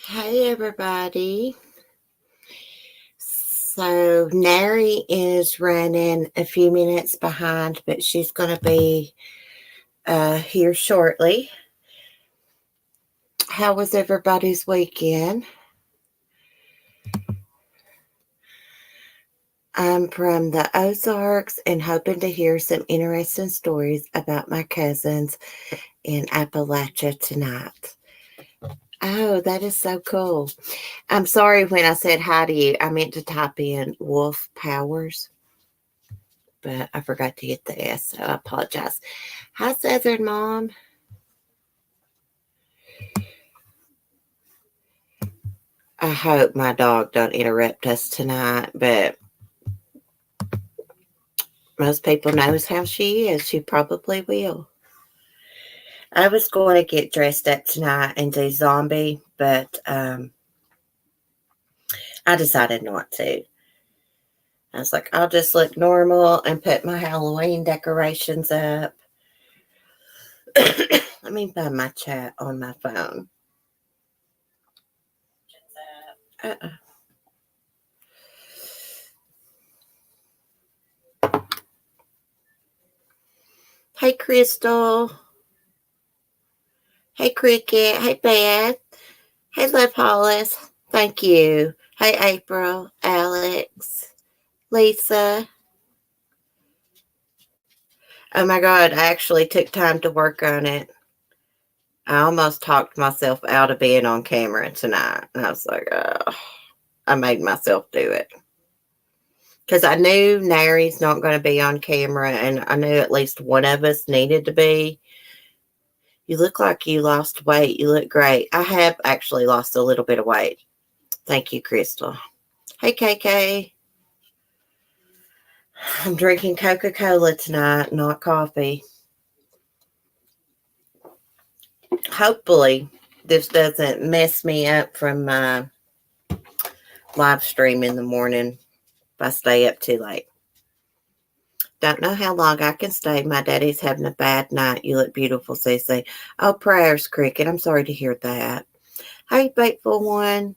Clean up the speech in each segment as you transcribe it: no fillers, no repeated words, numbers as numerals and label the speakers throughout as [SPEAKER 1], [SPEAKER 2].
[SPEAKER 1] Hey everybody. So Nary is running a few minutes behind, but she's going to be here shortly. How was everybody's weekend? I'm from the Ozarks and hoping to hear some interesting stories about my cousins in Appalachia tonight. Oh, that is so cool. I'm sorry when I said hi to you. I meant to type in Wolf Powers, but I forgot to get the S, so I apologize. Hi, Southern Mom. I hope my dog don't interrupt us tonight, but most people knows how she is. She probably will. I was going to get dressed up tonight and do zombie, but I decided not to. I was like, I'll just look normal and put my Halloween decorations up. Let me find my chat on my phone. Uh-uh. Hey, Crystal. Hey, Cricket. Hey, Beth. Hey, Love Hollis. Thank you. Hey, April. Alex. Lisa. Oh my God, I actually took time to work on it. I almost talked myself out of being on camera tonight. And I was like, oh, I made myself do it. Because I knew Nary's not going to be on camera, and I knew at least one of us needed to be. You look like you lost weight. You look great. I have actually lost a little bit of weight. Thank you, Crystal. Hey, KK. I'm drinking Coca-Cola tonight, not coffee. Hopefully, this doesn't mess me up from my live stream in the morning if I stay up too late. Don't know how long I can stay. My daddy's having a bad night. You look beautiful, Cece. Oh, prayers, Cricket. I'm sorry to hear that. Hey, faithful one.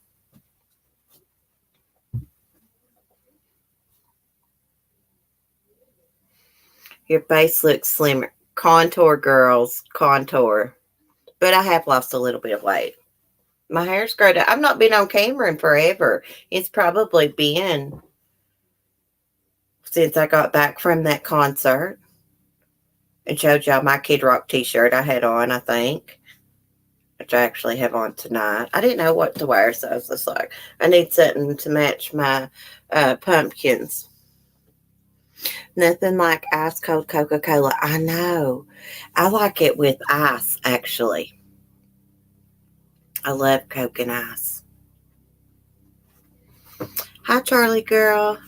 [SPEAKER 1] Your face looks slimmer. Contour, girls. Contour. But I have lost a little bit of weight. My hair's growed out. I've not been on camera in forever. It's probably been since I got back from that concert and showed y'all my Kid Rock t-shirt I had on, I think, which I actually have on tonight. I didn't know what to wear, so I was just like, I need something to match my pumpkins. Nothing like ice cold Coca-Cola. I know. I like it with ice, actually. I love Coke and ice. Hi, Charlie girl.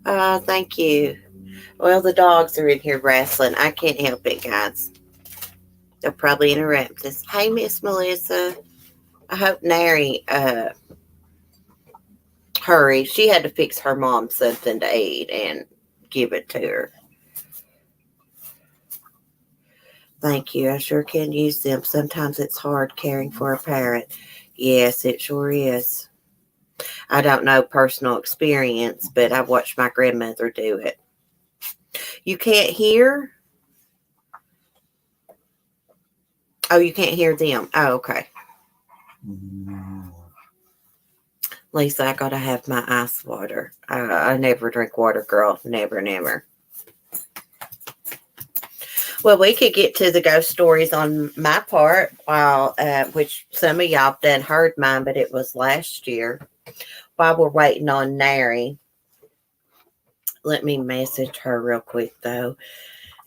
[SPEAKER 1] Thank you. Well, the dogs are in here wrestling. I can't help it, guys. They'll probably interrupt us. Hey, Miss Melissa. I hope Nary hurry. She had to fix her mom something to eat and give it to her. Thank you. I sure can use them. Sometimes it's hard caring for a parent. Yes, it sure is. I don't know personal experience, but I've watched my grandmother do it. You can't hear? Oh, you can't hear them. Oh, okay. Lisa, I gotta have my ice water. I never drink water, girl. Never, never. Well, we could get to the ghost stories on my part, while which some of y'all done heard mine, but it was last year. While we're waiting on Nary, let me message her real quick though,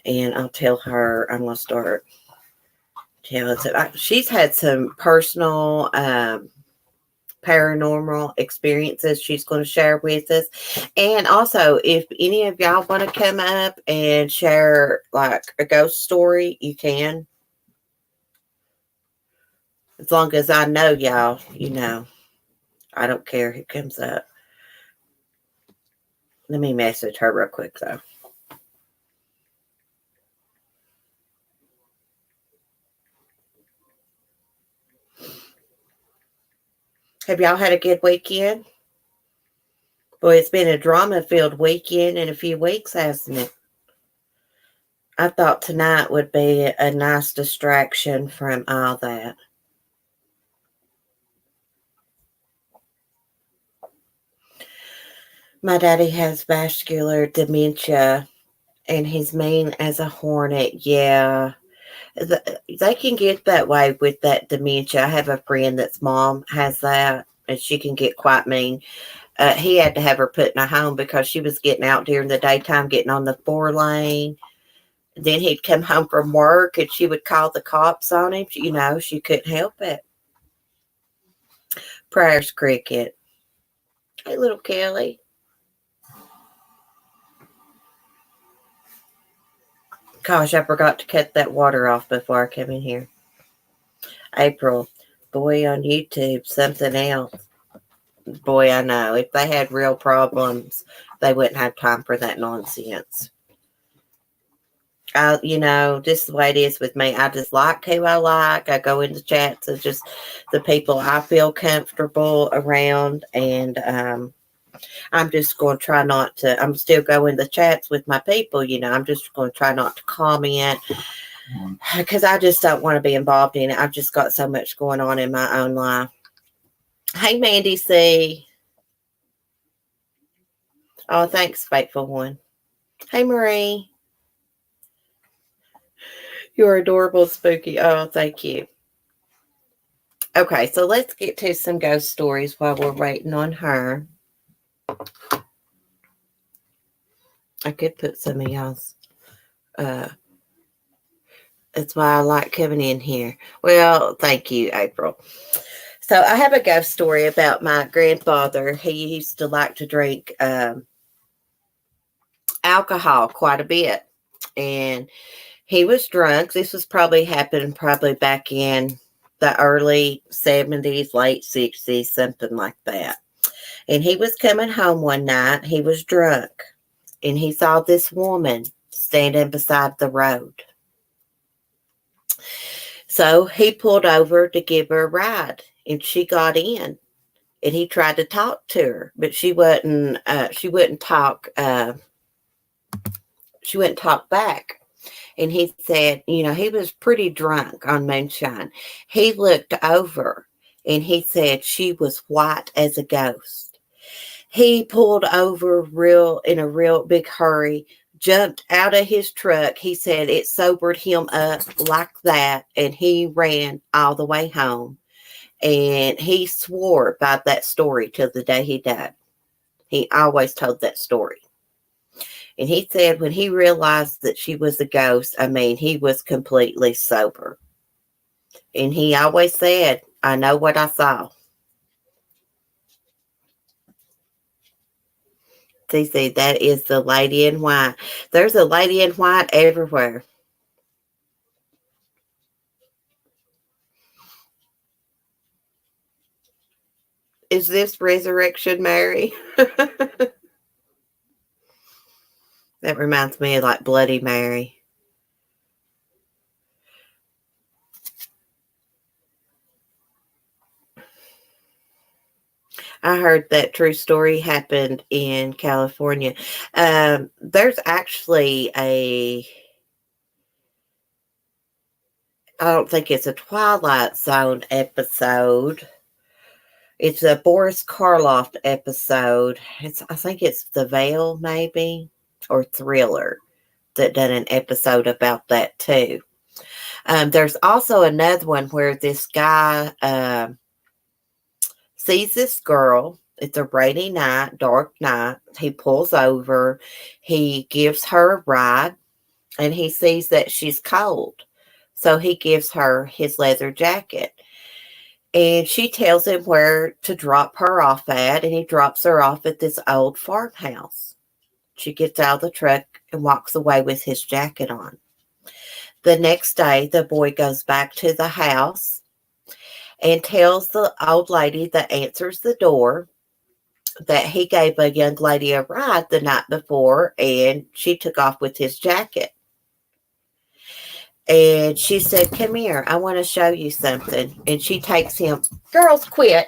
[SPEAKER 1] and I'll tell her I'm gonna start telling. She's had some personal paranormal experiences she's going to share with us. And also, if any of y'all want to come up and share like a ghost story, you can. As long as I know y'all, I don't care who comes up. Let me message her real quick though. Have y'all had a good weekend? Boy, it's been a drama-filled weekend in a few weeks, hasn't it? I thought tonight would be a nice distraction from all that. My daddy has vascular dementia, and he's mean as a hornet. Yeah, they can get that way with that dementia. I have a friend that's mom has that, and she can get quite mean. He had to have her put in a home because she was getting out during the daytime, getting on the 4-lane. Then he'd come home from work, and she would call the cops on him. You know, she couldn't help it. Prayers, Cricket. Hey, little Kelly. Gosh, I forgot to cut that water off before I came in here. April, boy on YouTube, something else. Boy, I know. If they had real problems, they wouldn't have time for that nonsense. Just the way it is with me. I just like who I like. I go into chats of just the people I feel comfortable around, and I'm just going to try not to. I'm still going to chats with my people. I'm just going to try not to comment because I just don't want to be involved in it. I've just got so much going on in my own life. Hey, Mandy C. Oh, thanks, faithful one. Hey, Marie. You're adorable, spooky. Oh, thank you. Okay, so let's get to some ghost stories while we're waiting on her. I could put some of y'all's. That's why I like coming in here. Well, thank you, April. So I have a ghost story about my grandfather. He used to like to drink alcohol quite a bit. And he was drunk. This was probably back in the early 70s, late 60s, something like that. And he was coming home one night. He was drunk. And he saw this woman standing beside the road. So he pulled over to give her a ride. And she got in. And he tried to talk to her. But she wouldn't talk. She wouldn't talk back. And he said, he was pretty drunk on moonshine. He looked over and he said she was white as a ghost. He pulled over in a real big hurry, jumped out of his truck. He said it sobered him up like that. And he ran all the way home. And he swore by that story till the day he died. He always told that story. And he said when he realized that she was a ghost, he was completely sober. And he always said, I know what I saw. See, that is the lady in white. There's a lady in white everywhere. Is this Resurrection Mary? That reminds me of like Bloody Mary. I heard that true story happened in California. There's actually I don't think it's a Twilight Zone episode. It's a Boris Karloff episode. I think it's The Veil, maybe, or Thriller, that done an episode about that too. There's also another one where this guy sees this girl. It's a rainy night, dark night. He pulls over. He gives her a ride, and he sees that she's cold. So he gives her his leather jacket. And she tells him where to drop her off at, and he drops her off at this old farmhouse. She gets out of the truck and walks away with his jacket on. The next day, the boy goes back to the house and tells the old lady that answers the door that he gave a young lady a ride the night before, and she took off with his jacket. And she said, come here, I want to show you something. And she takes him, girls, quit.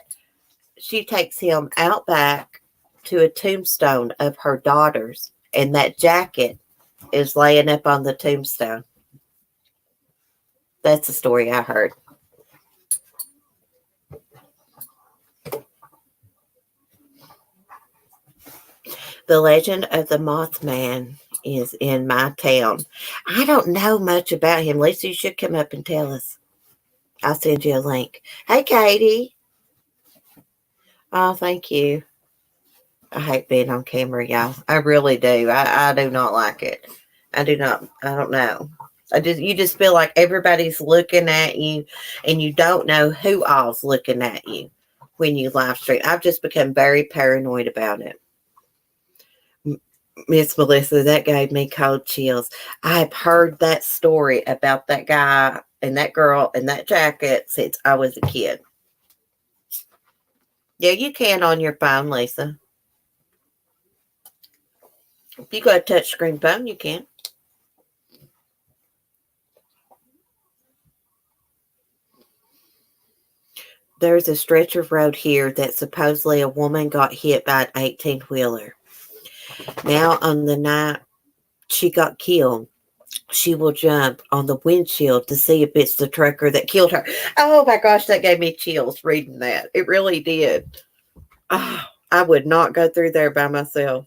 [SPEAKER 1] she takes him out back to a tombstone of her daughters, and that jacket is laying up on the tombstone. That's the story I heard. The legend of the Mothman is in my town. I don't know much about him. Lisa, you should come up and tell us. I'll send you a link. Hey, Katie. Oh, thank you. I hate being on camera, y'all. I really do. I do not like it. I do not. I don't know. You just feel like everybody's looking at you, and you don't know who all's looking at you when you live stream. I've just become very paranoid about it. Miss Melissa, that gave me cold chills. I've heard that story about that guy and that girl and that jacket since I was a kid. Yeah, you can on your phone, Lisa. If you got a touchscreen phone, you can. There's a stretch of road here that supposedly a woman got hit by an 18-wheeler. Now, on the night she got killed, she will jump on the windshield to see if it's the trucker that killed her. Oh my gosh, that gave me chills reading that. It really did. Oh, I would not go through there by myself.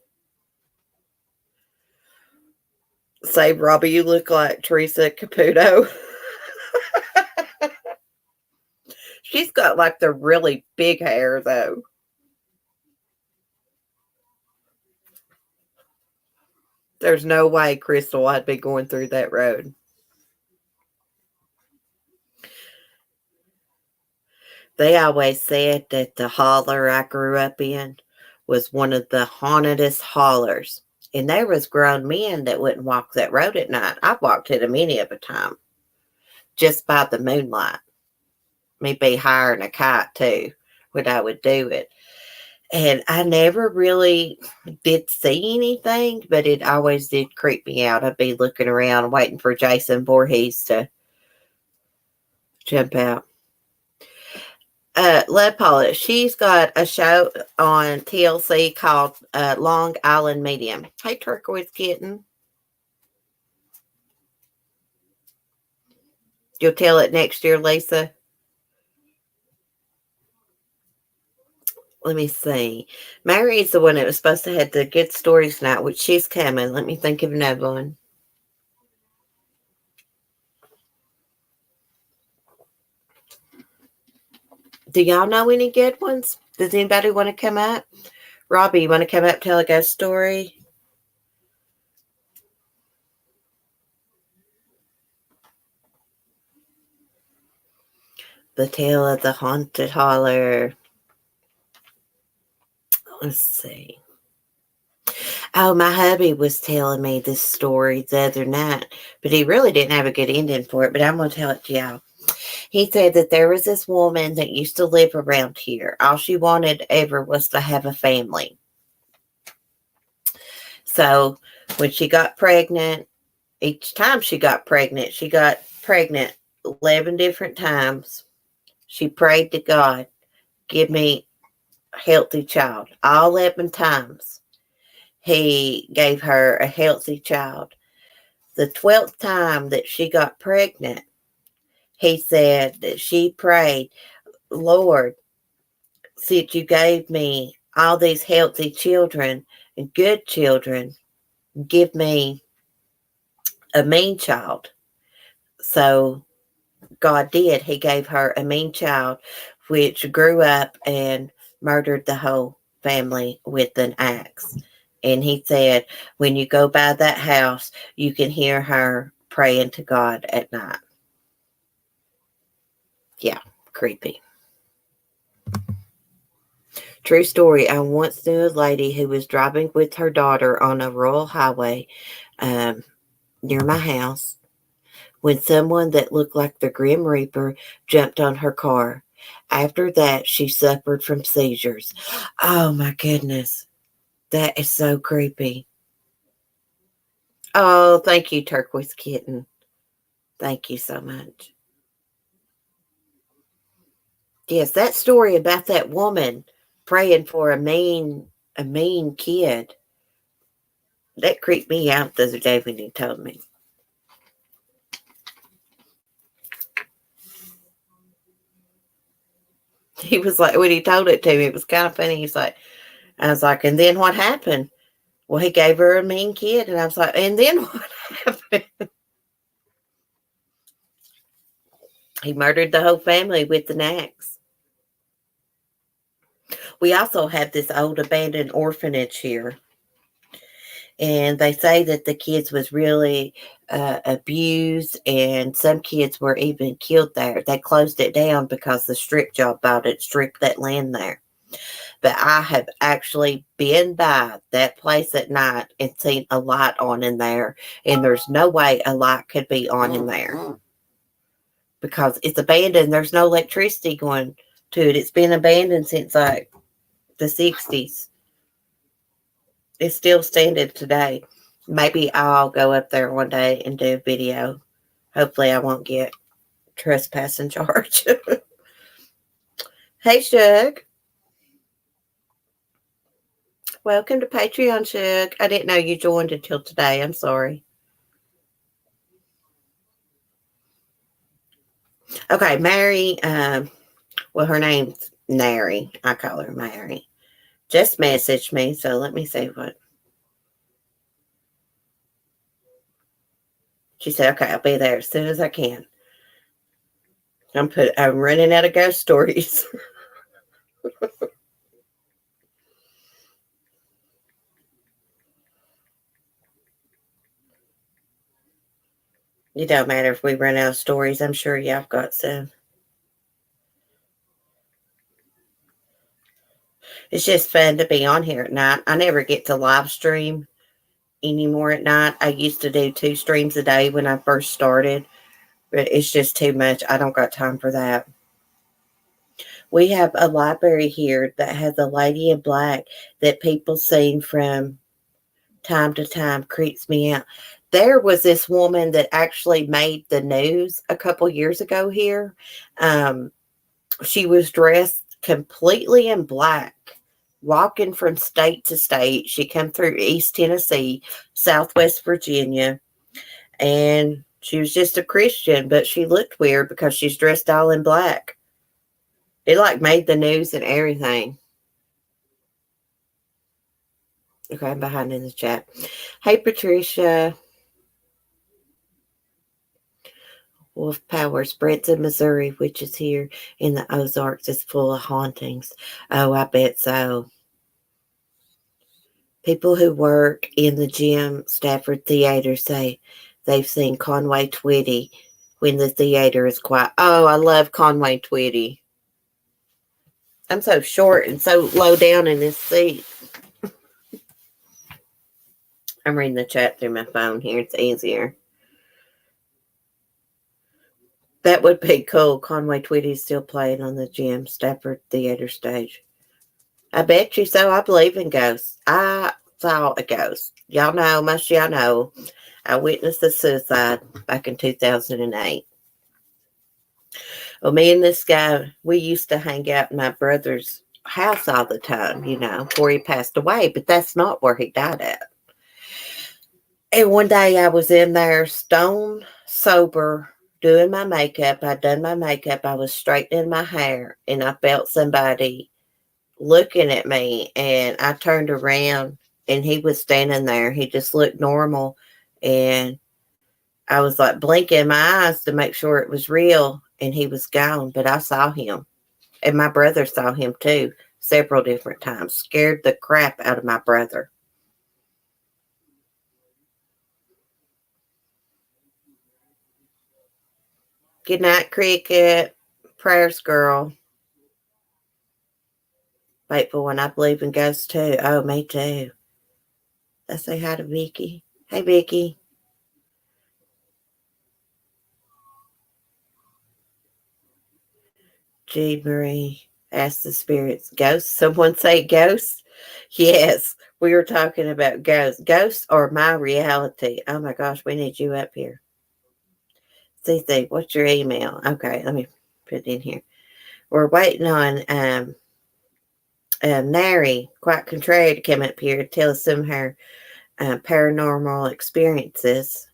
[SPEAKER 1] Say, Robbie, you look like Teresa Caputo. She's got like the really big hair, though. There's no way, Crystal, I'd be going through that road. They always said that the holler I grew up in was one of the hauntedest hollers. And there was grown men that wouldn't walk that road at night. I walked it a many of a time. Just by the moonlight. Me be higher than a kite, too, when I would do it. And I never really did see anything, but it always did creep me out. I'd be looking around waiting for Jason Voorhees to jump out. Love Paula, she's got a show on TLC called Long Island Medium. Hey, Turquoise Kitten. You'll tell it next year, Lisa? Let me see. Mary's the one that was supposed to have the good stories night, which she's coming. Let me think of another one. Do y'all know any good ones? Does anybody want to come up? Robbie, you want to come up and tell a ghost story? The Tale of the Haunted Holler. Let's see. Oh, my hubby was telling me this story the other night, but he really didn't have a good ending for it, but I'm going to tell it to y'all. He said that there was this woman that used to live around here. All she wanted ever was to have a family. So when she got pregnant, each time she got pregnant 11 different times. She prayed to God, give me a healthy child. All 11 times he gave her a healthy child. The 12th time that she got pregnant, he said that she prayed, Lord, since you gave me all these healthy children and good children, give me a mean child. So God did. He gave her a mean child, which grew up and murdered the whole family with an axe. And he said, when you go by that house, you can hear her praying to God at night. Yeah, creepy. True story. I once knew a lady who was driving with her daughter on a rural highway near my house when someone that looked like the Grim Reaper jumped on her car. After that, she suffered from seizures. Oh, my goodness. That is so creepy. Oh, thank you, Turquoise Kitten. Thank you so much. Yes, that story about that woman praying for a mean kid. That creeped me out the other day when he told me. He was like, when he told it to me, it was kind of funny. He's like, I was like, and then what happened? Well, he gave her a mean kid. And I was like, and then what happened? He murdered the whole family with an axe. We also have this old abandoned orphanage here. And they say that the kids was really abused, and some kids were even killed there. They closed it down because the strip job bought it, stripped that land there. But I have actually been by that place at night and seen a light on in there, and there's no way a light could be on in there because it's abandoned. There's no electricity going to it. It's been abandoned since like the 60s. It's still standing today. Maybe I'll go up there one day and do a video. Hopefully I won't get trespassing charge. Hey, Shug. Welcome to Patreon, Shug. I didn't know you joined until today. I'm sorry. Okay, Mary, well, her name's Nary. I call her Mary. Just messaged me, so let me see what. She said, okay, I'll be there as soon as I can. I'm running out of ghost stories. It don't matter if we run out of stories. I'm sure y'all got some. It's just fun to be on here at night. I never get to live stream anymore at night. I used to do 2 streams a day when I first started, but it's just too much. I don't got time for that. We have a library here that has a lady in black that people seen from time to time. Creeps me out. There was this woman that actually made the news a couple years ago here. She was dressed completely in black, walking from state to state. She come through East Tennessee, Southwest Virginia, and she was just a Christian, but she looked weird because she's dressed all in black. It like made the news and everything. Okay, I'm behind in the chat. Hey, Patricia. Wolf Powers, Branson, Missouri, which is here in the Ozarks, is full of hauntings. Oh, I bet so. People who work in the Jim Stafford Theater say they've seen Conway Twitty when the theater is quiet. Oh, I love Conway Twitty. I'm so short and so low down in this seat. I'm reading the chat through my phone here. It's easier. That would be cool. Conway Twitty's still playing on the Jim Stafford Theater stage. I bet you so. I believe in ghosts. I saw a ghost. Y'all know, most y'all know, I witnessed a suicide back in 2008. Well, me and this guy, we used to hang out in my brother's house all the time, before he passed away, but that's not where he died at. And one day I was in there stone sober doing my makeup. I'd done my makeup. I was straightening my hair, and I felt somebody looking at me, and I turned around and he was standing there. He just looked normal, and I was like blinking my eyes to make sure it was real, and he was gone. But I saw him, and my brother saw him too several different times. Scared the crap out of my brother. Good night, Cricket. Prayers, girl. Faithful one. I believe in ghosts too. Oh, me too. Let's say hi to Vicky. Hey, Vicky. G. Marie asked the spirits. Ghosts? Someone say ghosts? Yes, we were talking about ghosts. Ghosts are my reality. Oh my gosh, we need you up here. CC, what's your email? Okay, let me put it in here. We're waiting on Naryquitecontrary to come up here to tell us some of her paranormal experiences.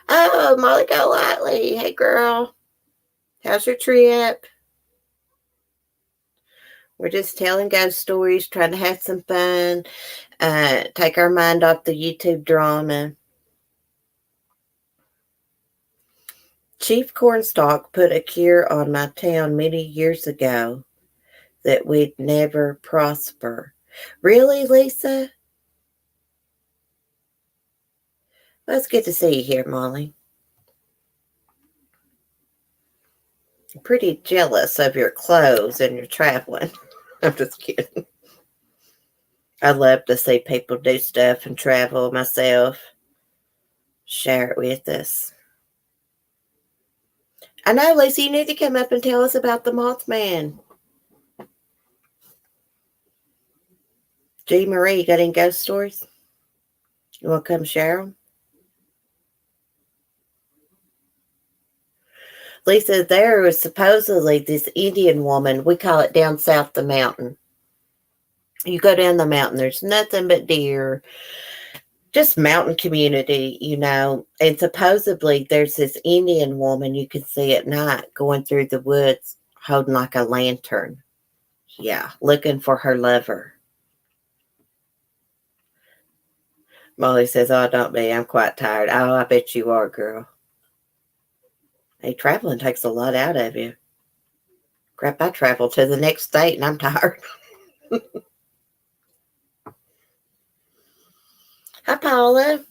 [SPEAKER 1] Oh, Molly Golightly. Hey, girl. How's your trip? We're just telling ghost stories, trying to have some fun, take our mind off the YouTube drama. Chief Cornstalk put a cure on my town many years ago that we'd never prosper. Really, Lisa? Well, it's good to see you here, Molly. I'm pretty jealous of your clothes and your traveling. I'm just kidding. I love to see people do stuff and travel myself. Share it with us. I know, Lisa, you need to come up and tell us about the Mothman. G. Marie, you got any ghost stories? You want to come share them? Lisa, there was supposedly this Indian woman. We call it down south the mountain. You go down the mountain, there's nothing but deer, just mountain community, and supposedly there's this Indian woman you can see at night going through the woods holding like a lantern. Yeah, looking for her lover. Molly says, oh, don't be. I'm quite tired. Oh, I bet you are, girl. Hey, traveling takes a lot out of you. Crap, I travel to the next state and I'm tired. Hi, Paula.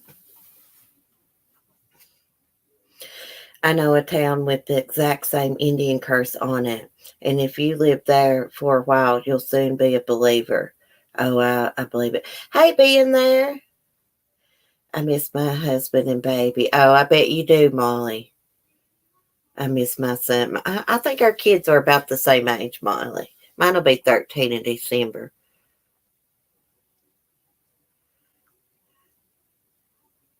[SPEAKER 1] I know a town with the exact same Indian curse on it. And if you live there for a while, you'll soon be a believer. Oh, I believe it. Hey, being there. I miss my husband and baby. Oh, I bet you do, Molly. I miss my son. I think our kids are about the same age, Molly. Mine will be 13 in December.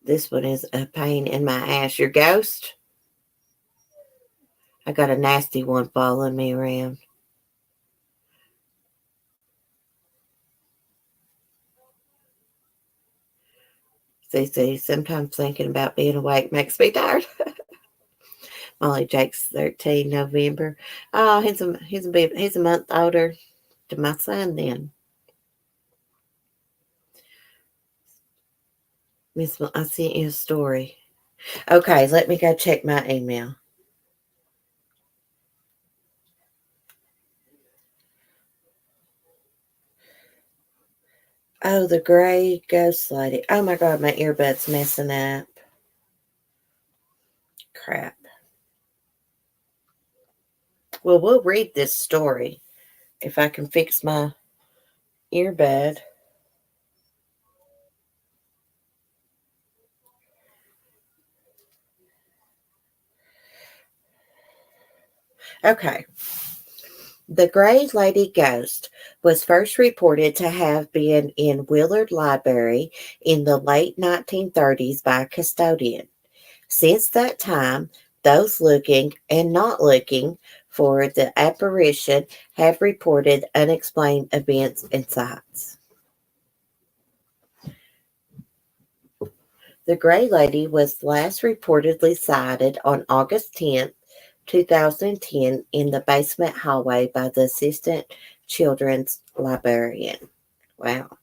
[SPEAKER 1] This one is a pain in my ass. Your ghost? I got a nasty one following me around. See, sometimes thinking about being awake makes me tired. Molly Jake's 13 November. Oh, he's a month older to my son then. Miss, I sent you a story. Okay, let me go check my email. Oh, the gray ghost lady. Oh my God, my earbud's messing up. Crap. Well, we'll read this story if I can fix my earbud. Okay. The Gray Lady Ghost was first reported to have been in Willard Library in the late 1930s by a custodian. Since that time, those looking and not looking for the apparition have reported unexplained events and sights. The Gray Lady was last reportedly sighted on August 10th, 2010 in the basement hallway by the assistant children's librarian. Wow.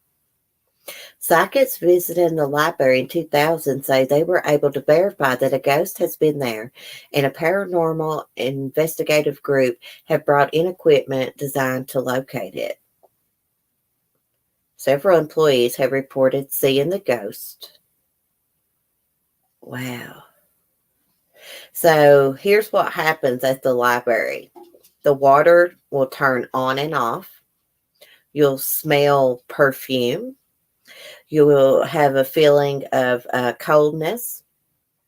[SPEAKER 1] Psychics visiting the library in 2000 say they were able to verify that a ghost has been there, and a paranormal investigative group have brought in equipment designed to locate it. Several employees have reported seeing the ghost. Wow. So here's what happens at the library. The water will turn on and off. You'll smell perfume. You will have a feeling of coldness.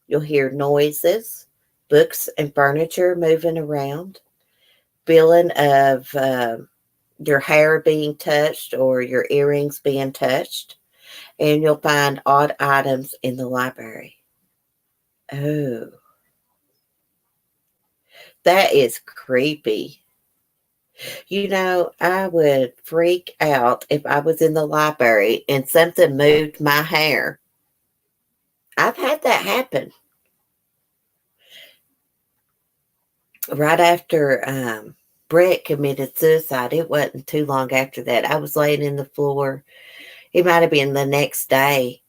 [SPEAKER 1] You'll hear noises, books and furniture moving around, feeling of your hair being touched or your earrings being touched, and you'll find odd items in the library. Oh, that is creepy. I would freak out if I was in the library and something moved my hair. I've had that happen. Right after Brett committed suicide, it wasn't too long after that. I was laying in the floor. It might have been the next day.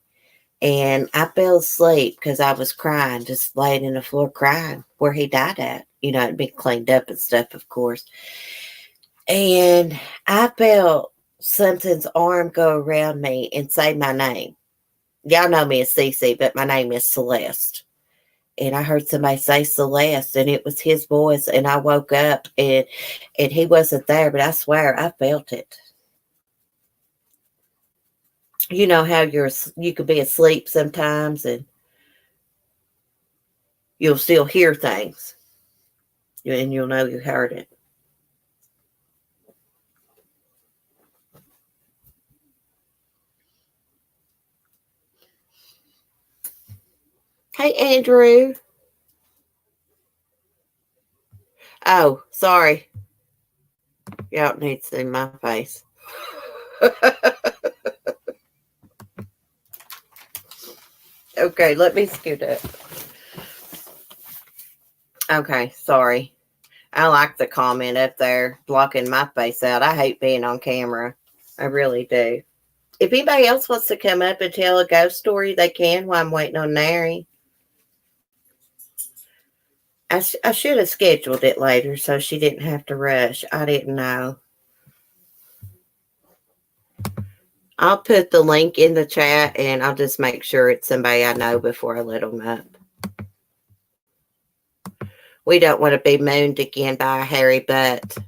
[SPEAKER 1] And I fell asleep because I was crying, just laying in the floor crying where he died at. It'd been cleaned up and stuff, of course. And I felt something's arm go around me and say my name. Y'all know me as Cece, but my name is Celeste. And I heard somebody say Celeste, and it was his voice. And I woke up, and he wasn't there, but I swear I felt it. You know how you could be asleep sometimes, and you'll still hear things, and you'll know you heard it. Hey, Andrew. Oh, sorry. Y'all need to see my face. Okay, let me scoot up. Okay, sorry. I like the comment up there blocking my face out. I hate being on camera. I really do. If anybody else wants to come up and tell a ghost story, they can while I'm waiting on Nary. I should have scheduled it later so she didn't have to rush. I didn't know. I'll put the link in the chat, and I'll just make sure it's somebody I know before I let them up. We don't want to be mooned again by a hairy butt.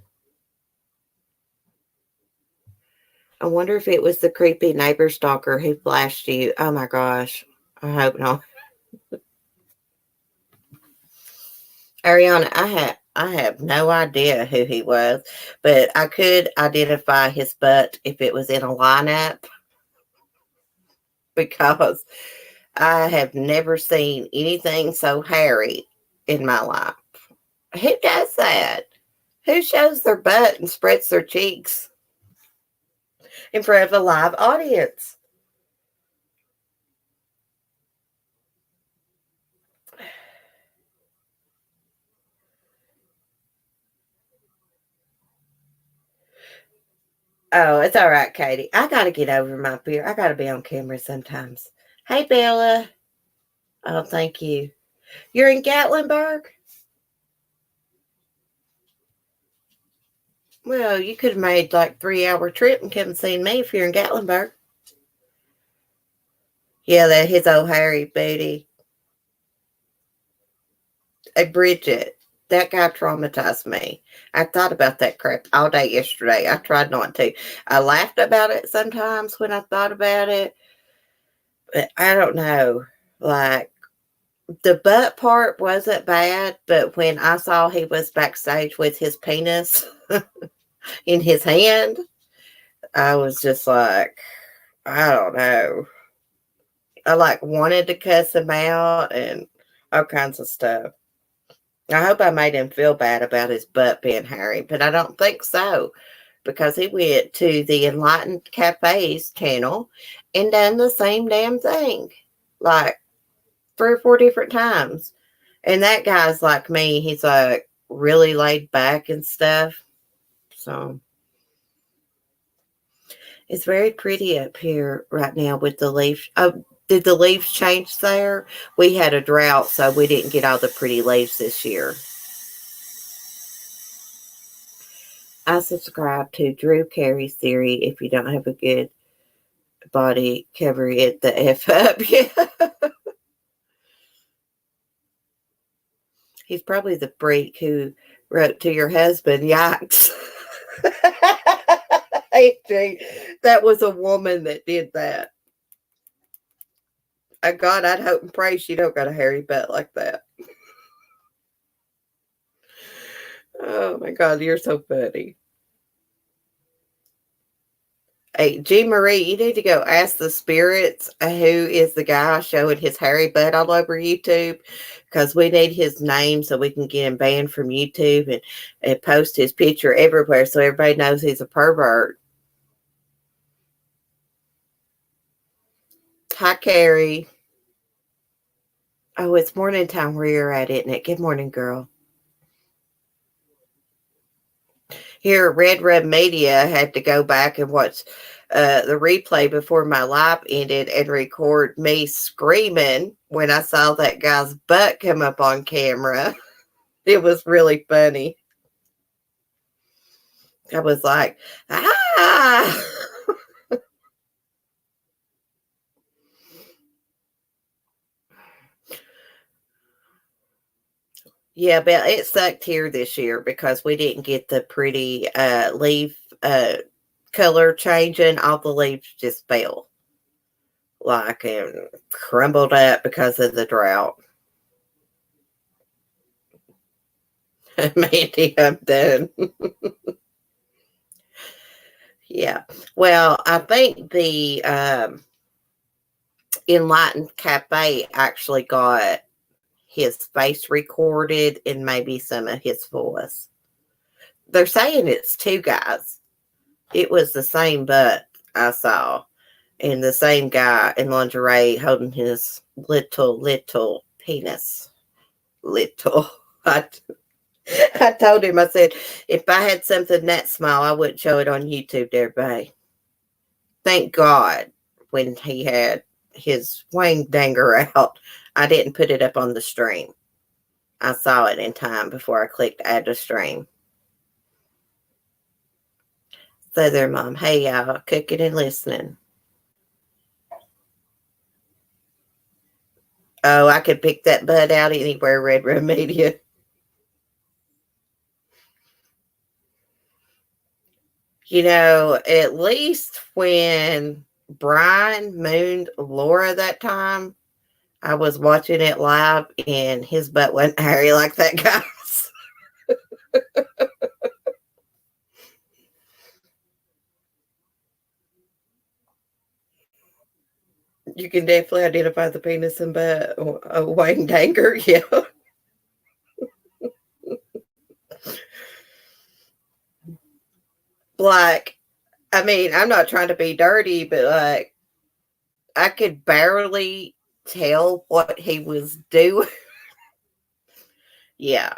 [SPEAKER 1] I wonder if it was the creepy neighbor stalker who flashed you. Oh my gosh. I hope not. Ariana, I have no idea who he was, but I could identify his butt if it was in a lineup, because I have never seen anything so hairy in my life. Who does that? Who shows their butt and spreads their cheeks in front of a live audience? Oh, it's all right, Katie. I got to get over my fear. I got to be on camera sometimes. Hey, Bella. Oh, thank you. You're in Gatlinburg? Well, you could have made like 3-hour trip and come and seen me if you're in Gatlinburg. Yeah, that his old hairy booty. Hey, Bridget, that guy traumatized me. I thought about that crap all day yesterday. I tried not to. I laughed about it sometimes when I thought about it, but I don't know. Like, the butt part wasn't bad, but when I saw he was backstage with his penis in his hand, I was just like, I don't know. I like wanted to cuss him out and all kinds of stuff. I hope I made him feel bad about his butt being hairy, but I don't think so, because he went to the Enlightened Cafe's channel and done the same damn thing like 3 or 4 different times. And that guy's like me. He's like really laid back and stuff. So it's very pretty up here right now with the leaves. Oh, did the leaves change there? We had a drought, so we didn't get all the pretty leaves this year. I subscribe to Drew Carey's theory: if you don't have a good body, cover it the F up. Yeah. He's probably the freak who wrote to your husband, yikes. That was a woman that did that. God, I'd hope and pray she don't got a hairy butt like that. Oh my God, you're so funny. Hey, G. Marie, you need to go ask the spirits who is the guy showing his hairy butt all over YouTube, because we need his name so we can get him banned from YouTube and post his picture everywhere so everybody knows he's a pervert. Hi, Carrie. Oh, it's morning time where you're at, isn't it? Good morning, girl. Here, Red Red Media had to go back and watch the replay before my live ended and record me screaming when I saw that guy's butt come up on camera. It was really funny. I was like, ah. Yeah, but it sucked here this year because we didn't get the pretty leaf color changing. All the leaves just fell like and crumbled up because of the drought. Mandy, I'm done. Yeah. Well, I think the Enlightened Cafe actually got his face recorded and maybe some of his voice. They're saying it's two guys. It was the same butt I saw, and the same guy in lingerie holding his little penis. Little. I told him, I said, if I had something that small, I wouldn't show it on YouTube to everybody. Thank God when he had his wang danger out, I didn't put it up on the stream. I saw it in time before I clicked add to stream. So there, Mom. Hey, y'all, cooking and listening. Oh, I could pick that bud out anywhere, Red Room Media. You know, at least when Brian mooned Laura that time, I was watching it live and his butt wasn't hairy like that guy's. You can definitely identify the penis and butt. Wayne Danger, yeah. Like, I mean, I'm not trying to be dirty, but like, I could barely tell what he was doing. Yeah.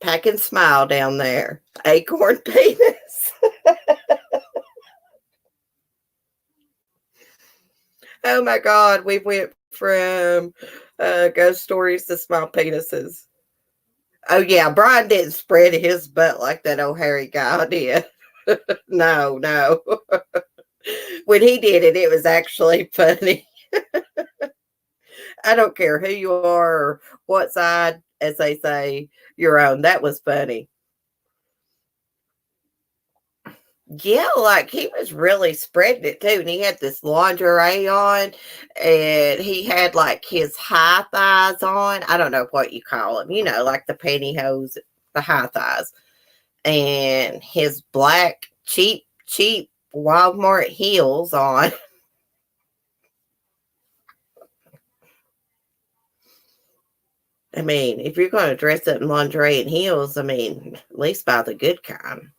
[SPEAKER 1] Pack and smile down there. Acorn penis. Oh my God. We went from ghost stories to small penises. Oh yeah. Brian didn't spread his butt like that old hairy guy did. No, no. When he did it, it was actually funny. I don't care who you are or what side, as they say, you're on. That was funny. Yeah, like he was really spreading it too. And he had this lingerie on and he had like his high thighs on. I don't know what you call them, like the pantyhose, the high thighs. And his black, cheap Walmart heels on. I mean, if you're going to dress up in lingerie and heels, I mean, at least buy the good kind.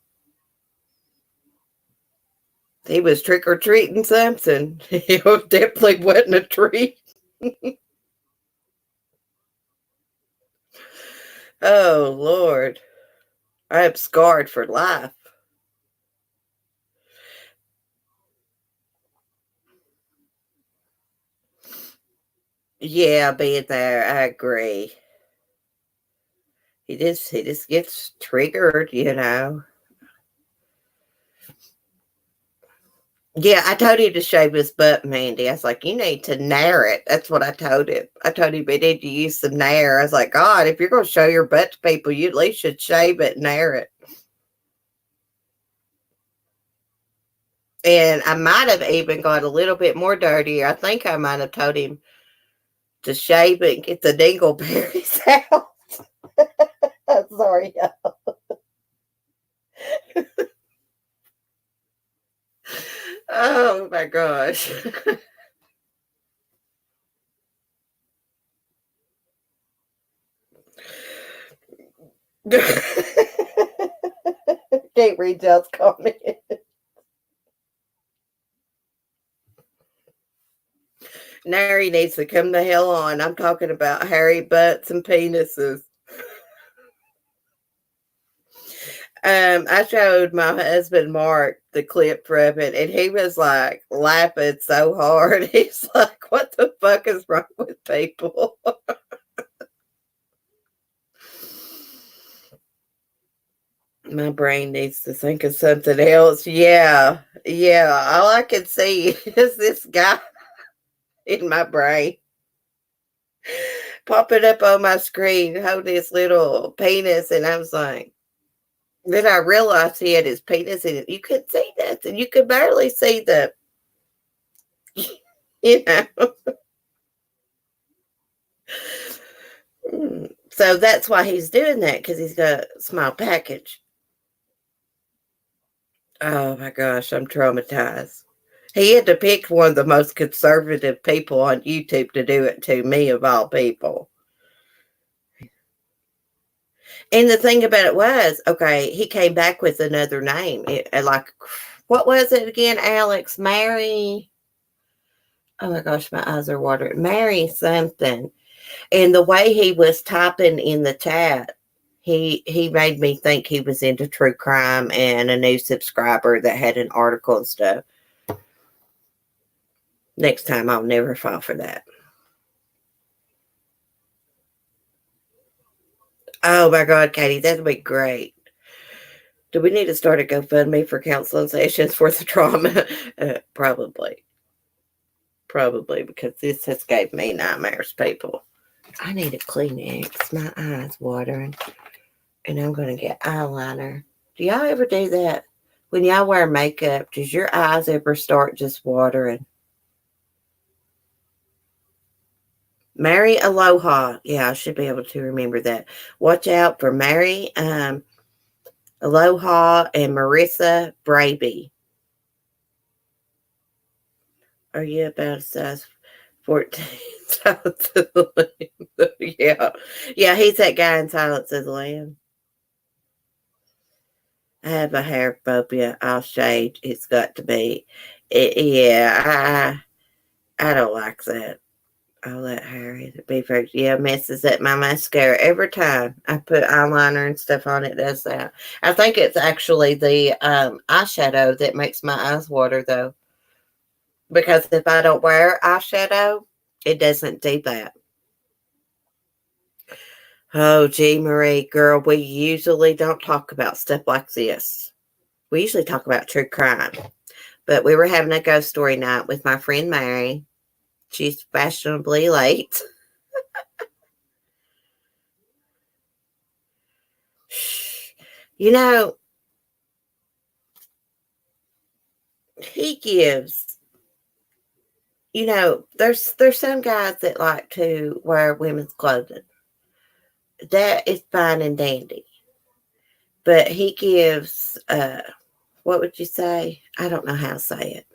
[SPEAKER 1] He was trick or treating something. He definitely wasn't a treat. Oh, Lord. I am scarred for life. Yeah, being there, I agree. He just gets triggered. Yeah, I told him to shave his butt, Mandy. I was like, you need to nair it. That's what I told him. I told him he needed to use some nair. I was like, God, if you're going to show your butt to people, you at least should shave it and nair it. And I might have even got a little bit more dirty. I think I might have told him to shave it and get the dingleberries out. I'm sorry. my gosh. Can't read y'all's comment. Nary needs to come the hell on. I'm talking about hairy butts and penises. I showed my husband Mark the clip from it, and he was like laughing so hard. He's like, "What the fuck is wrong with people?" My brain needs to think of something else. Yeah, yeah. All I can see is this guy in my brain popping up on my screen, holding his little penis, and I was like, then I realized he had his penis in it. You couldn't see nothing. You could barely see the, you know. So that's why he's doing that, because he's got a small package. Oh my gosh, I'm traumatized. He had to pick one of the most conservative people on YouTube to do it to, me of all people. And the thing about it was, okay, he came back with another name. Like, what was it again, Alex? Mary. Oh my gosh, my eyes are watering. Mary something. And the way he was typing in the chat, he made me think he was into true crime and a new subscriber that had an article and stuff. Next time I'll never fall for that. Oh my God, Katie, that'd be great. Do we need to start a GoFundMe for counseling sessions for the trauma? Probably. Probably, because this has gave me nightmares, people. I need a Kleenex. My eyes watering. And I'm going to get eyeliner. Do y'all ever do that? When y'all wear makeup, does your eyes ever start just watering? Mary Aloha. Yeah, I should be able to remember that. Watch out for Mary Aloha and Marissa Braby. Are you about a size 14? Yeah. Yeah, he's that guy in Silence of the Lambs. I have a hair phobia. I'll shade. It's got to be. Yeah, I don't like that. All that hair. It'd be very, yeah, messes up my mascara every time I put eyeliner and stuff on. It does that. I think it's actually the eyeshadow that makes my eyes water, though. Because if I don't wear eyeshadow, it doesn't do that. Oh, gee, Marie, girl, we usually don't talk about stuff like this. We usually talk about true crime. But we were having a ghost story night with my friend Mary. She's fashionably late. You know, he gives, there's some guys that like to wear women's clothing. That is fine and dandy. But he gives, what would you say? I don't know how to say it.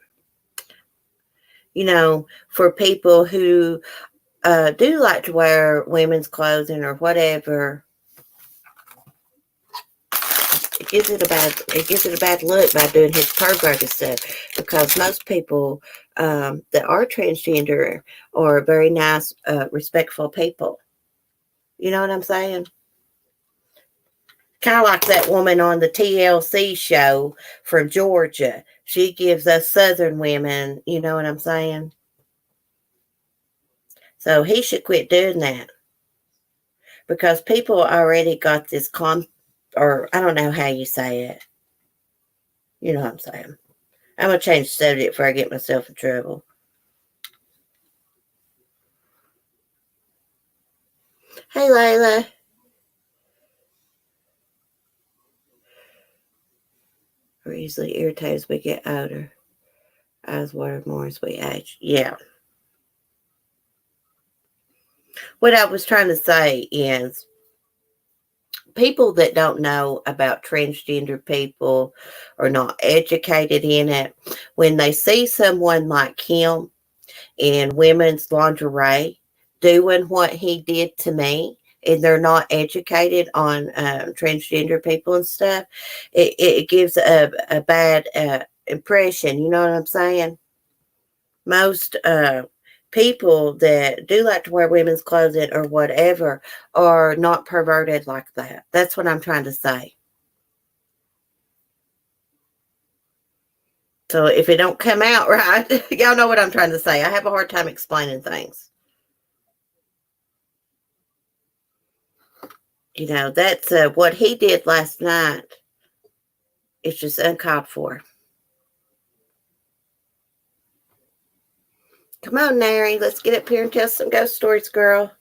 [SPEAKER 1] For people who do like to wear women's clothing or whatever, it gives it a bad look by doing his perverted stuff, because most people that are transgender are very nice, respectful people. You know what I'm saying? Kind of like that woman on the TLC show from Georgia. She gives us Southern women, you know what I'm saying? So he should quit doing that, because people already got this or I don't know how you say it. You know what I'm saying? I'm going to change the subject before I get myself in trouble. Hey, Layla. We're easily irritated as we get older. Eyes water more as we age. Yeah. What I was trying to say is, people that don't know about transgender people or not educated in it, when they see someone like him in women's lingerie doing what he did to me, and they're not educated on transgender people and stuff, it gives a bad impression. You know what I'm saying? Most people that do like to wear women's clothing or whatever are not perverted like that. That's what I'm trying to say. So if it don't come out right, y'all know what I'm trying to say. I have a hard time explaining things. You know, that's what he did last night. It's just uncalled for. Come on, Nary, let's get up here and tell some ghost stories, girl.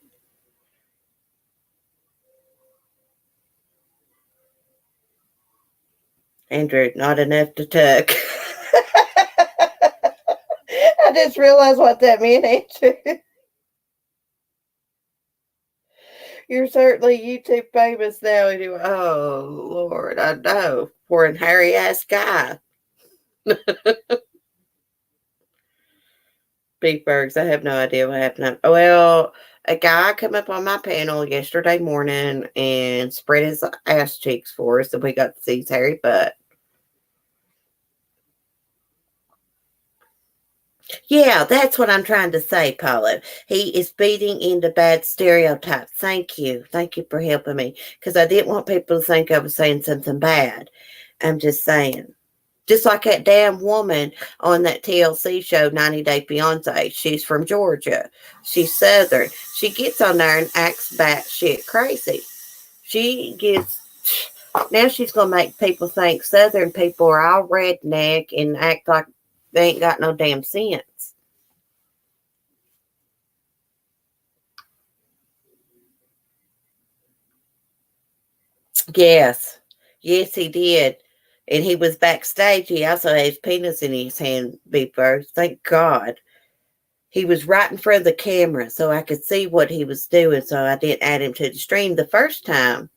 [SPEAKER 1] Andrew, not enough to tuck. I just realized what that meant, Andrew. You're certainly YouTube famous now. Anyway. Oh, Lord, I know. Poor and hairy ass guy. Beefbergs, I have no idea what happened. Well, a guy come up on my panel yesterday morning and spread his ass cheeks for us, and we got to see his hairy butt. Yeah, that's what I'm trying to say, Paula. He is feeding into bad stereotypes. Thank you. Thank you for helping me. Because I didn't want people to think I was saying something bad. I'm just saying. Just like that damn woman on that TLC show, 90 Day Fiance. She's from Georgia. She's Southern. She gets on there and acts batshit crazy. She gets... Now she's going to make people think Southern people are all redneck and act like they ain't got no damn sense. Yes. Yes, he did. And he was backstage. He also had his penis in his hand before. Thank God. He was right in front of the camera, so I could see what he was doing, so I didn't add him to the stream the first time.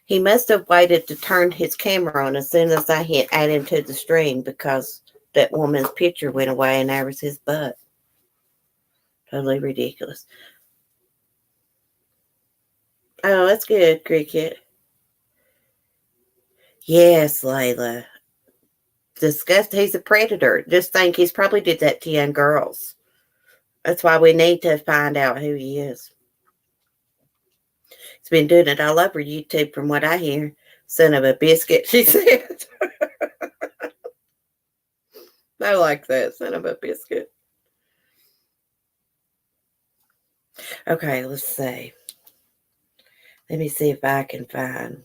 [SPEAKER 1] He must have waited to turn his camera on as soon as I hit add him to the stream, because that woman's picture went away and there was his butt. Totally ridiculous. Oh, that's good, Cricket. Yes, Layla. Disgust. He's a predator. Just think he's probably did that to young girls. That's why we need to find out who he is. He's been doing it all over YouTube from what I hear. Son of a biscuit, she said. I like that, son of a biscuit. Okay, let's see. Let me see if I can find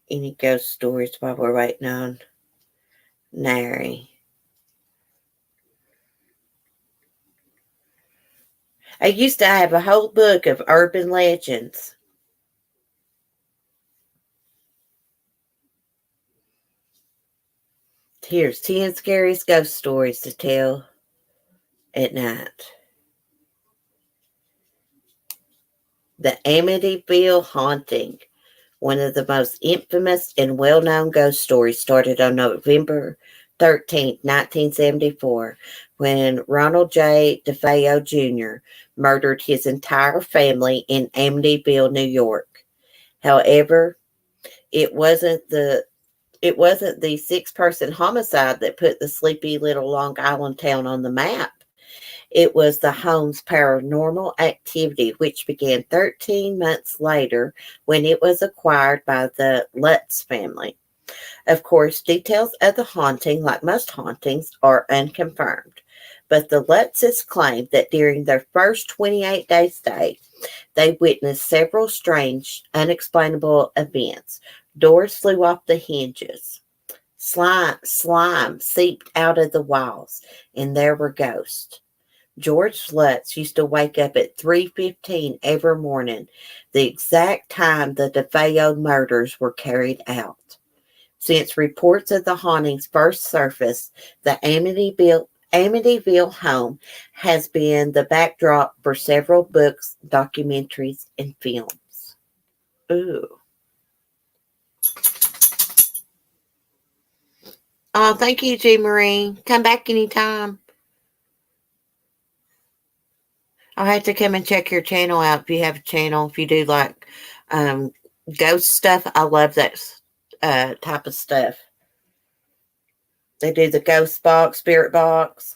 [SPEAKER 1] any ghost stories while we're waiting on Nary. I used to have a whole book of urban legends. Here's 10 scariest ghost stories to tell at night. The Amityville Haunting. One of the most infamous and well-known ghost stories started on November 13, 1974, when Ronald J. DeFeo Jr. murdered his entire family in Amityville, New York. However, it wasn't the 6-person homicide that put the sleepy little Long Island town on the map. It was the home's paranormal activity, which began 13 months later when it was acquired by the Lutz family. Of course, details of the haunting, like most hauntings, are unconfirmed. But the Lutzes claimed that during their first 28-day stay, they witnessed several strange, unexplainable events. Doors flew off the hinges. Slime seeped out of the walls, and there were ghosts. George Lutz used to wake up at 3:15 every morning, the exact time the DeFeo murders were carried out. Since reports of the hauntings first surfaced, the Amityville home has been the backdrop for several books, documentaries, and films. Ooh. Oh, thank you, G. Marie. Come back anytime. I'll have to come and check your channel out if you have a channel. If you do like um, ghost stuff, I love that type of stuff. They do the ghost box, spirit box.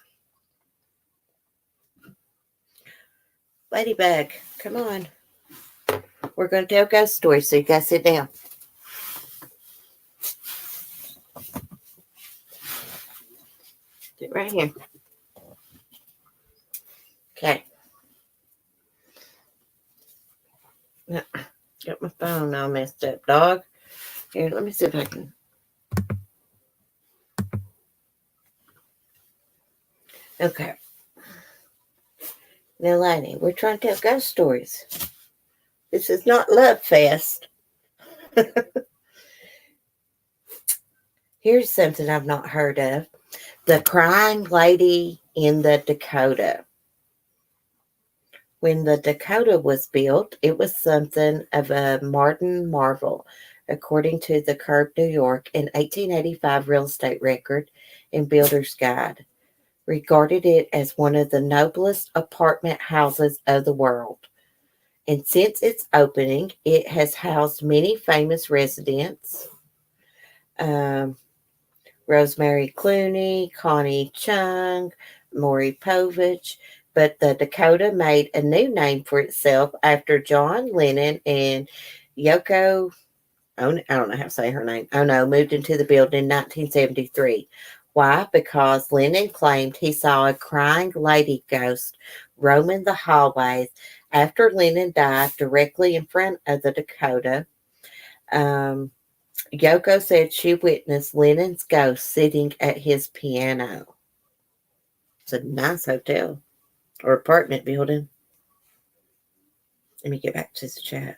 [SPEAKER 1] Ladybug, come on. We're going to tell ghost stories, so you got to sit down. Sit right here. Okay. Got my phone all messed up, dog. Here, let me see if I can. Okay. Now, Lani, we're trying to tell ghost stories. This is not Love Fest. Here's something I've not heard of. The Crying Lady in the Dakota. When the Dakota was built, it was something of a modern marvel, according to the Curb New York, an 1885 real estate record and builder's guide, regarded it as one of the noblest apartment houses of the world. And since its opening, it has housed many famous residents. Rosemary Clooney, Connie Chung, Maury Povich, but the Dakota made a new name for itself after John Lennon and Yoko, I don't know how to say her name, moved into the building in 1973. Why? Because Lennon claimed he saw a crying lady ghost roaming the hallways after Lennon died directly in front of the Dakota. Yoko said she witnessed Lennon's ghost sitting at his piano. It's a nice hotel or apartment building. Let me get back to the chat.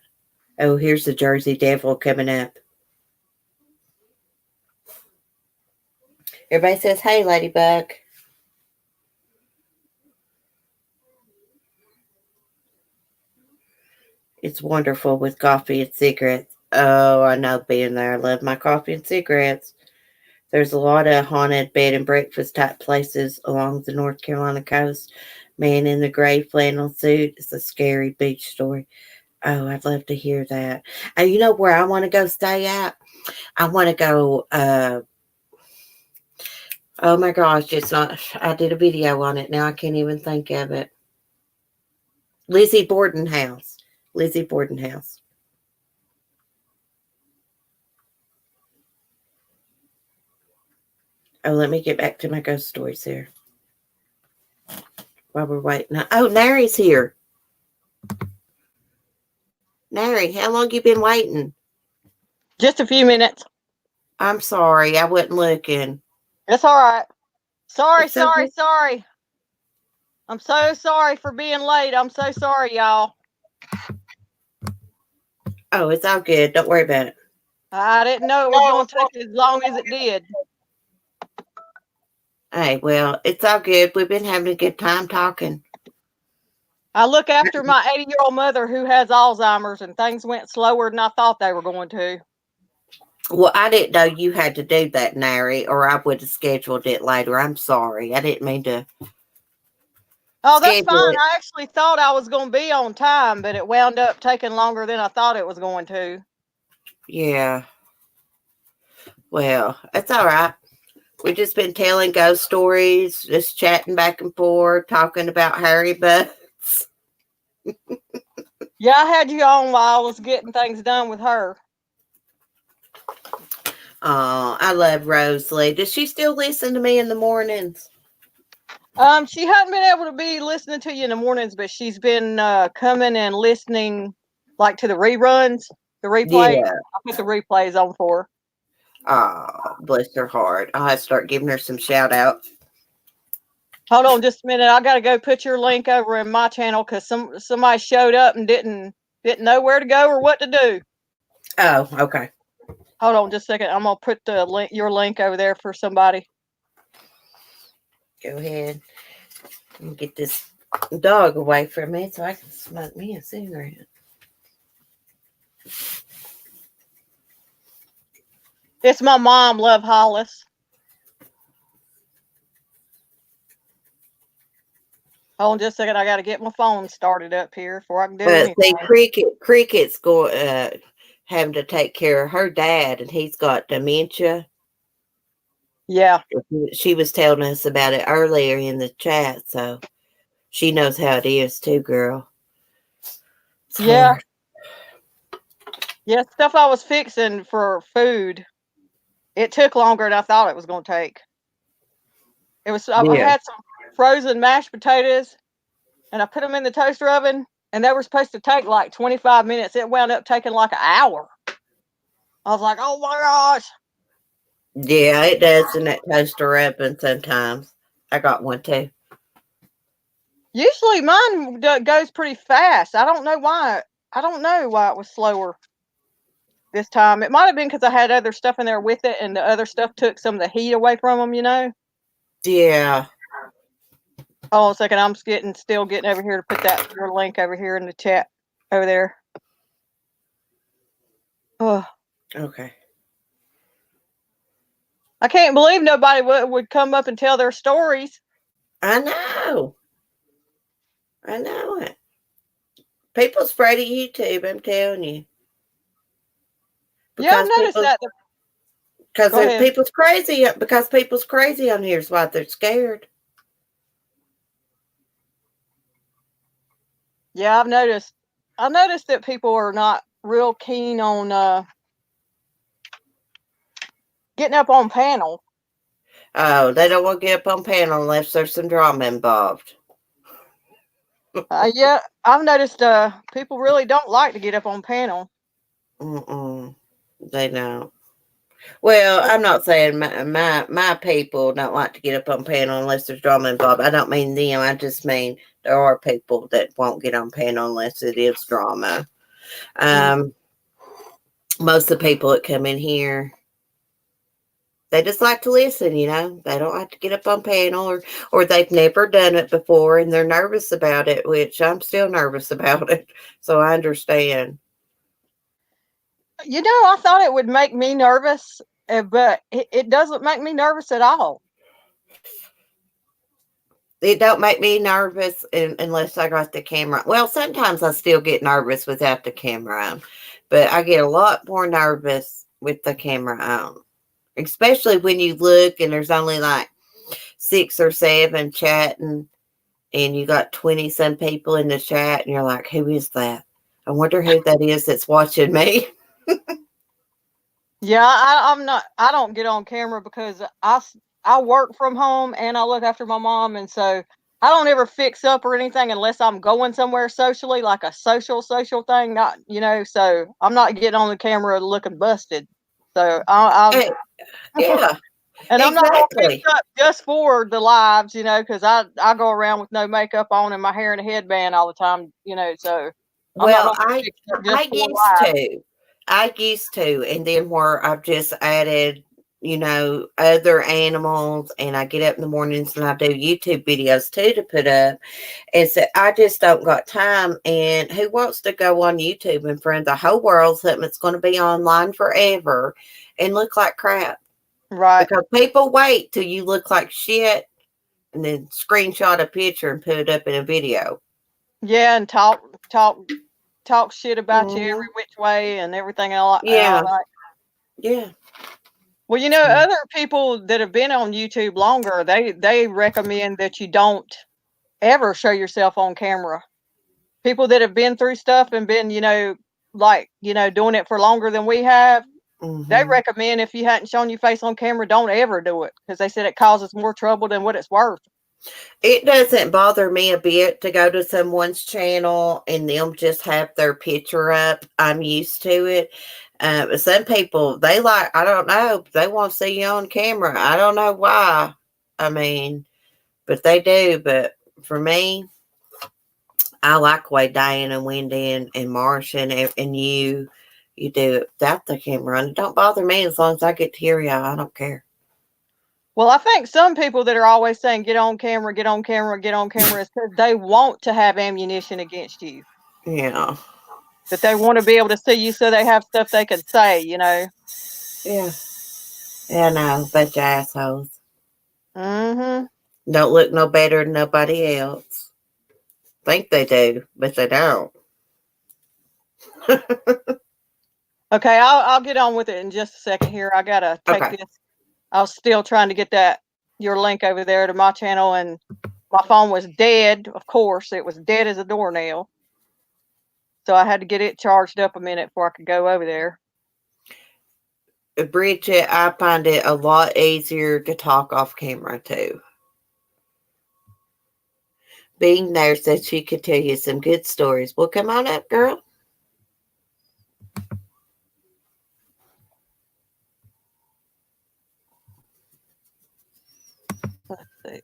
[SPEAKER 1] Oh, here's the Jersey Devil coming up. Everybody says, hey, Ladybug. It's wonderful with coffee and cigarettes. Oh, I know being there. I love my coffee and cigarettes. There's a lot of haunted bed and breakfast type places along the North Carolina coast. Man in the gray flannel suit. It's a scary beach story. Oh, I'd love to hear that. You know where I want to go stay at? I want to go, oh my gosh, it's not, I did a video on it. Now I can't even think of it. Lizzie Borden House. Lizzie Borden House. Oh, let me get back to my ghost stories here. While we're waiting. Oh, Nary's here. Nary, how long you been waiting?
[SPEAKER 2] Just a few minutes.
[SPEAKER 1] I'm sorry, I wasn't looking.
[SPEAKER 2] It's all right. Sorry.
[SPEAKER 1] Okay.
[SPEAKER 2] I'm so sorry for being late. I'm so sorry, y'all.
[SPEAKER 1] Oh, it's all good. Don't worry about it.
[SPEAKER 2] I didn't know it was going to take as long as it did.
[SPEAKER 1] Hey, well, it's all good. We've been having a good time talking.
[SPEAKER 2] I look after my 80-year-old mother who has Alzheimer's, and things went slower than I thought they were going to.
[SPEAKER 1] Well, I didn't know you had to do that, Nary, or I would have scheduled it later. I'm sorry. I didn't mean to.
[SPEAKER 2] Oh, that's fine.
[SPEAKER 1] It.
[SPEAKER 2] I actually thought I was going to be on time, but it wound up taking longer than I thought it was going to.
[SPEAKER 1] Yeah. Well, it's all right. We've just been telling ghost stories, just chatting back and forth, talking about Harry Butts.
[SPEAKER 2] Yeah, I had you on while I was getting things done with her.
[SPEAKER 1] Oh, I love Rosalie. Does she still listen to me in the mornings?
[SPEAKER 2] She hadn't been able to be listening to you in the mornings, but she's been coming and listening, like to the reruns, the replays.
[SPEAKER 1] Yeah.
[SPEAKER 2] I put the replays on for her.
[SPEAKER 1] Oh, bless her heart. I'll have to start giving her some shout out.
[SPEAKER 2] Hold on just a minute. I got to go put your link over in my channel because somebody showed up and didn't know where to go or what to do.
[SPEAKER 1] Oh, okay.
[SPEAKER 2] Hold on just a second. I'm gonna put the your link over there for somebody.
[SPEAKER 1] Go ahead and get this dog away from me so I can smoke me a cigarette.
[SPEAKER 2] It's my mom, Love Hollis. Hold on just a second. I got to get my phone started up here before I can do anything.
[SPEAKER 1] See, Cricket's having to take care of her dad, and he's got dementia.
[SPEAKER 2] Yeah.
[SPEAKER 1] She was telling us about it earlier in the chat, so she knows how it is too, girl. It's hard.
[SPEAKER 2] Yeah, stuff I was fixing for food. It took longer than I thought it was going to take. I had some frozen mashed potatoes, and I put them in the toaster oven, and they were supposed to take like 25 minutes. It wound up taking like an hour. I was like, oh my gosh.
[SPEAKER 1] Yeah, it does in that toaster oven sometimes. I got one too.
[SPEAKER 2] Usually mine goes pretty fast. I don't know why. I don't know why it was slower this time. It might have been because I had other stuff in there with it, and the other stuff took some of the heat away from them, you know?
[SPEAKER 1] Yeah.
[SPEAKER 2] Hold on a second. I'm still getting over here to put that link over here in the chat over there. Oh.
[SPEAKER 1] Okay.
[SPEAKER 2] I can't believe nobody would come up and tell their stories.
[SPEAKER 1] I know it. People's afraid of YouTube, I'm telling you.
[SPEAKER 2] Because yeah, I noticed that.
[SPEAKER 1] Because people's crazy. Because people's crazy on here is why they're scared.
[SPEAKER 2] Yeah, I've noticed that people are not real keen on getting up on panel.
[SPEAKER 1] Oh, they don't want to get up on panel unless there's some drama involved.
[SPEAKER 2] Yeah, I've noticed people really don't like to get up on panel.
[SPEAKER 1] They don't. Well, I'm not saying my people don't like to get up on panel unless there's drama involved. I don't mean them. I just mean there are people that won't get on panel unless it is drama. Most of the people that come in here, they just like to listen, you know. They don't like to get up on panel, or they've never done it before and they're nervous about it, which I'm still nervous about it. So I understand.
[SPEAKER 2] You know, I thought it would make me nervous, but it doesn't make me nervous at all.
[SPEAKER 1] It don't make me nervous unless I got the camera. Well, sometimes I still get nervous without the camera on, but I get a lot more nervous with the camera on, especially when you look and there's only like 6 or 7 chatting, and you got 20-some people in the chat, and you're like, who is that? I wonder who that is that's watching me.
[SPEAKER 2] Yeah, I don't get on camera because I work from home and I look after my mom, and so I don't ever fix up or anything unless I'm going somewhere socially, like a social thing. Not, you know, so I'm not getting on the camera looking busted. So
[SPEAKER 1] Yeah.
[SPEAKER 2] And I'm not going to fix up just for the lives, you know, because I go around with no makeup on and my hair in a headband all the time, you know. So
[SPEAKER 1] well, I used to, and then where I've just added, you know, other animals, and I get up in the mornings and I do YouTube videos too to put up. And so I just don't got time. And who wants to go on YouTube in front of the whole world, something that's going to be online forever and look like crap?
[SPEAKER 2] Right.
[SPEAKER 1] Because people wait till you look like shit and then screenshot a picture and put it up in a video.
[SPEAKER 2] Yeah, and talk shit about you every which way and everything else.
[SPEAKER 1] Yeah. Yeah.
[SPEAKER 2] Well, you know, other people that have been on YouTube longer, they recommend that you don't ever show yourself on camera. People that have been through stuff and been, you know, like, you know, doing it for longer than we have, they recommend if you hadn't shown your face on camera, don't ever do it, because they said it causes more trouble than what it's worth.
[SPEAKER 1] It doesn't bother me a bit to go to someone's channel and them just have their picture up. I'm used to it. Some people, they like, I don't know, they want to see you on camera. I don't know why. I mean, but they do. But for me, I like the way Diane and Wendy and Marsh and you do it without the camera. And it don't bother me as long as I get to hear y'all. I don't care.
[SPEAKER 2] Well, I think some people that are always saying, get on camera, get on camera, get on camera, is because they want to have ammunition against you.
[SPEAKER 1] Yeah.
[SPEAKER 2] That they want to be able to see you so they have stuff they can say, you know.
[SPEAKER 1] Yeah. Yeah, I know, bunch of assholes.
[SPEAKER 2] Mm-hmm.
[SPEAKER 1] Don't look no better than nobody else. Think they do, but they don't.
[SPEAKER 2] Okay, I'll get on with it in just a second here. I gotta take
[SPEAKER 1] Okay.
[SPEAKER 2] this. I was still trying to get your link over there to my channel, and my phone was dead. Of course, it was dead as a doornail. So I had to get it charged up a minute before I could go over there.
[SPEAKER 1] Bridget, I find it a lot easier to talk off camera too. Being there said she could tell you some good stories. Well, come on up, girl.
[SPEAKER 2] Let's see.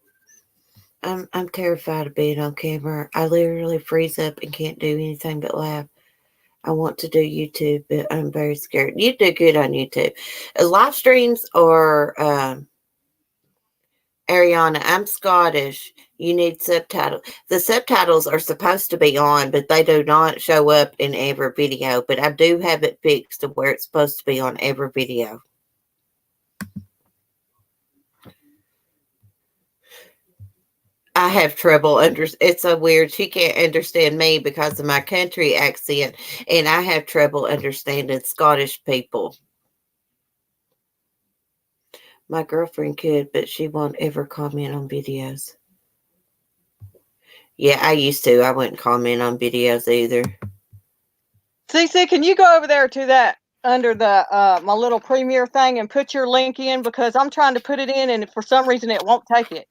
[SPEAKER 1] I'm terrified of being on camera. I literally freeze up and can't do anything but laugh. I want to do YouTube, but I'm very scared. You do good on YouTube. Live streams or Ariana, I'm Scottish. You need subtitles. The subtitles are supposed to be on, but they do not show up in every video. But I do have it fixed to where it's supposed to be on every video. I have trouble it's so weird. She can't understand me because of my country accent, and I have trouble understanding Scottish people. My girlfriend could, but she won't ever comment on videos. Yeah, I used to. I wouldn't comment on videos either.
[SPEAKER 2] CC, can you go over there to that under the my little premiere thing and put your link in, because I'm trying to put it in and for some reason it won't take it.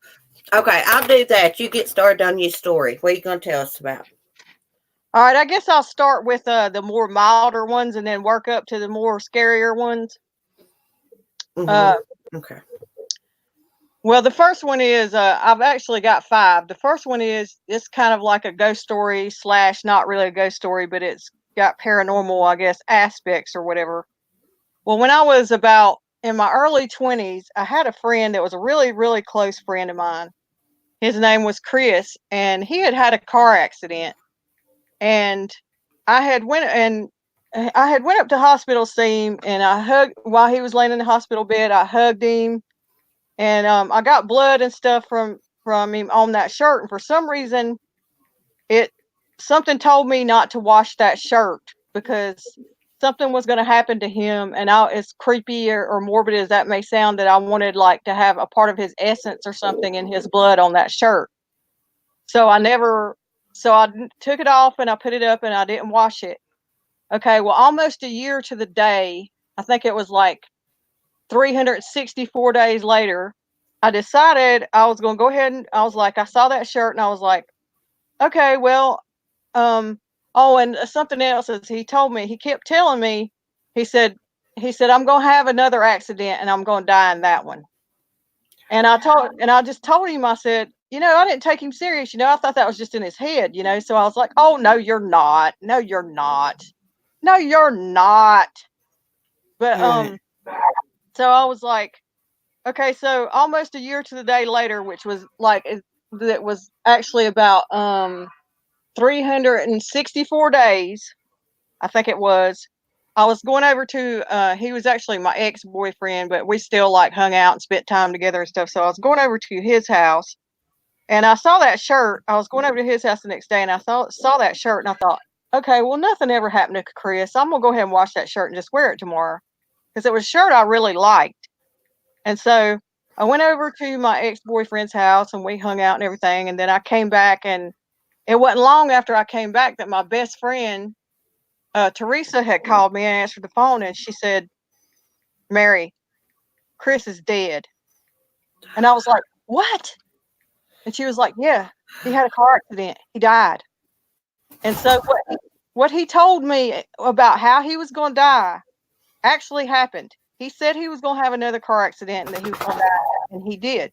[SPEAKER 1] Okay, I'll do that. You get started on your story. What are you going to tell us about?
[SPEAKER 2] All right, I guess I'll start with the more milder ones and then work up to the more scarier ones.
[SPEAKER 1] Okay.
[SPEAKER 2] Well, the first one is I've actually got 5. The first one is it's kind of like a ghost story / not really a ghost story, but it's got paranormal, I guess, aspects or whatever. Well, when I was about in my early 20s, I had a friend that was a really, really close friend of mine. His name was Chris, and he had a car accident. And I had went up to hospital to see him, and I hugged while he was laying in the hospital bed. I hugged him, and I got blood and stuff from him on that shirt. And for some reason, something told me not to wash that shirt because something was going to happen to him. And as creepy or morbid as that may sound, that I wanted like to have a part of his essence or something in his blood on that shirt. So I took it off and I put it up and I didn't wash it. Okay, well, almost a year to the day, I think it was like 364 days later, I decided I was going to go ahead and I was like, I saw that shirt and I was like, okay, well, oh, and something else is he kept telling me, he said, I'm going to have another accident and I'm going to die in that one. And I just told him, I said, I didn't take him serious. I thought that was just in his head, so I was like, oh, no, you're not. No, you're not. No, you're not. But, so I was like, okay, so almost a year to the day later, which was that was actually about, 364 days, I think it was. I was going over to he was actually my ex-boyfriend, but we still like hung out and spent time together and stuff. So I was going over to his house and I saw that shirt. I was going over to his house the next day and I saw that shirt and I thought, okay, well, nothing ever happened to Chris. I'm gonna go ahead and wash that shirt and just wear it tomorrow. Because it was a shirt I really liked. And so I went over to my ex-boyfriend's house and we hung out and everything. And then I came back, and it wasn't long after I came back that my best friend, Teresa, had called me and answered the phone, and she said, Mary, Chris is dead. And I was like, what? And she was like, yeah, he had a car accident. He died. And so what he told me about how he was going to die actually happened. He said he was going to have another car accident and that he was going to die, and he did.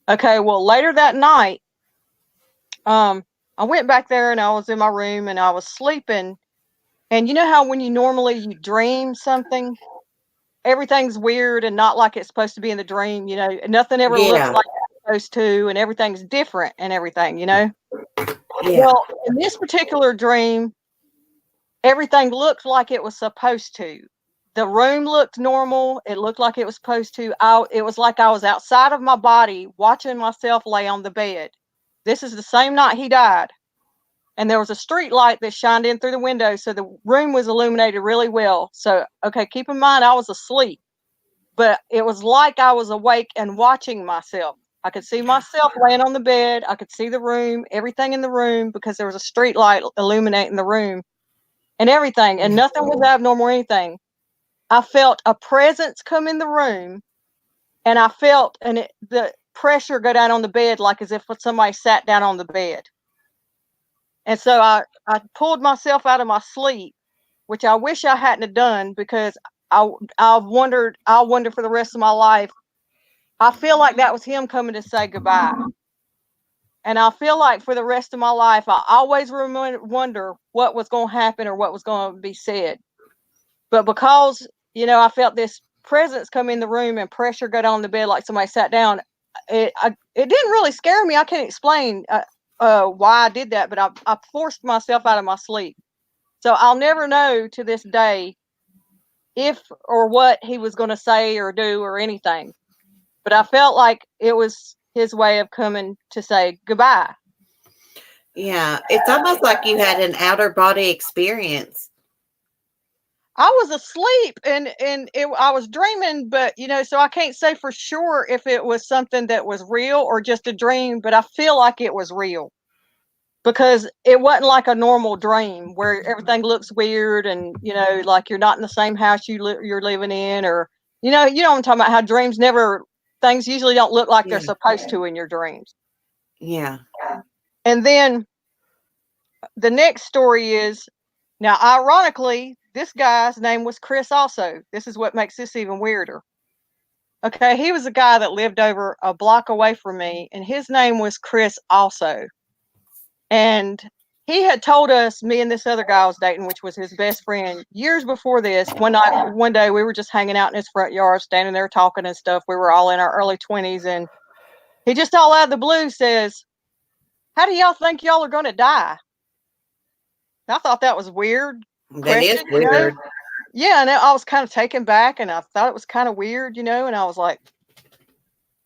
[SPEAKER 2] Okay, well, later that night, I went back there and I was in my room and I was sleeping. And you know how when you dream something, everything's weird and not like it's supposed to be in the dream, nothing ever looks like it's supposed to, and everything's different and everything,
[SPEAKER 1] Yeah.
[SPEAKER 2] Well, in this particular dream, everything looked like it was supposed to. The room looked normal. It looked like it was supposed to. It was like I was outside of my body watching myself lay on the bed. This is the same night he died. And there was a street light that shined in through the window, so the room was illuminated really well. So, okay, keep in mind I was asleep, but it was like I was awake and watching myself. I could see myself laying on the bed. I could see the room, everything in the room, because there was a street light illuminating the room and everything, and nothing was abnormal or anything. I felt a presence come in the room, and I felt the pressure go down on the bed, like as if somebody sat down on the bed. And so I pulled myself out of my sleep, which I wish I hadn't have done, because I wondered for the rest of my life. I feel like that was him coming to say goodbye. And I feel like for the rest of my life, I always wonder what was going to happen or what was going to be said. But because, I felt this presence come in the room and pressure go down the bed like somebody sat down, it didn't really scare me. I can't explain why I did that, but I forced myself out of my sleep. So I'll never know to this day if or what he was going to say or do or anything. But I felt like it was his way of coming to say goodbye.
[SPEAKER 1] Yeah, it's almost like you had an outer body experience.
[SPEAKER 2] I was asleep and I was dreaming, but so I can't say for sure if it was something that was real or just a dream, but I feel like it was real because it wasn't like a normal dream where everything looks weird and like you're not in the same house you're living in, or you know what I'm talking about, how dreams things usually don't look like they're supposed to in your dreams.
[SPEAKER 1] Yeah.
[SPEAKER 2] And then the next story is, now ironically, this guy's name was Chris also. This is what makes this even weirder. Okay, he was a guy that lived over a block away from me, and his name was Chris also. And he had told us, me and this other guy I was dating, which was his best friend, years before this. One day we were just hanging out in his front yard, standing there talking and stuff. We were all in our early 20s, and he just all out of the blue says, "How do y'all think y'all are going to die?" And I thought that was weird.
[SPEAKER 1] That is weird.
[SPEAKER 2] Yeah, and I was kind of taken back, and I thought it was kind of weird, and I was like,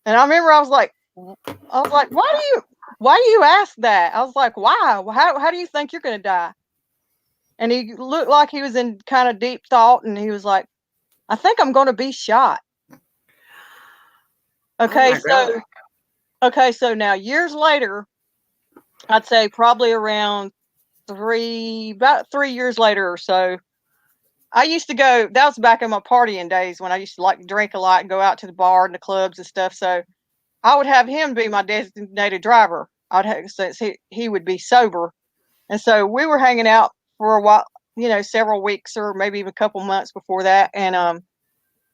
[SPEAKER 2] and I remember I was like, why do you ask that? I was like, why? How do you think you're going to die? And he looked like he was in kind of deep thought, and he was like, I think I'm going to be shot. Okay, so now years later, I'd say probably around about 3 years later or so, I used to go, that was back in my partying days when I used to like drink a lot and go out to the bar and the clubs and stuff. So I would have him be my designated driver. Since he would be sober. And so we were hanging out for a while, several weeks or maybe even a couple months before that. And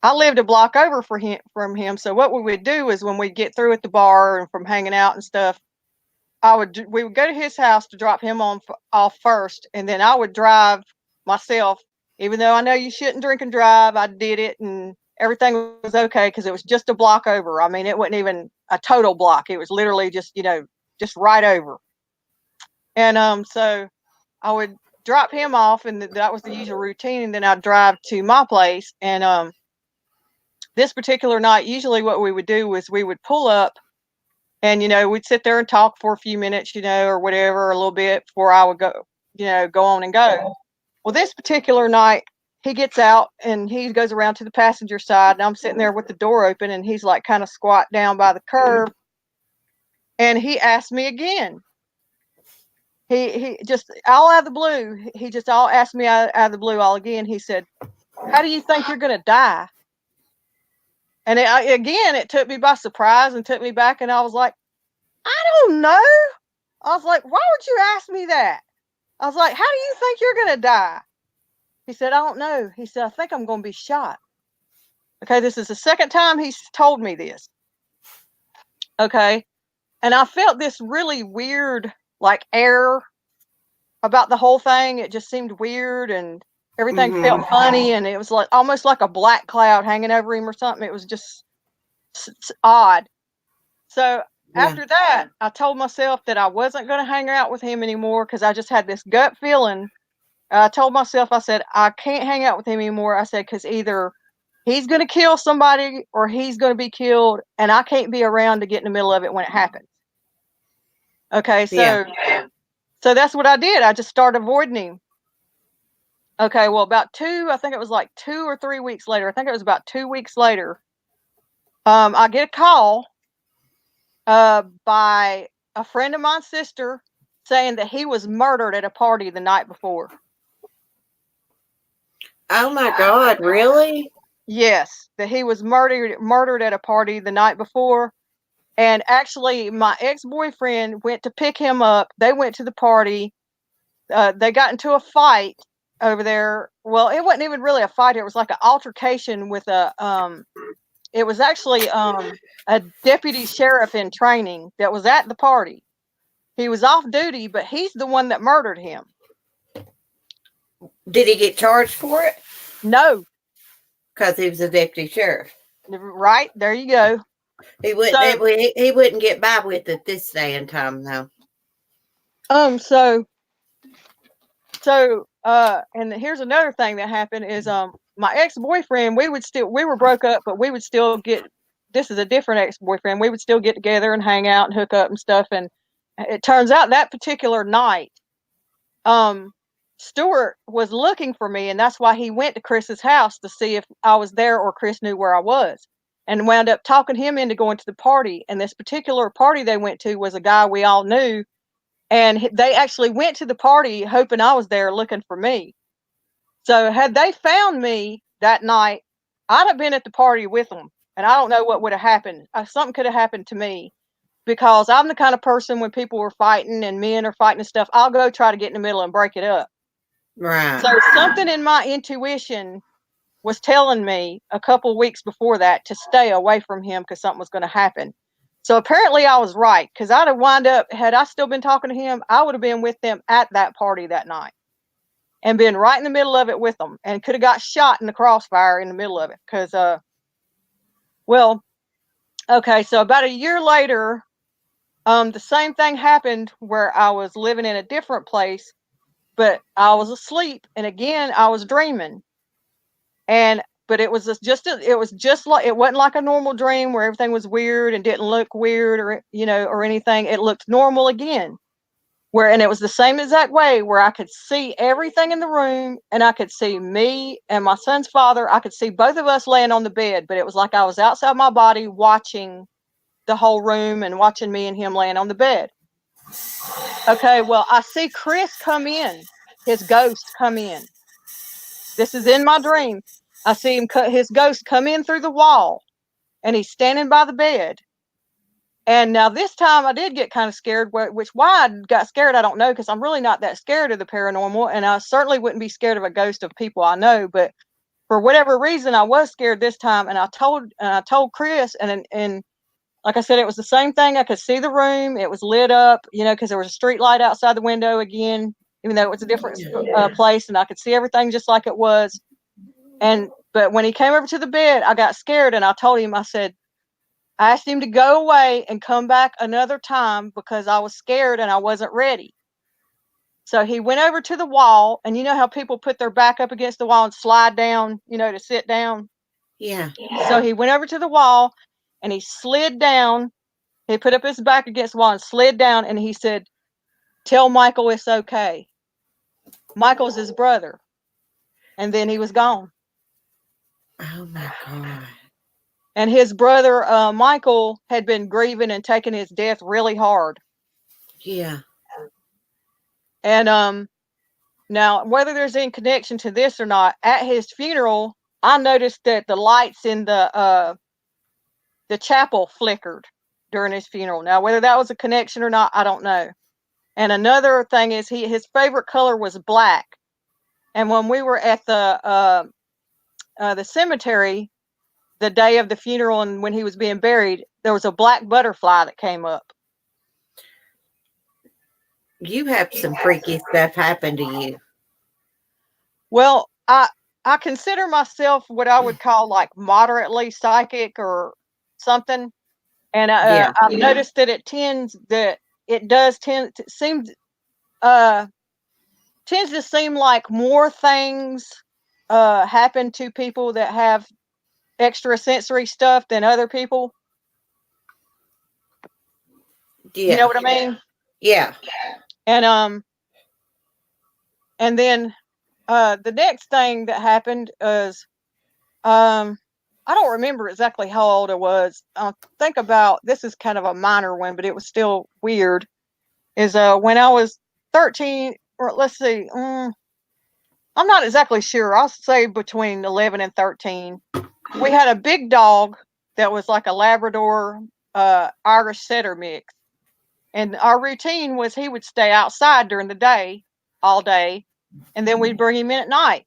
[SPEAKER 2] I lived a block over from him. So what we would do is when we get through at the bar and from hanging out and stuff, we would go to his house to drop him off first, and then I would drive myself. Even though I know you shouldn't drink and drive, I did it, and everything was okay because it was just a block over. I mean, it wasn't even a total block. It was literally just just right over. And so I would drop him off, and that was the usual routine. And then I'd drive to my place. And this particular night, usually what we would do was we would pull up. And, we'd sit there and talk for a few minutes, or whatever, a little bit before I would go on and go. Well, this particular night, he gets out and he goes around to the passenger side, and I'm sitting there with the door open, and he's like kind of squat down by the curb. And he asked me again. He just all out of the blue. He just all asked me out of the blue all again. He said, "How do you think you're going to die?" And it took me by surprise and took me back. And I was like, I don't know. I was like, why would you ask me that? I was like, how do you think you're going to die? He said, I don't know. He said, I think I'm going to be shot. Okay, this is the second time he's told me this. Okay, and I felt this really weird, like, air about the whole thing. It just seemed weird, and everything felt funny, and it was like almost like a black cloud hanging over him or something. It was just odd. So after that, I told myself that I wasn't going to hang out with him anymore because I just had this gut feeling I told myself, I said, I can't hang out with him anymore. I said, because either he's going to kill somebody or he's going to be killed, and I can't be around to get in the middle of it when it happens. Okay, so that's what I did. I just started avoiding him. Okay, well, I think it was like 2 or 3 weeks later. I think it was about 2 weeks later. I get a call by a friend of mine's sister saying that he was murdered at a party the night before.
[SPEAKER 1] Oh my God, really?
[SPEAKER 2] Yes, that he was murdered at a party the night before. And actually, my ex-boyfriend went to pick him up. They went to the party. They got into a fight over there. Well, it wasn't even really a fight. It was like an altercation with it was actually a deputy sheriff in training that was at the party. He was off duty, but he's the one that murdered him.
[SPEAKER 1] Did he get charged for it?
[SPEAKER 2] No.
[SPEAKER 1] Because he was a deputy sheriff.
[SPEAKER 2] Right, there you go.
[SPEAKER 1] He wouldn't. He wouldn't get by with it this day and time, though.
[SPEAKER 2] And here's another thing that happened is my ex-boyfriend, we were broke up, but we would still get. This is a different ex-boyfriend. We would still get together and hang out and hook up and stuff. And it turns out that particular night, Stuart was looking for me, and that's why he went to Chris's house to see if I was there or Chris knew where I was, and wound up talking him into going to the party. And this particular party they went to was a guy we all knew, and they actually went to the party hoping I was there looking for me. So had they found me that night, I'd have been at the party with them, and I don't know what would have happened. Something could have happened to me, because I'm the kind of person when people are fighting and men are fighting and stuff, I'll go try to get in the middle and break it up.
[SPEAKER 1] Right.
[SPEAKER 2] So something in my intuition was telling me a couple of weeks before that to stay away from him because something was going to happen. So apparently I was right, because I'd have wound up, had I still been talking to him, I would have been with them at that party that night and been right in the middle of it with them, and could have got shot in the crossfire in the middle of it. Because, okay, so about a year later, the same thing happened where I was living in a different place, but I was asleep, and again I was dreaming, but it was just like, it wasn't like a normal dream where everything was weird and didn't look weird or anything. It looked normal again, and it was the same exact way where I could see everything in the room, and I could see me and my son's father. I could see both of us laying on the bed, but it was like I was outside my body watching the whole room and watching me and him laying on the bed. Okay, well, I see Chris come in, his ghost come in. This is in my dream. I see his ghost come in through the wall, and he's standing by the bed. And now this time I did get kind of scared, why I got scared, I don't know, because I'm really not that scared of the paranormal, and I certainly wouldn't be scared of a ghost of people I know, but for whatever reason I was scared this time, and I told Chris, and like I said, it was the same thing. I could see the room. It was lit up, because there was a street light outside the window again, even though it was a different place, and I could see everything just like it was. But when he came over to the bed, I got scared, and I told him, I asked him to go away and come back another time because I was scared and I wasn't ready. So he went over to the wall, and you know how people put their back up against the wall and slide down, to sit down?
[SPEAKER 1] Yeah.
[SPEAKER 2] So he went over to the wall, and he slid down. He put up his back against the wall and slid down, and he said, "Tell Michael it's okay." Michael's his brother. And then he was gone.
[SPEAKER 1] Oh my God.
[SPEAKER 2] And his brother, Michael, had been grieving and taking his death really hard.
[SPEAKER 1] Yeah.
[SPEAKER 2] And now, whether there's any connection to this or not, at his funeral, I noticed that the lights in the chapel flickered during his funeral. Now, whether that was a connection or not, I don't know. And another thing is, his favorite color was black. And when we were at the cemetery the day of the funeral and when he was being buried, there was a black butterfly that came up.
[SPEAKER 1] You have some freaky stuff happen to you.
[SPEAKER 2] Well, I consider myself what I would call like moderately psychic or something. And I've noticed that it does tend to seem tends to seem like more things happen to people that have extra sensory stuff than other people. You know
[SPEAKER 1] Yeah.
[SPEAKER 2] what I mean?
[SPEAKER 1] Yeah.
[SPEAKER 2] And and then the next thing that happened is I don't remember exactly how old I was. I think about, this is kind of a minor one, but it was still weird. Is when I was 13, or let's see, I'm not exactly sure. I'll say between 11 and 13. We had a big dog that was like a Labrador Irish setter mix. And our routine was he would stay outside during the day, all day, and then we'd bring him in at night.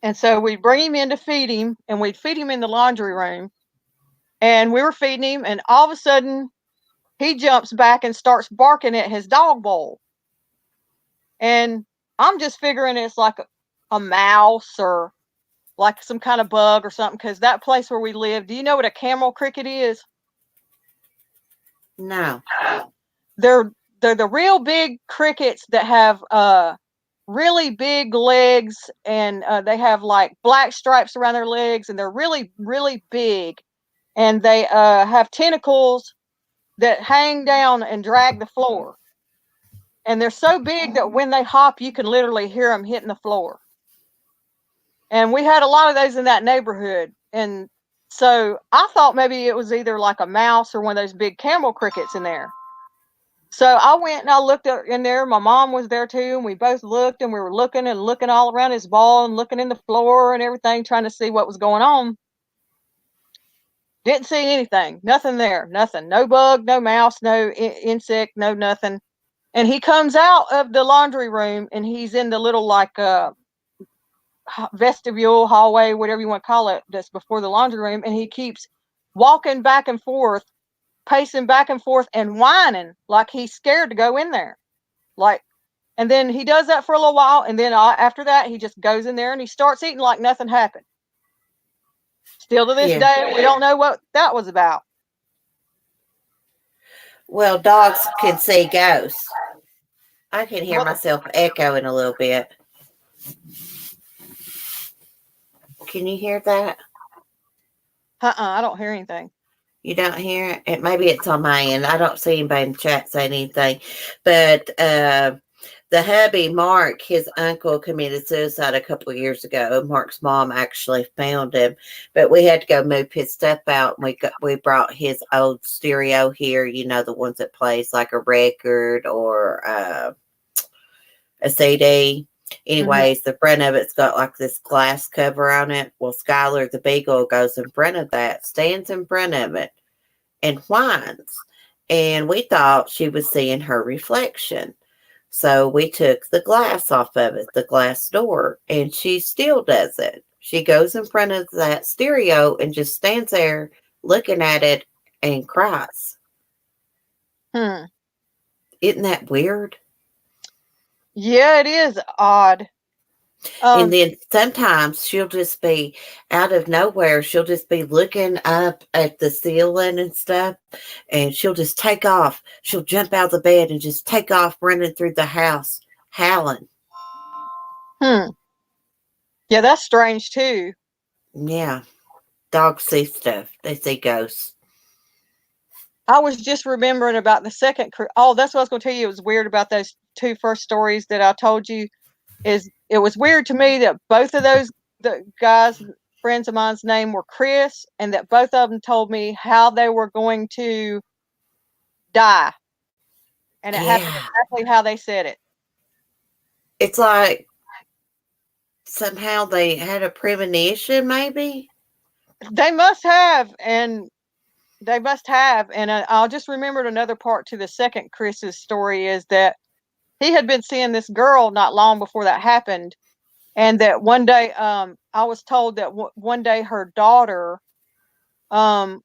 [SPEAKER 2] And so we'd bring him in to feed him, and we'd feed him in the laundry room. And we were feeding him, and all of a sudden, he jumps back and starts barking at his dog bowl. And I'm just figuring it's like a mouse or like some kind of bug or something, because that place where we live, do you know what a camel cricket is?
[SPEAKER 1] No.
[SPEAKER 2] They're the real big crickets that have really big legs, and they have like black stripes around their legs, and they're really really big, and they have tentacles that hang down and drag the floor, and they're so big that when they hop you can literally hear them hitting the floor. And we had a lot of those in that neighborhood, and so I thought maybe it was either like a mouse or one of those big camel crickets in there. So I went and I looked in there. My mom was there too, and we both looked, and we were looking and looking all around his ball and looking in the floor and everything, trying to see what was going on. Didn't see anything. Nothing there. Nothing. No bug, no mouse, no insect, no nothing. And he comes out of the laundry room, and he's in the little like vestibule, hallway, whatever you want to call it, that's before the laundry room, and he keeps walking back and forth, pacing back and forth, and whining like he's scared to go in there. Like, and then he does that for a little while, and then after that, he just goes in there and he starts eating like nothing happened. Still to this
[SPEAKER 1] Yeah.
[SPEAKER 2] day, we don't know what that was about.
[SPEAKER 1] Well, dogs can see ghosts. I can hear
[SPEAKER 2] Well,
[SPEAKER 1] myself echoing a little bit. Can you hear that?
[SPEAKER 2] I don't hear anything.
[SPEAKER 1] You don't hear it? Maybe it's on my end. I don't see anybody in the chat saying anything. But the hubby, Mark, his uncle committed suicide a couple of years ago. Mark's mom actually found him, but we had to go move his stuff out. And we brought his old stereo here, you know, the ones that plays like a record or a CD. Anyways, the front of it's got like this glass cover on it. Well, Skylar the Beagle goes in front of that, stands in front of it, and whines. And we thought she was seeing her reflection. So we took the glass off of it, the glass door, and she still does it. She goes in front of that stereo and just stands there looking at it and cries.
[SPEAKER 2] Hmm.
[SPEAKER 1] Isn't that weird?
[SPEAKER 2] Yeah, it is odd.
[SPEAKER 1] And then sometimes she'll just be out of nowhere. She'll just be looking up at the ceiling and stuff, and she'll just take off. She'll jump out of the bed and just take off running through the house, howling.
[SPEAKER 2] Yeah, that's strange too.
[SPEAKER 1] Yeah. Dogs see stuff. They see ghosts.
[SPEAKER 2] I was just remembering about the second. Oh, that's what I was going to tell you. It was weird about those two first stories that I told you. Is it was weird to me that both of those the guys, friends of mine's name were Chris, and that both of them told me how they were going to die, and it happened
[SPEAKER 1] Yeah.
[SPEAKER 2] exactly how they said it.
[SPEAKER 1] It's like somehow they had a premonition, maybe.
[SPEAKER 2] They must have, and they must have. And I'll just remembered another part to the second Chris's story is that he had been seeing this girl not long before that happened, and that one day, I was told that one day her daughter, that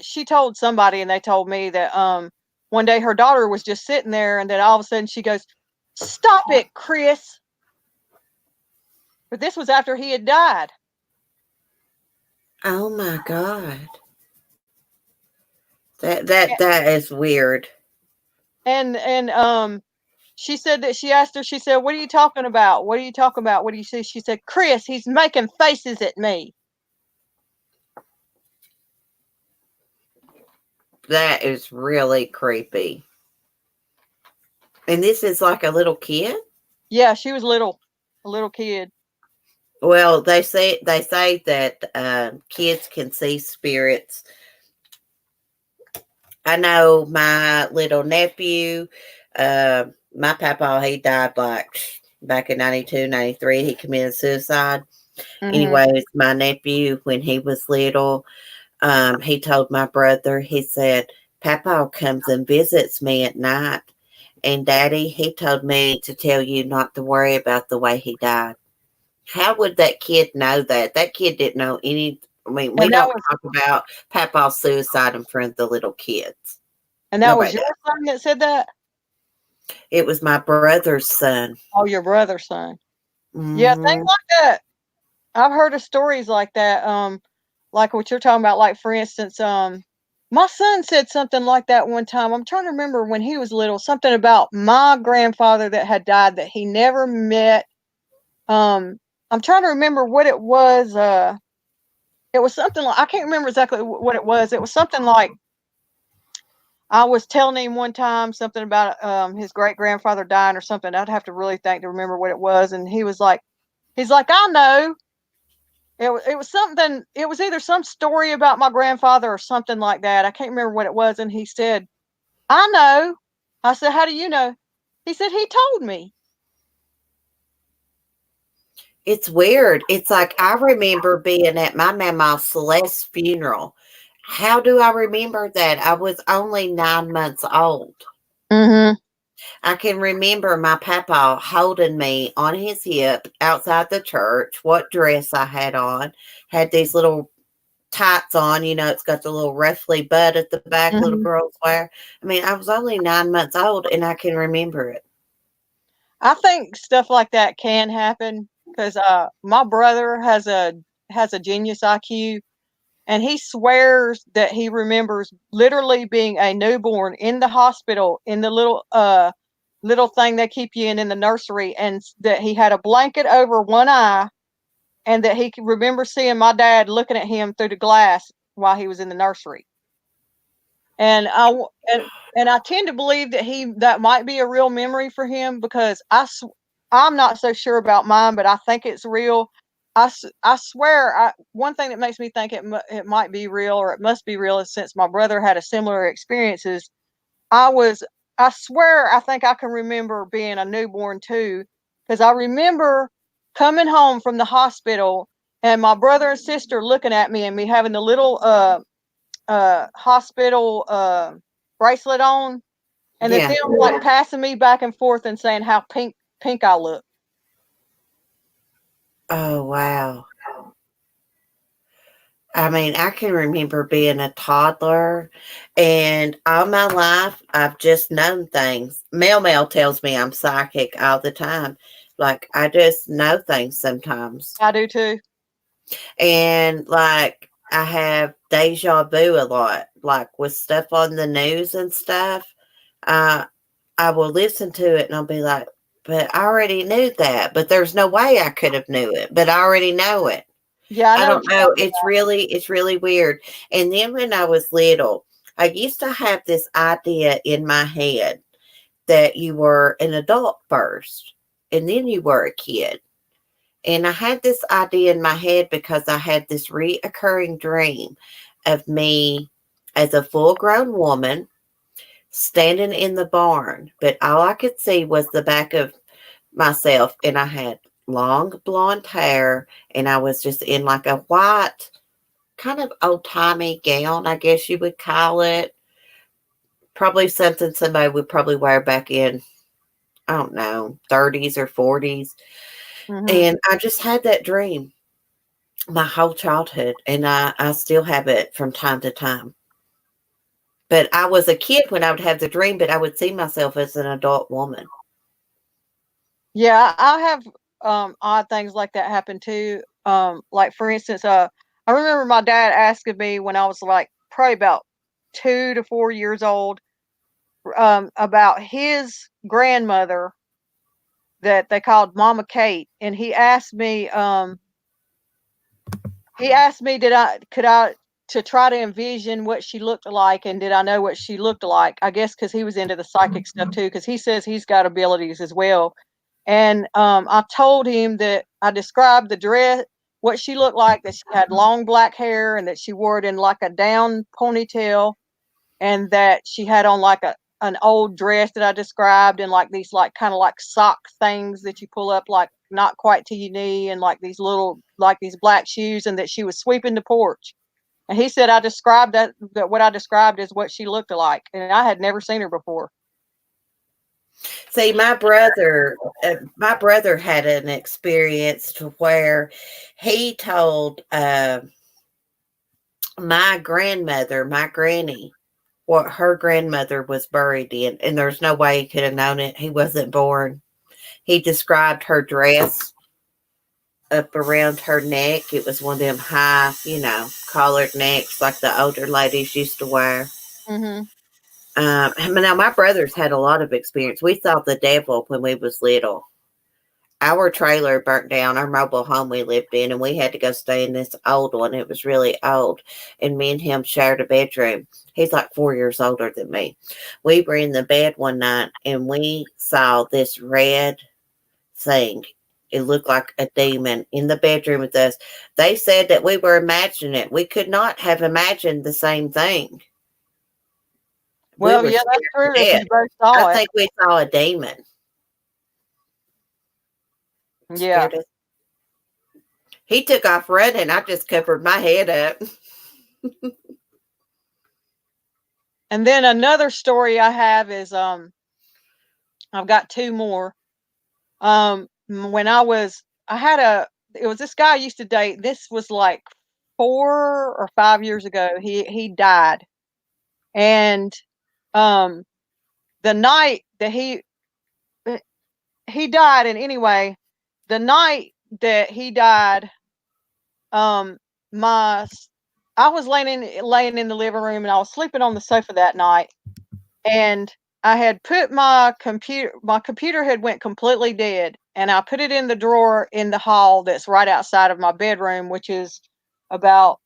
[SPEAKER 2] she told somebody, and they told me that one day her daughter was just sitting there, and then all of a sudden she goes, "Stop it, Chris!" But this was after he had died.
[SPEAKER 1] Oh my God. That is weird.
[SPEAKER 2] And She said that she asked her, she said, "What are you talking about? What are you talking about? What do you see?" She said, "Chris, he's making faces at me."
[SPEAKER 1] That is really creepy. And this is like a little kid?
[SPEAKER 2] Yeah, she was little, a little kid.
[SPEAKER 1] Well, they say that kids can see spirits. I know my little nephew, my papa, he died like back in 92, 93. He committed suicide.
[SPEAKER 2] Mm-hmm.
[SPEAKER 1] Anyways, my nephew, when he was little, he told my brother, he said, Papa comes and visits me at night. And Daddy, he told me to tell you not to worry about the way he died. How would that kid know that? That kid didn't know any. I mean, we
[SPEAKER 2] And that
[SPEAKER 1] don't
[SPEAKER 2] was
[SPEAKER 1] talk about Papa's suicide in front of the little kids.
[SPEAKER 2] and that was
[SPEAKER 1] Nobody
[SPEAKER 2] your
[SPEAKER 1] does.
[SPEAKER 2] son that said that?
[SPEAKER 1] It was my brother's son.
[SPEAKER 2] Oh, your brother's son. Yeah, things
[SPEAKER 1] Hmm.
[SPEAKER 2] like that. I've heard of stories like that. Like what you're talking about. Like for instance, my son said something like that one time. I'm trying to remember when he was little. Something about my grandfather that had died that he never met. Um, I'm trying to remember what it was. It was something like I can't remember exactly what it was. It was something like I was telling him one time something about his great grandfather dying or something. I'd have to really think to remember what it was. And he's like, I know. It was something. It was either some story about my grandfather or something like that. I can't remember what it was. And he said, I know. I said, how do you know? He said, he told me.
[SPEAKER 1] It's weird. It's like I remember being at my mama Celeste's funeral. How do I remember that? I was only 9 months old.
[SPEAKER 2] Mm-hmm.
[SPEAKER 1] I can remember my papa holding me on his hip outside the church, what dress I had on, had these little tights on, it's got the little ruffly butt at the back little
[SPEAKER 2] Mm-hmm.
[SPEAKER 1] girls wear. I mean, I was only 9 months old and I can remember it.
[SPEAKER 2] I think stuff like that can happen because my brother has a genius IQ, and he swears that he remembers literally being a newborn in the hospital in the little thing they keep you in the nursery, and that he had a blanket over one eye, and that he could remember seeing my dad looking at him through the glass while he was in the nursery. And and I tend to believe that that might be a real memory for him because I'm not so sure about mine, but I think it's real. I swear, one thing that makes me think it might be real or it must be real is since my brother had a similar experiences. I was I swear I think I can remember being a newborn too, because I remember coming home from the hospital and my brother and sister looking at me and me having the little hospital bracelet on, and that
[SPEAKER 1] Yeah.
[SPEAKER 2] them like passing me back and forth and saying how pink I look.
[SPEAKER 1] Oh, wow. I mean, I can remember being a toddler, and all my life, I've just known things. Mel tells me I'm psychic all the time. Like, I just know things sometimes.
[SPEAKER 2] I do too.
[SPEAKER 1] And, like, I have deja vu a lot, like with stuff on the news and stuff. Uh, I will listen to it and I'll be like, but I already knew that, but there's no way I could have knew it, but I already know it.
[SPEAKER 2] Yeah, I
[SPEAKER 1] I
[SPEAKER 2] know what
[SPEAKER 1] don't
[SPEAKER 2] you're
[SPEAKER 1] know.
[SPEAKER 2] talking
[SPEAKER 1] It's really weird. And then when I was little, I used to have this idea in my head that you were an adult first and then you were a kid. And I had this idea in my head because I had this reoccurring dream of me as a full grown woman standing in the barn, but all I could see was the back of myself, and I had long blonde hair, and I was just in like a white, kind of old timey gown, I guess you would call it. Probably something somebody would probably wear back in, I don't know, 30s or 40s.
[SPEAKER 2] about. Hmm.
[SPEAKER 1] And I just had that dream my whole childhood, and I still have it from time to time. But I was a kid when I would have the dream, but I would see myself as an adult woman.
[SPEAKER 2] Yeah, I have odd things like that happen too. Like for instance, I remember my dad asking me when I was like probably about 2 to 4 years old. about his grandmother that they called Mama Kate, and he asked me, could I to try to envision what she looked like, and did I know what she looked like? I guess because he was into the psychic stuff too, because he says he's got abilities as well. And I told him that I described the dress, what she looked like, that she had long black hair, and that she wore it in like a down ponytail, and that she had on like an old dress that I described, and like these like kind of like sock things that you pull up like not quite to your knee, and like these little like these black shoes, and that she was sweeping the porch. And he said I described that what I described is what she looked like, and I had never seen her before.
[SPEAKER 1] See, my brother had an experience to where he told my grandmother, my granny, what her grandmother was buried in, and there's no way he could have known it. He wasn't born. He described her dress up around her neck. It was one of them high, collared necks like the older ladies used to wear.
[SPEAKER 2] Mm-hmm.
[SPEAKER 1] Now my brothers had a lot of experience. We saw the devil when we was little. Our trailer burnt down, our mobile home we lived in, and we had to go stay in this old one. It was really old, and me and him shared a bedroom. He's like 4 years older than me. We were in the bed one night, and we saw this red thing. It looked like a demon in the bedroom with us. They said that we were imagining it. We could not have imagined the same thing.
[SPEAKER 2] Well, yeah, that's true. If you both saw
[SPEAKER 1] I
[SPEAKER 2] it.
[SPEAKER 1] think we saw a demon.
[SPEAKER 2] Yeah.
[SPEAKER 1] He took off running. I just covered my head up.
[SPEAKER 2] And then another story I have is I've got two more. When I was it was this guy I used to date. This was like 4 or 5 years ago. He died. And the night that he died, and anyway, the night that he died, I was laying in the living room, and I was sleeping on the sofa that night, and I had put my computer had went completely dead, and I put it in the drawer in the hall that's right outside of my bedroom, which is about,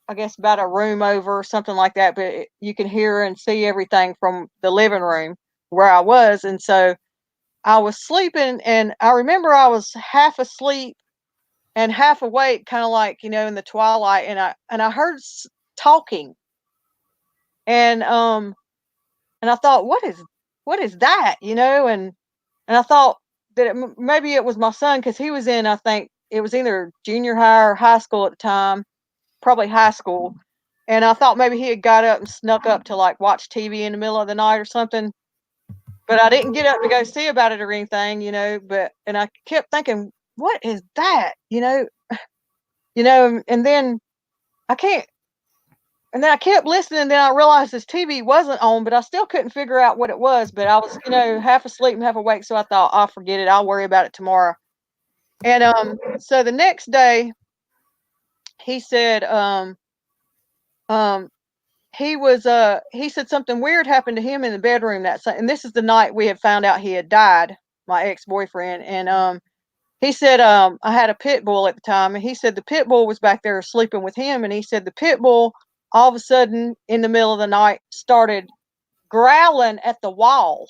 [SPEAKER 2] I guess, about a room over or something like that, but you can hear and see everything from the living room where I was. And so I was sleeping, and I remember I was half asleep and half awake, kind of like, in the twilight, and I heard talking. And I thought, what is that, and I thought that maybe it was my son, because he was in, I think it was either junior high or high school at the time, probably high school. And I thought maybe he had got up and snuck up to like watch TV in the middle of the night or something. But I didn't get up to go see about it or anything, and I kept thinking, what is that? And then I can't and then I kept listening, and then I realized this TV wasn't on, but I still couldn't figure out what it was. But I was, half asleep and half awake, so I thought, I'll forget it. I'll worry about it tomorrow. And so the next day, he said, he said something weird happened to him in the bedroom and this is the night we had found out he had died, my ex-boyfriend. And he said, I had a pit bull at the time, and he said the pit bull was back there sleeping with him, and he said the pit bull all of a sudden in the middle of the night started growling at the wall.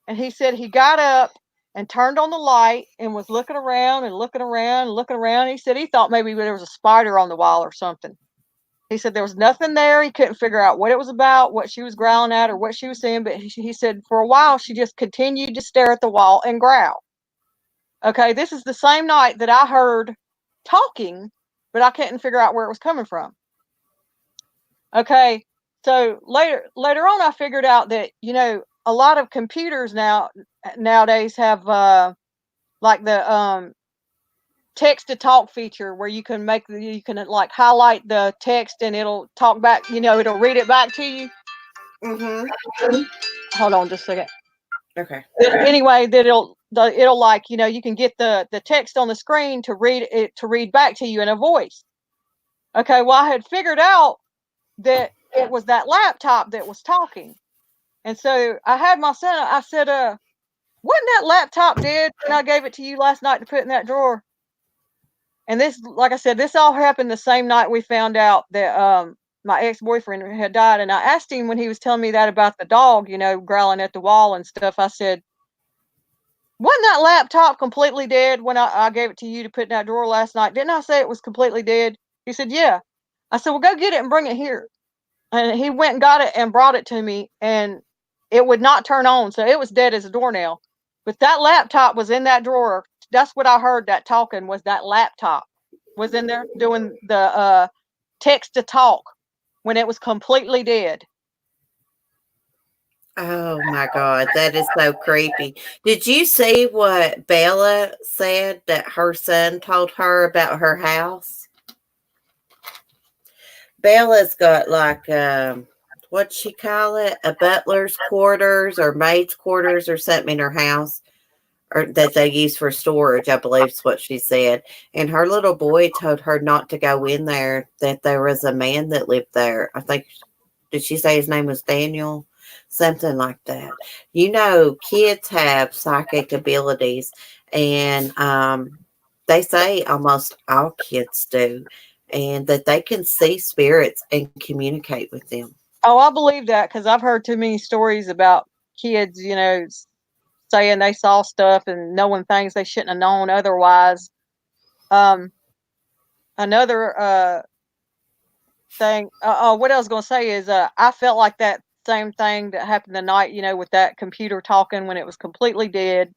[SPEAKER 2] And he said he got up and turned on the light and was looking around and looking around and looking around. He said he thought maybe there was a spider on the wall or something. He said there was nothing there. He couldn't figure out what it was about, what she was growling at, or what she was saying. But he said for a while she just continued to stare at the wall and growl. Okay, this is the same night that I heard talking, but I couldn't figure out where it was coming from. Okay, so later on, I figured out that a lot of computers nowadays have like the text to talk feature, where you can like highlight the text and it'll talk back. It'll read it back to you.
[SPEAKER 1] Mm-hmm.
[SPEAKER 2] Hold on just a second.
[SPEAKER 1] Okay.
[SPEAKER 2] Anyway, that it'll like, you can get the text on the screen to read back to you in a voice. Okay, well, I had figured out that it was that laptop that was talking. And so I had my son, I said, wasn't that laptop dead when I gave it to you last night to put in that drawer? And this, like I said, this all happened the same night we found out that my ex-boyfriend had died. And I asked him when he was telling me that about the dog, you know, growling at the wall and stuff. I said, wasn't that laptop completely dead when I gave it to you to put in that drawer last night? Didn't I say it was completely dead? He said, yeah. I said, well, go get it and bring it here. And he went and got it and brought it to me, and it would not turn on. So it was dead as a doornail. But that laptop was in that drawer. That's what I heard that talking was that laptop was in there doing the text to talk when it was completely dead.
[SPEAKER 1] Oh my God, that is so creepy. Did you see what Bella said that her son told her about her house? Bella's got like what'd she call it? A butler's quarters or maid's quarters or something in her house, or that they use for storage, I believe is what she said. And her little boy told her not to go in there, that there was a man that lived there. I think, did she say his name was Daniel? Something like that. You know, kids have psychic abilities, and they say almost all kids do, and that they can see spirits and communicate with them.
[SPEAKER 2] Oh, I believe that because I've heard too many stories about kids, you know, saying they saw stuff and knowing things they shouldn't have known otherwise. Um, another thing, what I was going to say is, I felt like that same thing that happened tonight, you know, with that computer talking when it was completely dead.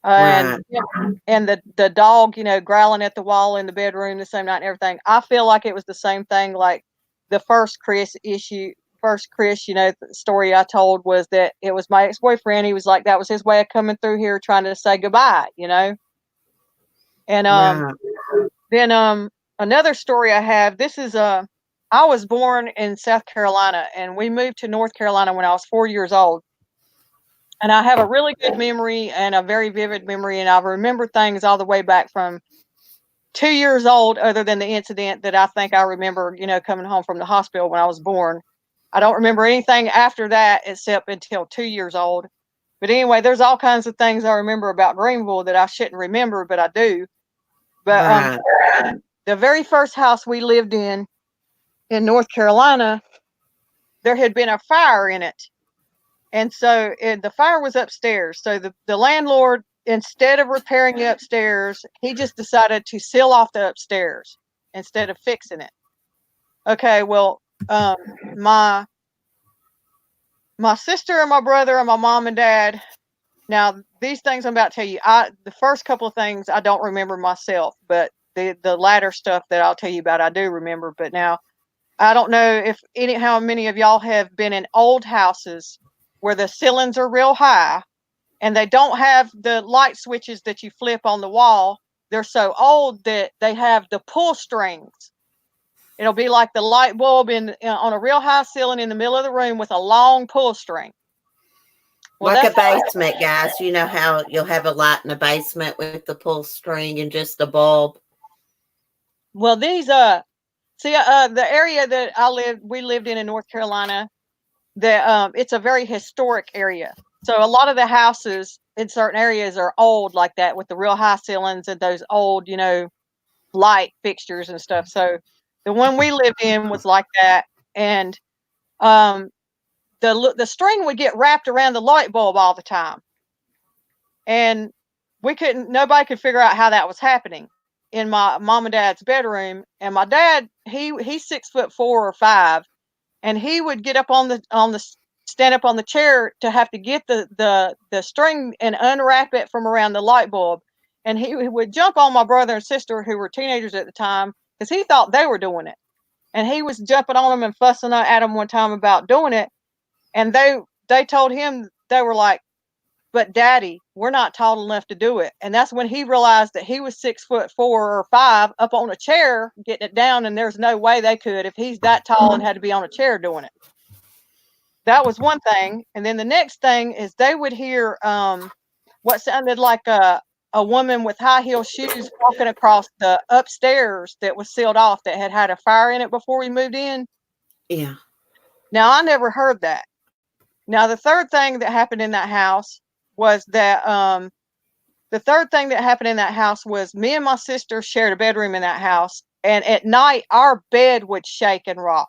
[SPEAKER 2] And
[SPEAKER 1] Right.
[SPEAKER 2] and the dog, you know, growling at the wall in the bedroom the same night and everything. I feel like it was the same thing like the first Chris, you know, the story I told was that it was my ex-boyfriend. He was like, that was his way of coming through here trying to say goodbye, you know. And
[SPEAKER 1] Right.
[SPEAKER 2] then another story I have, this is I was born in South Carolina and we moved to North Carolina when I was 4 years old. And I have a really good memory and a very vivid memory, and I remember things all the way back from 2 years old, other than the incident that I think I remember, you know, coming home from the hospital when I was born. I don't remember anything after that except until 2 years old. But anyway, there's all kinds of things I remember about Greenville that I shouldn't remember, but I do. But
[SPEAKER 1] Right.
[SPEAKER 2] the very first house we lived in North Carolina, there had been a fire in it. And so the fire was upstairs. So the landlord, instead of repairing the upstairs, he just decided to seal off the upstairs instead of fixing it. Okay, well, my sister and my brother and my mom and dad. Now, these things I'm about to tell you, the first couple of things I don't remember myself, but the latter stuff that I'll tell you about, I do remember. But now, I don't know how many of y'all have been in old houses where the ceilings are real high and they don't have the light switches that you flip on the wall. They're so old that they have the pull strings. It'll be like the light bulb on a real high ceiling in the middle of the room with a long pull string. Well,
[SPEAKER 1] Like a
[SPEAKER 2] that's
[SPEAKER 1] basement, guys. You know how you'll have a light in a basement with the pull string and just a bulb.
[SPEAKER 2] well these the area that we lived in North Carolina, that it's a very historic area. So a lot of the houses in certain areas are old like that with the real high ceilings and those old, you know, light fixtures and stuff. So the one we lived in was like that, and um, the string would get wrapped around the light bulb all the time, and nobody could figure out how that was happening in my mom and dad's bedroom. And my dad, he's 6'4" or 6'5", and he would get up on the stand up on the chair to have to get the string and unwrap it from around the light bulb. And he would jump on my brother and sister, who were teenagers at the time, because he thought they were doing it. And he was jumping on them and fussing at them one time about doing it. And they told him, they were like, but Daddy, we're not tall enough to do it. And that's when he realized that he was 6'4" or 6'5" up on a chair getting it down, and there's no way they could if he's that tall and had to be on a chair doing it. That was one thing. And then the next thing is they would hear what sounded like a woman with high heel shoes walking across the upstairs that was sealed off, that had had a fire in it before we moved in.
[SPEAKER 1] Yeah.
[SPEAKER 2] Now, I never heard that. Now, the third thing that happened in that house was that me and my sister shared a bedroom in that house, and at night our bed would shake and rock.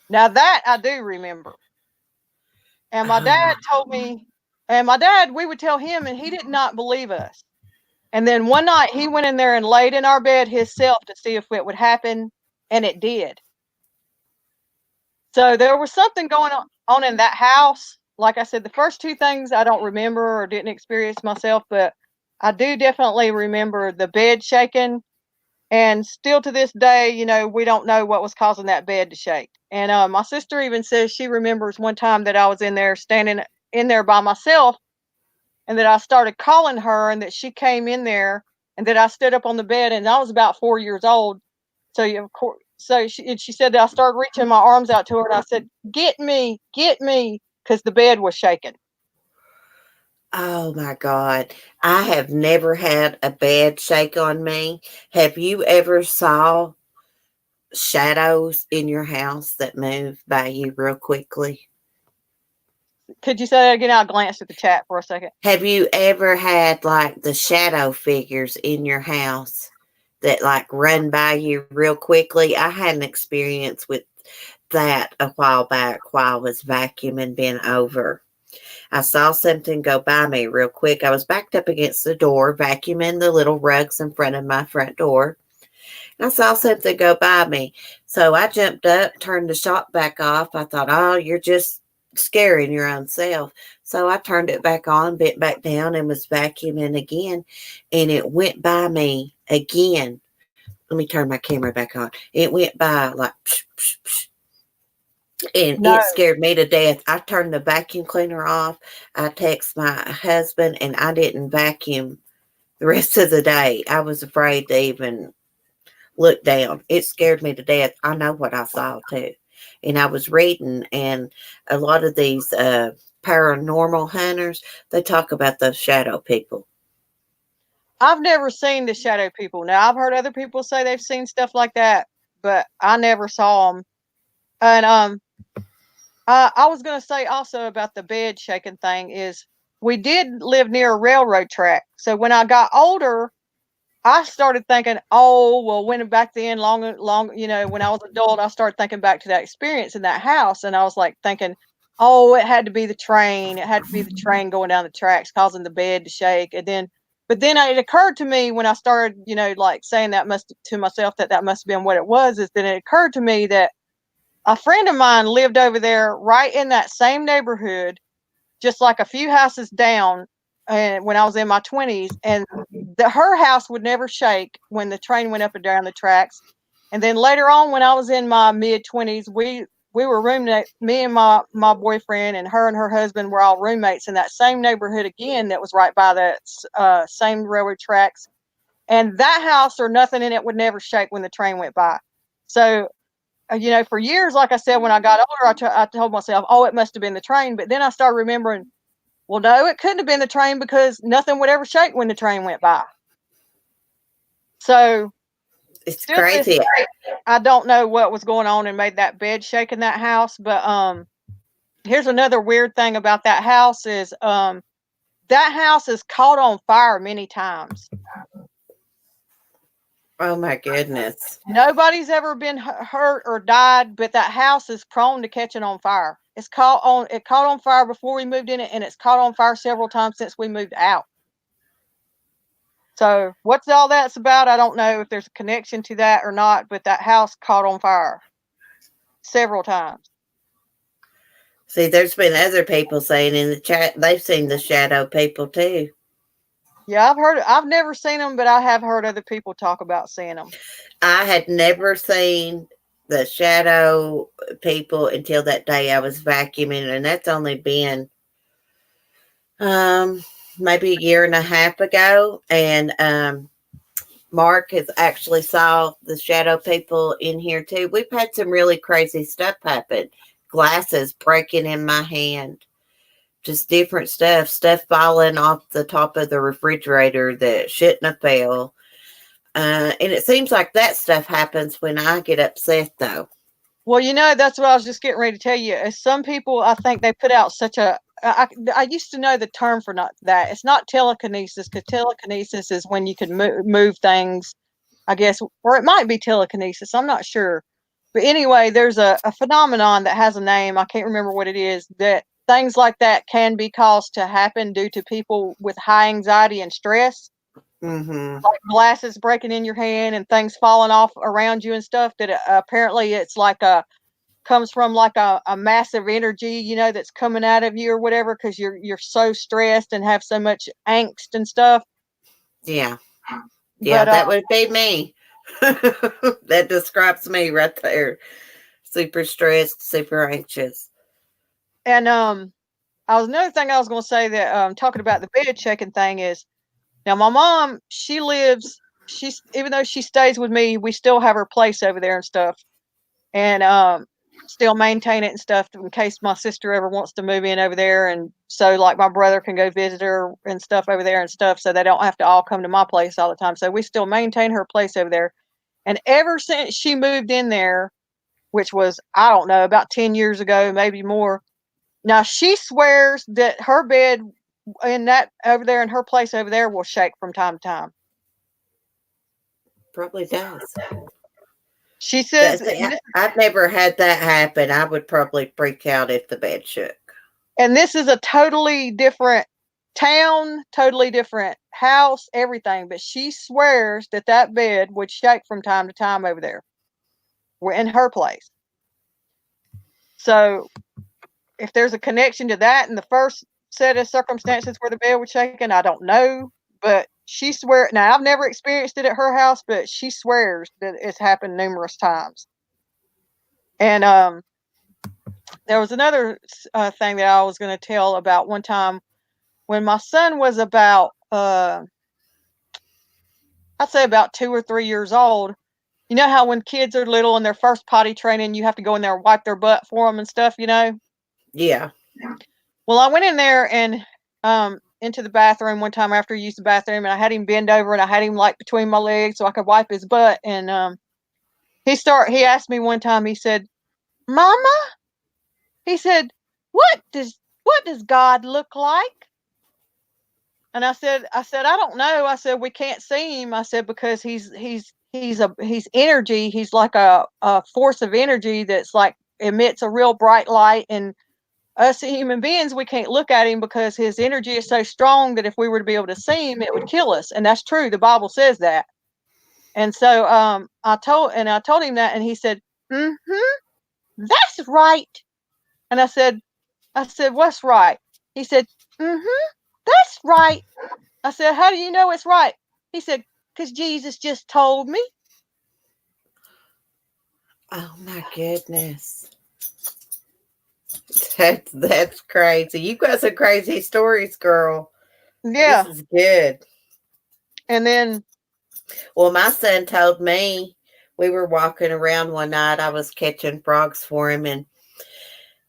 [SPEAKER 2] Now that I do remember. And my dad told me, and my dad, we would tell him, and he did not believe us. And then one night he went in there and laid in our bed himself to see if it would happen, and it did. So there was something going on in that house. Like I said, the first two things I don't remember or didn't experience myself, but I do definitely remember the bed shaking. And still to this day, you know, we don't know what was causing that bed to shake. And my sister even says she remembers one time that I was in there standing in there by myself, and that I started calling her, and that she came in there, and that I stood up on the bed, and I was about 4 years old. So of course, she said that I started reaching my arms out to her, and I said, get me," because the bed was shaking.
[SPEAKER 1] Oh my God. I have never had a bed shake on me. Have you ever saw shadows in your house that move by you real quickly?
[SPEAKER 2] Could you say that again? I glanced at the chat for a second.
[SPEAKER 1] Have you ever had like the shadow figures in your house that like run by you real quickly? I had an experience with that a while back while I was vacuuming been over. I saw something go by me real quick. I was backed up against the door, vacuuming the little rugs in front of my front door. I saw something go by me. So I jumped up, turned the shop back off. I thought, oh, you're just scaring your own self. So I turned it back on, bent back down, and was vacuuming again. And it went by me again. Let me turn my camera back on. It went by like, psh, psh, psh. And
[SPEAKER 2] No.
[SPEAKER 1] it scared me to death. I turned the vacuum cleaner off. I texted my husband, and I didn't vacuum the rest of the day. I was afraid to even look down. It scared me to death. I know what I saw too. And I was reading, and a lot of these paranormal hunters, they talk about those shadow people.
[SPEAKER 2] I've never seen the shadow people. Now, I've heard other people say they've seen stuff like that, but I never saw them. And I was going to say also about the bed shaking thing is we did live near a railroad track. So when I got older, I started thinking, oh, well, when back then, long, you know, when I was adult, I started thinking back to that experience in that house. And I was like thinking, oh, it had to be the train. It had to be the train going down the tracks, causing the bed to shake. But then it occurred to me when I started, you know, like saying to myself that must have been what it was, is then it occurred to me that a friend of mine lived over there right in that same neighborhood, just like a few houses down, and when I was in my 20s, and her house would never shake when the train went up and down the tracks. And then later on, when I was in my mid 20s, we were roommates. Me and my boyfriend and her husband were all roommates in that same neighborhood again. That was right by the same railroad tracks, and that house or nothing in it would never shake when the train went by. So you know, for years, like I said, when I got older, I told myself, oh, it must have been the train. But then I started remembering, well, no, it couldn't have been the train because nothing would ever shake when the train went by. So
[SPEAKER 1] It's crazy.
[SPEAKER 2] I don't know what was going on and made that bed shake in that house. But here's another weird thing about that house is that house is caught on fire many times.
[SPEAKER 1] Oh my goodness.
[SPEAKER 2] Nobody's ever been hurt or died, but that house is prone to catching on fire. It caught on fire before we moved in it, and it's caught on fire several times since we moved out. So what's all that's about, I don't know if there's a connection to that or not, but that house caught on fire several times.
[SPEAKER 1] See, there's been other people saying in the chat they've seen the shadow people too.
[SPEAKER 2] Yeah, I've never seen them, but I have heard other people talk about seeing them.
[SPEAKER 1] I had never seen the shadow people until that day I was vacuuming, and that's only been maybe a year and a half ago. And Mark has actually saw the shadow people in here too. We've had some really crazy stuff happen. Glasses breaking in my hand. Just different stuff falling off the top of the refrigerator that shouldn't have fell. And it seems like that stuff happens when I get upset, though.
[SPEAKER 2] Well, that's what I was just getting ready to tell you. Some people, I think they put out such a. I used to know the term for not that. It's not telekinesis, because telekinesis is when you can move things, I guess, or it might be telekinesis. I'm not sure. But anyway, there's a phenomenon that has a name. I can't remember what it is. That things like that can be caused to happen due to people with high anxiety and stress.
[SPEAKER 1] Mm-hmm.
[SPEAKER 2] Like glasses breaking in your hand and things falling off around you and stuff. That apparently it's like comes from like a massive energy, that's coming out of you or whatever, because you're so stressed and have so much angst and stuff.
[SPEAKER 1] Yeah. Yeah,
[SPEAKER 2] But
[SPEAKER 1] that would be me. That describes me right there. Super stressed, super anxious.
[SPEAKER 2] and I was another thing I was going to say, that talking about the bed checking thing, is now my mom, she's even though she stays with me, we still have her place over there and stuff, and still maintain it and stuff in case my sister ever wants to move in over there, and so like my brother can go visit her and stuff over there and stuff, so they don't have to all come to my place all the time. So we still maintain her place over there. And ever since she moved in there, which was, I don't know, about 10 years ago, maybe more, now she swears that her bed in that over there in her place over there will shake from time to time.
[SPEAKER 1] Probably does.
[SPEAKER 2] She says,
[SPEAKER 1] I've never had that happen. I would probably freak out if the bed shook.
[SPEAKER 2] and this is a totally different town, totally different house, everything, but she swears that that bed would shake from time to time over there. We're in her place. So if there's a connection to that in the first set of circumstances where the bed was shaking, I don't know. But she swears. Now, I've never experienced it at her house, but she swears that it's happened numerous times. And there was another thing that I was going to tell about one time when my son was about, I'd say about 2 or 3 years old. You know how when kids are little and their first potty training, you have to go in there and wipe their butt for them and stuff,
[SPEAKER 1] Yeah.
[SPEAKER 2] Well, I went in there and into the bathroom one time after he used the bathroom, and I had him bend over and I had him like between my legs so I could wipe his butt. And he asked me one time, he said, "Mama," he said, what does God look like?" And I said, "I don't know." I said, "We can't see him." I said, "Because he's energy. He's like a force of energy that's like emits a real bright light, and us human beings, we can't look at him because his energy is so strong that if we were to be able to see him, it would kill us." And that's true. The Bible says that. And so I told him that, and he said, "Mm-hmm, that's right." And I said, "What's right?" He said, "Mm-hmm, that's right." I said, "How do you know it's right?" He said, "Because Jesus just told me."
[SPEAKER 1] Oh my goodness. That's crazy. You got some crazy stories, girl. This
[SPEAKER 2] Yeah.
[SPEAKER 1] is good.
[SPEAKER 2] And then,
[SPEAKER 1] Well, my son told me we were walking around one night. I was catching frogs for him, and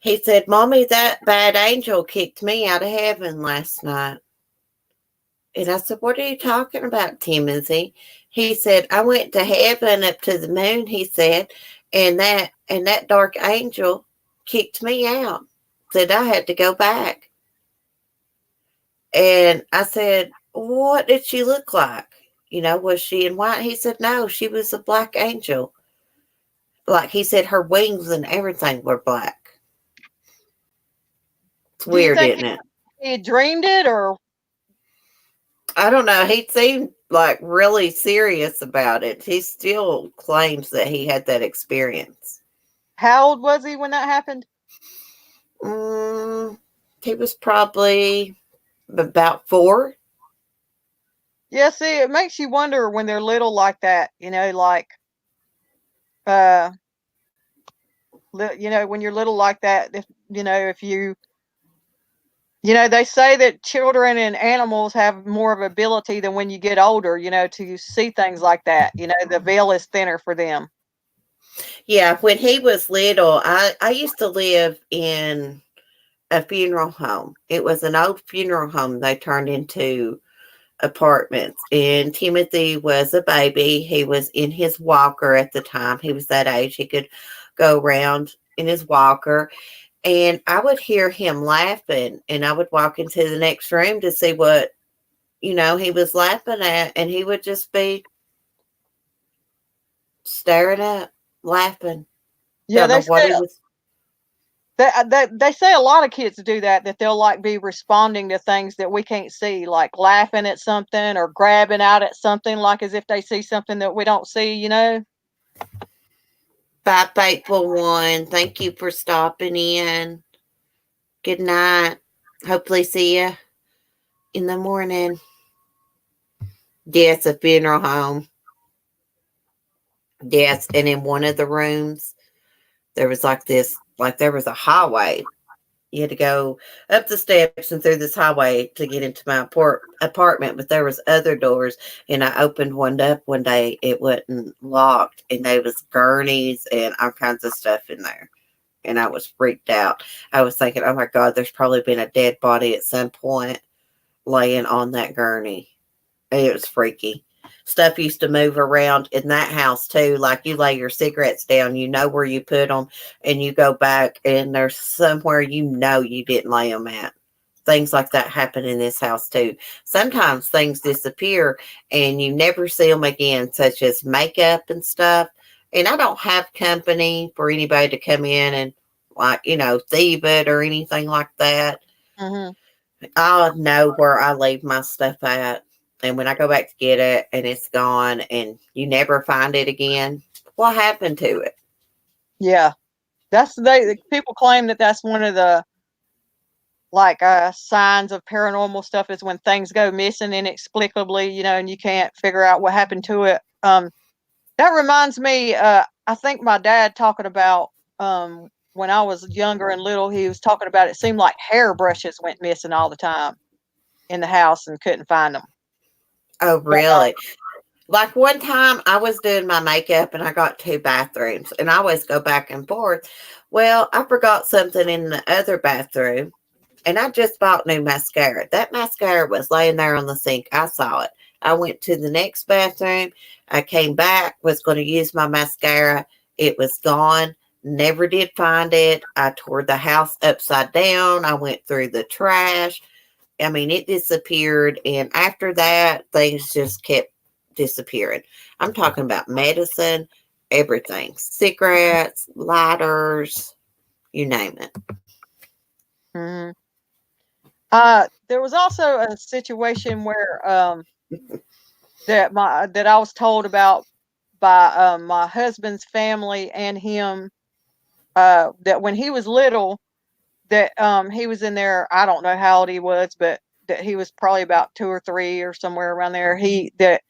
[SPEAKER 1] he said, "Mommy, that bad angel kicked me out of heaven last night." And I said, "What are you talking about, Timothy?" He said, "I went to heaven up to the moon," he said, and that dark angel kicked me out. Said I had to go back. And I said, "What did she look like? Was she in white?" He said, "No, she was a black angel." Like he said, her wings and everything were black. It's
[SPEAKER 2] do you
[SPEAKER 1] weird,
[SPEAKER 2] think
[SPEAKER 1] isn't it?
[SPEAKER 2] he dreamed it, or
[SPEAKER 1] I don't know. He seemed like really serious about it. He still claims that he had that experience.
[SPEAKER 2] how old was he when that happened?
[SPEAKER 1] Mm, he was probably about 4.
[SPEAKER 2] Yeah, see, it makes you wonder when they're little like that, like, uh, when you're little like that, if they say that children and animals have more of ability than when you get older, to see things like that. The veil is thinner for them.
[SPEAKER 1] Yeah, when he was little, I used to live in a funeral home. It was an old funeral home they turned into apartments. And Timothy was a baby. He was in his walker at the time. He was that age. He could go around in his walker. And I would hear him laughing, and I would walk into the next room to see what, he was laughing at. And he would just be staring up, laughing.
[SPEAKER 2] Yeah,
[SPEAKER 1] Don't
[SPEAKER 2] they
[SPEAKER 1] know what
[SPEAKER 2] say
[SPEAKER 1] he was.
[SPEAKER 2] they say a lot of kids do that they'll like be responding to things that we can't see, like laughing at something or grabbing out at something, like as if they see something that we don't see.
[SPEAKER 1] 5841. Thank you for stopping in. Good night. Hopefully see you in the morning. Yes, a funeral home. Yes, and in one of the rooms, there was there was a highway. You had to go up the steps and through this highway to get into my apartment, but there was other doors, and I opened one up one day. It wasn't locked, and there was gurneys and all kinds of stuff in there, and I was freaked out. I was thinking, oh my God, there's probably been a dead body at some point laying on that gurney. It was freaky. Stuff used to move around in that house too. Like you lay your cigarettes down, you know where you put them, and you go back, and there's somewhere you didn't lay them at. Things like that happen in this house too. Sometimes things disappear and you never see them again, such as makeup and stuff. And I don't have company for anybody to come in and thieve it or anything like that.
[SPEAKER 2] Mm-hmm.
[SPEAKER 1] I know where I leave my stuff at. And when I go back to get it and it's gone and you never find it again, what happened to it?
[SPEAKER 2] Yeah, people claim that that's one of the signs of paranormal stuff is when things go missing inexplicably, and you can't figure out what happened to it. That reminds me, I think my dad talking about when I was younger and little, he was talking about it seemed like hairbrushes went missing all the time in the house and couldn't find them.
[SPEAKER 1] Oh,
[SPEAKER 2] But
[SPEAKER 1] really? Like one time I was doing my makeup and I got two bathrooms and I always go back and forth. Well, I forgot something in the other bathroom and I just bought new mascara. That mascara was laying there on the sink. I saw it. I went to the next bathroom. I came back, was going to use my mascara. It was gone. Never did find it. I tore the house upside down. I went through the trash. I mean, it disappeared. And after that, things just kept disappearing. I'm talking about medicine, everything, cigarettes, lighters, you name it.
[SPEAKER 2] mm-hmm. There was also a situation where that I was told about by my husband's family and him, that when he was little, that he was in there. I don't know how old he was, but that he was probably about 2 or 3 or somewhere around there. That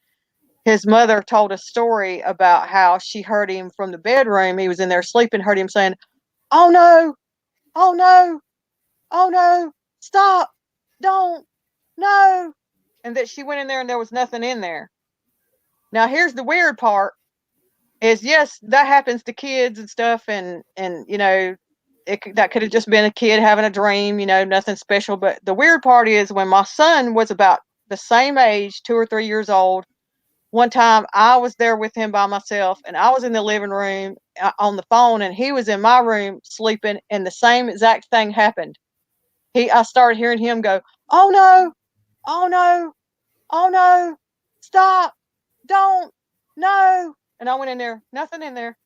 [SPEAKER 2] his mother told a story about how she heard him from the bedroom. He was in there sleeping, heard him saying, "Oh no, oh no, oh no, stop, don't, no," and that she went in there and there was nothing in there. Now here's the weird part: is yes, that happens to kids and stuff, and that could have just been a kid having a dream, nothing special. But the weird part is when my son was about the same age, 2 or 3 years old, one time I was there with him by myself and I was in the living room on the phone and he was in my room sleeping and the same exact thing happened. I started hearing him go, "Oh no, oh no, oh no, stop, don't, no." And I went in there, nothing in there.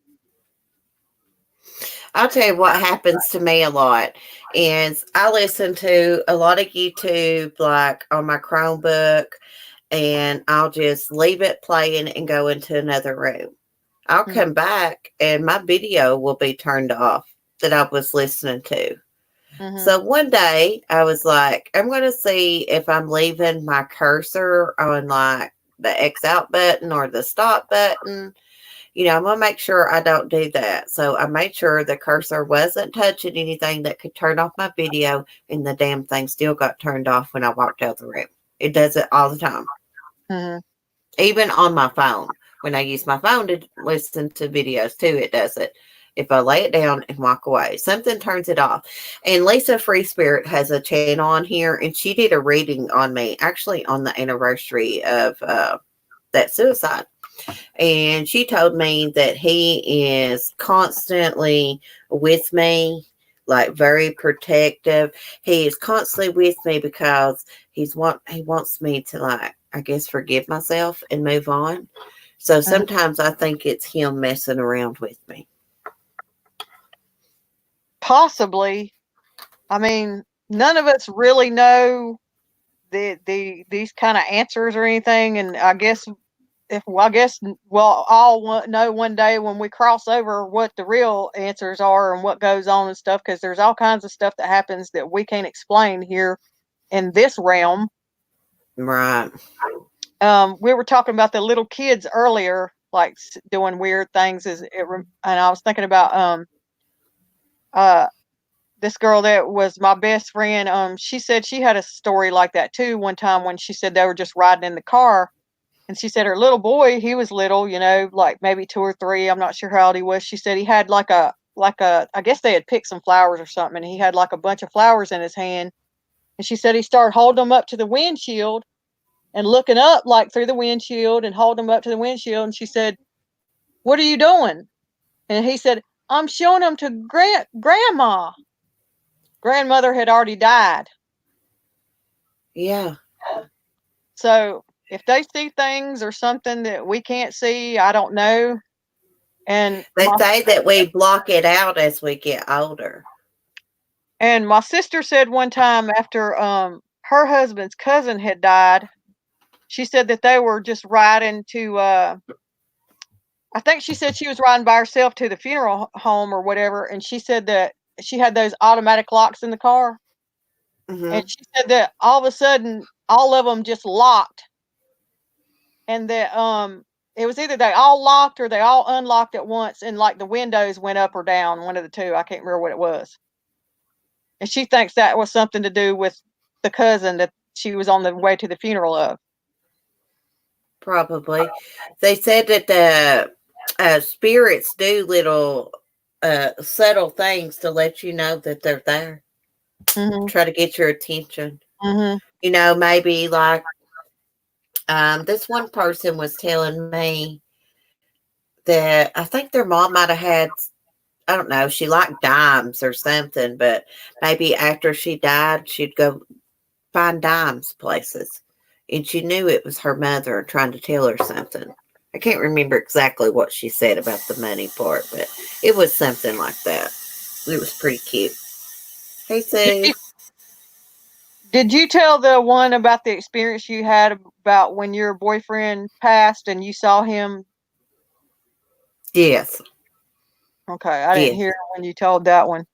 [SPEAKER 1] I'll tell you what happens to me a lot is I listen to a lot of YouTube, like on my Chromebook, and I'll just leave it playing and go into another room. I'll
[SPEAKER 2] Mm-hmm.
[SPEAKER 1] come back and my video will be turned off that I was listening to.
[SPEAKER 2] Mm-hmm.
[SPEAKER 1] So one day I was like, I'm going to see if I'm leaving my cursor on like the X out button or the stop button. I'm going to make sure I don't do that. So I made sure the cursor wasn't touching anything that could turn off my video, and the damn thing still got turned off when I walked out the room. It does it all the time.
[SPEAKER 2] Mm-hmm.
[SPEAKER 1] Even on my phone. When I use my phone to listen to videos too, it does it. if I lay it down and walk away. Something turns it off. And Lisa Free Spirit has a channel on here, and she did a reading on me, actually on the anniversary of that suicide. And she told me that he is constantly with me, like very protective. He is constantly with me because he wants me to, like, I guess, forgive myself and move on. So sometimes I think it's him messing around with me.
[SPEAKER 2] Possibly. I mean, none of us really know these kind of answers or anything, and I guess we'll all know one day when we cross over what the real answers are and what goes on and stuff, because there's all kinds of stuff that happens that we can't explain here in this realm.
[SPEAKER 1] Right.
[SPEAKER 2] We were talking about the little kids earlier, like doing weird things, and I was thinking about this girl that was my best friend. She said she had a story like that too one time, when she said they were just riding in the car, and she said her little boy, he was little, like maybe 2 or 3, I'm not sure how old he was. She said he had like a I guess they had picked some flowers or something, and he had like a bunch of flowers in his hand, and she said he started holding them up to the windshield and looking up like through the windshield and holding them up to the windshield, and she said, "What are you doing?" And he said, "I'm showing them to grandma." Grandmother had already died.
[SPEAKER 1] Yeah.
[SPEAKER 2] So if they see things or something that we can't see, I don't know. And
[SPEAKER 1] They say that we block it out as we get older.
[SPEAKER 2] And my sister said one time after her husband's cousin had died, she said that they were just riding to I think she said she was riding by herself to the funeral home or whatever, and she said that she had those automatic locks in the car. And
[SPEAKER 1] Mm-hmm.
[SPEAKER 2] she said that all of a sudden all of them just locked, and that it was either they all locked or they all unlocked at once, and like the windows went up or down, one of the two. I can't remember what it was. And she thinks that was something to do with the cousin that she was on the way to the funeral of.
[SPEAKER 1] Probably. They said that the spirits do little subtle things to let you know that they're there.
[SPEAKER 2] Mhm.
[SPEAKER 1] Try to get your attention.
[SPEAKER 2] Mhm.
[SPEAKER 1] Maybe like this one person was telling me that I think their mom might have had, I don't know, she liked dimes or something, but maybe after she died, she'd go find dimes places. And she knew it was her mother trying to tell her something. I can't remember exactly what she said about the money part, but it was something like that. It was pretty cute. Hey,
[SPEAKER 2] Did
[SPEAKER 1] Sue.
[SPEAKER 2] you, did you tell the one about the experience you had about when your boyfriend passed and you saw him?
[SPEAKER 1] Yes.
[SPEAKER 2] Okay, I didn't
[SPEAKER 1] Yes.
[SPEAKER 2] hear when you told that one.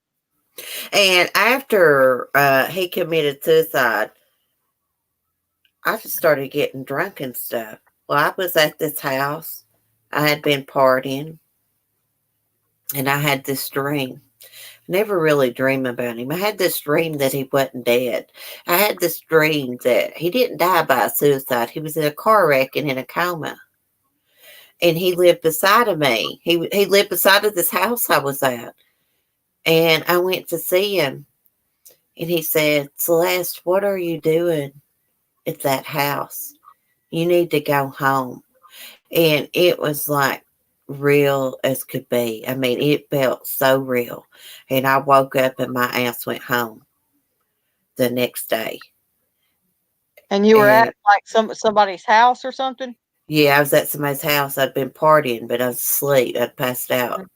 [SPEAKER 1] And after he committed suicide, I just started getting drunk and stuff. Well, I was at this house. I had been partying, and I had this dream. Never really dream about him. I had this dream that he wasn't dead. I had this dream that he didn't die by suicide. He was in a car wreck and in a coma. And he lived beside of me. He lived beside of this house I was at. And I went to see him. And he said, "Celeste, what are you doing at that house? You need to go home." And it was like real as could be. I mean, it felt so real. And I woke up and my ass went home the next day.
[SPEAKER 2] And you were
[SPEAKER 1] And
[SPEAKER 2] at like somebody's house or something?
[SPEAKER 1] yeah, I was at somebody's house. I'd been partying, but I was asleep. I'd passed out.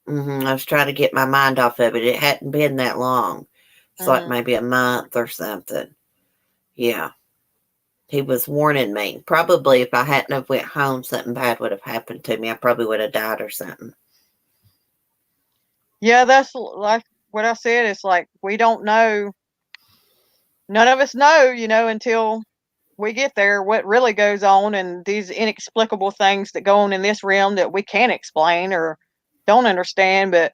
[SPEAKER 1] I was trying to get my mind off of it. It hadn't been that long. It's like
[SPEAKER 2] Mhm.
[SPEAKER 1] maybe a month or something. Yeah. He was warning me. Probably if I hadn't have went home, something bad would have happened to me. I probably would have died or something.
[SPEAKER 2] Yeah, that's like what I said. It's like we don't know. None of us know, until we get there what really goes on, and these inexplicable things that go on in this realm that we can't explain or don't understand. But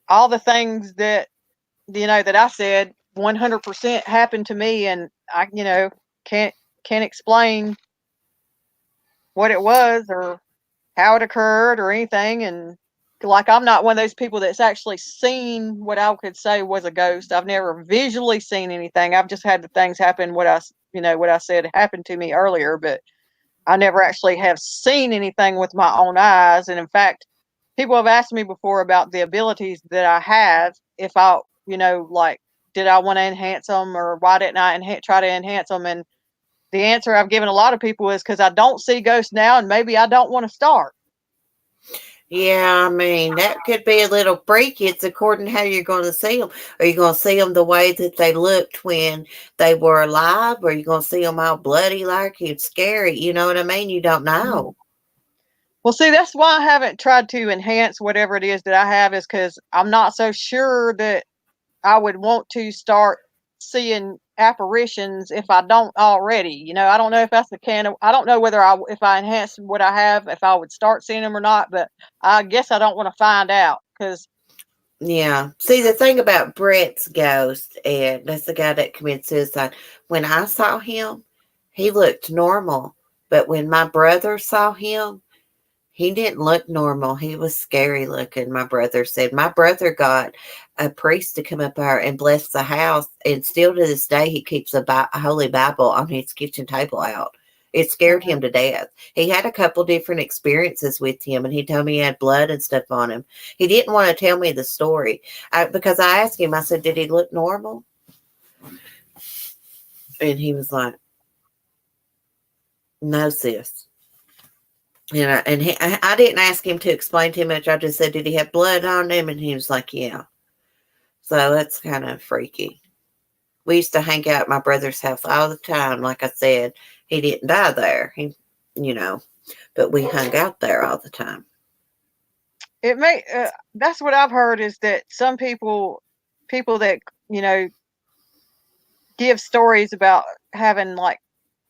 [SPEAKER 2] all the things that I said 100% happened to me, and I can't can't explain what it was or how it occurred or anything. And like I'm not one of those people that's actually seen what I could say was a ghost. I've never visually seen anything. I've just had the things happen. What I said happened to me earlier, but I never actually have seen anything with my own eyes. And in fact, people have asked me before about the abilities that I have. If I, like, did I want to enhance them, or why didn't I try to enhance them? And the answer I've given a lot of people is because I don't see ghosts now, and maybe I don't want to start.
[SPEAKER 1] Yeah, I mean, that could be a little freaky. It's according to how you're going to see them. Are you going to see them the way that they looked when they were alive? Or are you going to see them all bloody like it's scary? You know what I mean? You don't know.
[SPEAKER 2] Well, see, that's why I haven't tried to enhance whatever it is that I have, is because I'm not so sure that I would want to start seeing apparitions if I don't already. I don't know if that's I don't know whether if I enhance what I have, if I would start seeing them or not, but I guess I don't want to find out because.
[SPEAKER 1] Yeah. See, the thing about Brett's ghost, and that's the guy that committed suicide, when I saw him, he looked normal. But when my brother saw him, he didn't look normal. He was scary looking, my brother said. My brother got a priest to come up there and bless the house, and still to this day, he keeps a Holy Bible on his kitchen table out. It scared him to death. He had a couple different experiences with him, and he told me he had blood and stuff on him. He didn't want to tell me the story because I asked him, I said, did he look normal? And he was like, no, sis. I didn't ask him to explain too much. I just said, did he have blood on him? And he was like, yeah. So that's kind of freaky. We used to hang out at my brother's house all the time. Like I said, he didn't die there. But we hung out there all the time.
[SPEAKER 2] That's what I've heard, is that some people that, give stories about having like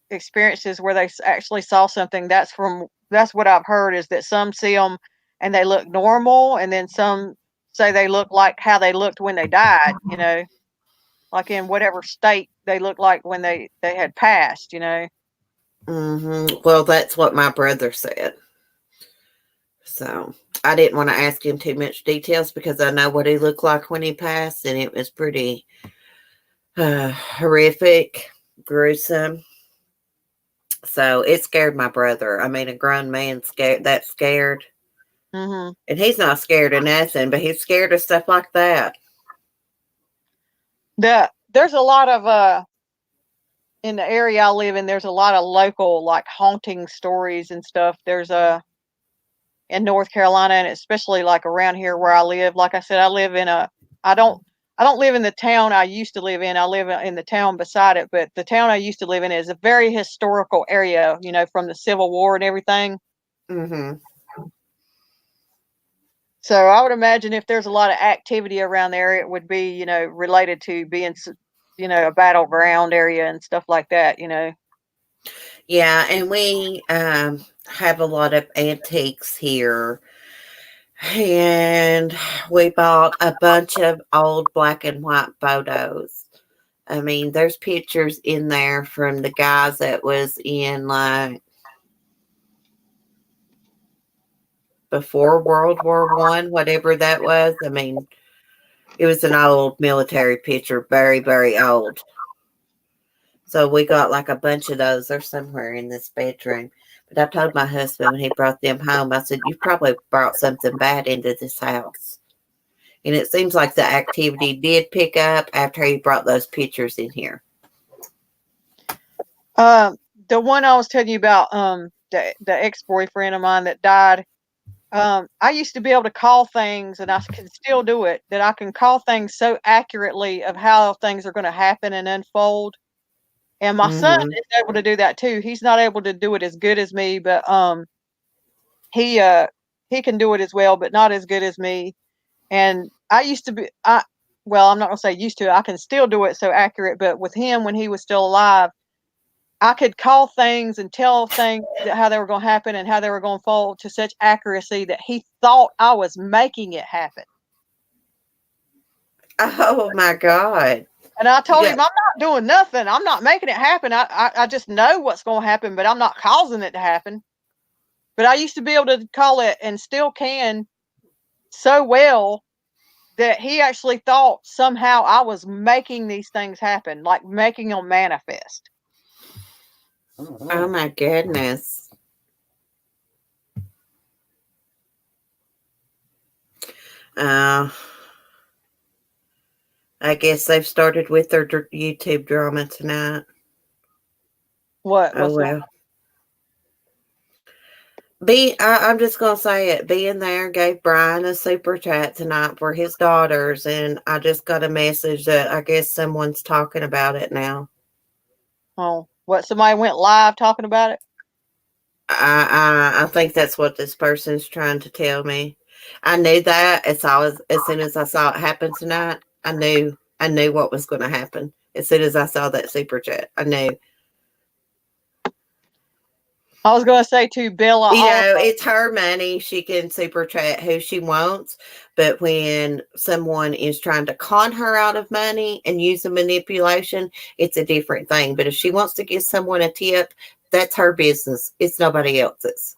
[SPEAKER 2] experiences where they actually saw something. That's what I've heard, is that some see them and they look normal, and then some say they look like how they looked when they died, like in whatever state they looked like when they had passed.
[SPEAKER 1] Well, that's what my brother said. So I didn't want to ask him too much details because I know what he looked like when he passed, and it was pretty horrific, gruesome. So it scared my brother. I mean, a grown man scared.
[SPEAKER 2] Mm-hmm.
[SPEAKER 1] And he's not scared of nothing, but he's scared of stuff like that.
[SPEAKER 2] There's a lot of in the area I live in, there's a lot of local like haunting stories and stuff. There's in North Carolina, and especially like around here where I live. Like I said, I don't live in the town I used to live in. I live in the town beside it, but the town I used to live in is a very historical area, from the Civil War and everything.
[SPEAKER 1] Mm-hmm.
[SPEAKER 2] So I would imagine if there's a lot of activity around there, it would be, related to being, a battleground area and stuff like that.
[SPEAKER 1] Yeah, and we have a lot of antiques here. And we bought a bunch of old black and white photos. I mean, there's pictures in there from the guys that was in like before World War One, whatever that was. I mean, it was an old military picture, very, very old. So we got like a bunch of those. They're somewhere in this bedroom. But I told my husband when he brought them home, I said, you probably brought something bad into this house. And it seems like the activity did pick up after he brought those pictures in here.
[SPEAKER 2] The one I was telling you about, the ex-boyfriend of mine that died, I used to be able to call things, and I can still do it, that I can call things so accurately of how things are going to happen and unfold. And my son is able to do that too. He's not able to do it as good as me, but he can do it as well, but not as good as me. And I used to be well, I'm not gonna say used to, I can still do it so accurate, but with him when he was still alive, I could call things and tell things how they were going to happen and how they were going to fall to such accuracy that he thought I was making it happen.
[SPEAKER 1] Oh my God.
[SPEAKER 2] And I told him, I'm not doing nothing. I'm not making it happen. I just know what's going to happen, but I'm not causing it to happen. But I used to be able to call it, and still can, so well that he actually thought somehow I was making these things happen, like making them manifest.
[SPEAKER 1] Oh my goodness. Uh, I guess they've started with their YouTube drama tonight.
[SPEAKER 2] What?
[SPEAKER 1] Oh
[SPEAKER 2] What's going
[SPEAKER 1] well. I'm just gonna say it. Being there gave Brian a super chat tonight for his daughters, and I just got a message that I guess someone's talking about it now.
[SPEAKER 2] on? Oh, what? Somebody went live talking about it?
[SPEAKER 1] I think that's what this person's trying to tell me. I knew that as soon as I saw it happen tonight. I knew what was going to happen as soon as I saw that super chat. I knew.
[SPEAKER 2] I was going to say to Bella
[SPEAKER 1] You know,
[SPEAKER 2] Oliver.
[SPEAKER 1] it's her money. She can super chat who she wants. But when someone is trying to con her out of money and use a manipulation, it's a different thing. But if she wants to give someone a tip, that's her business. It's nobody else's.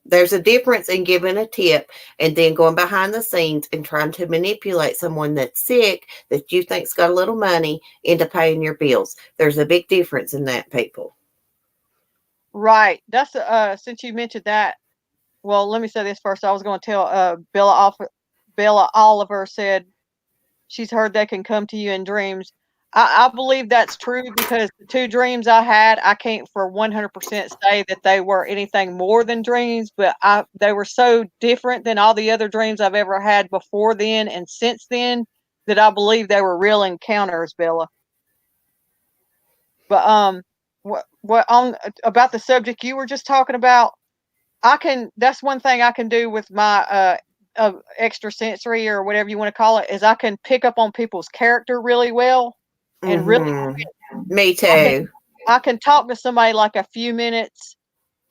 [SPEAKER 1] There's a difference in giving a tip and then going behind the scenes and trying to manipulate someone that's sick that you think's got a little money into paying your bills. There's a big difference in that, people.
[SPEAKER 2] Right. That's since you mentioned that. Well, let me say this first. I was going to tell Bella Oliver said she's heard they can come to you in dreams. I believe that's true because the two dreams I had, I can't for 100% say that they were anything more than dreams, but they were so different than all the other dreams I've ever had before then and since then that I believe they were real encounters, Bella. But what on about the subject you were just talking about? That's one thing I can do with my extrasensory or whatever you want to call it is I can pick up on people's character really well and really
[SPEAKER 1] Me
[SPEAKER 2] I can
[SPEAKER 1] too.
[SPEAKER 2] I can talk to somebody like a few minutes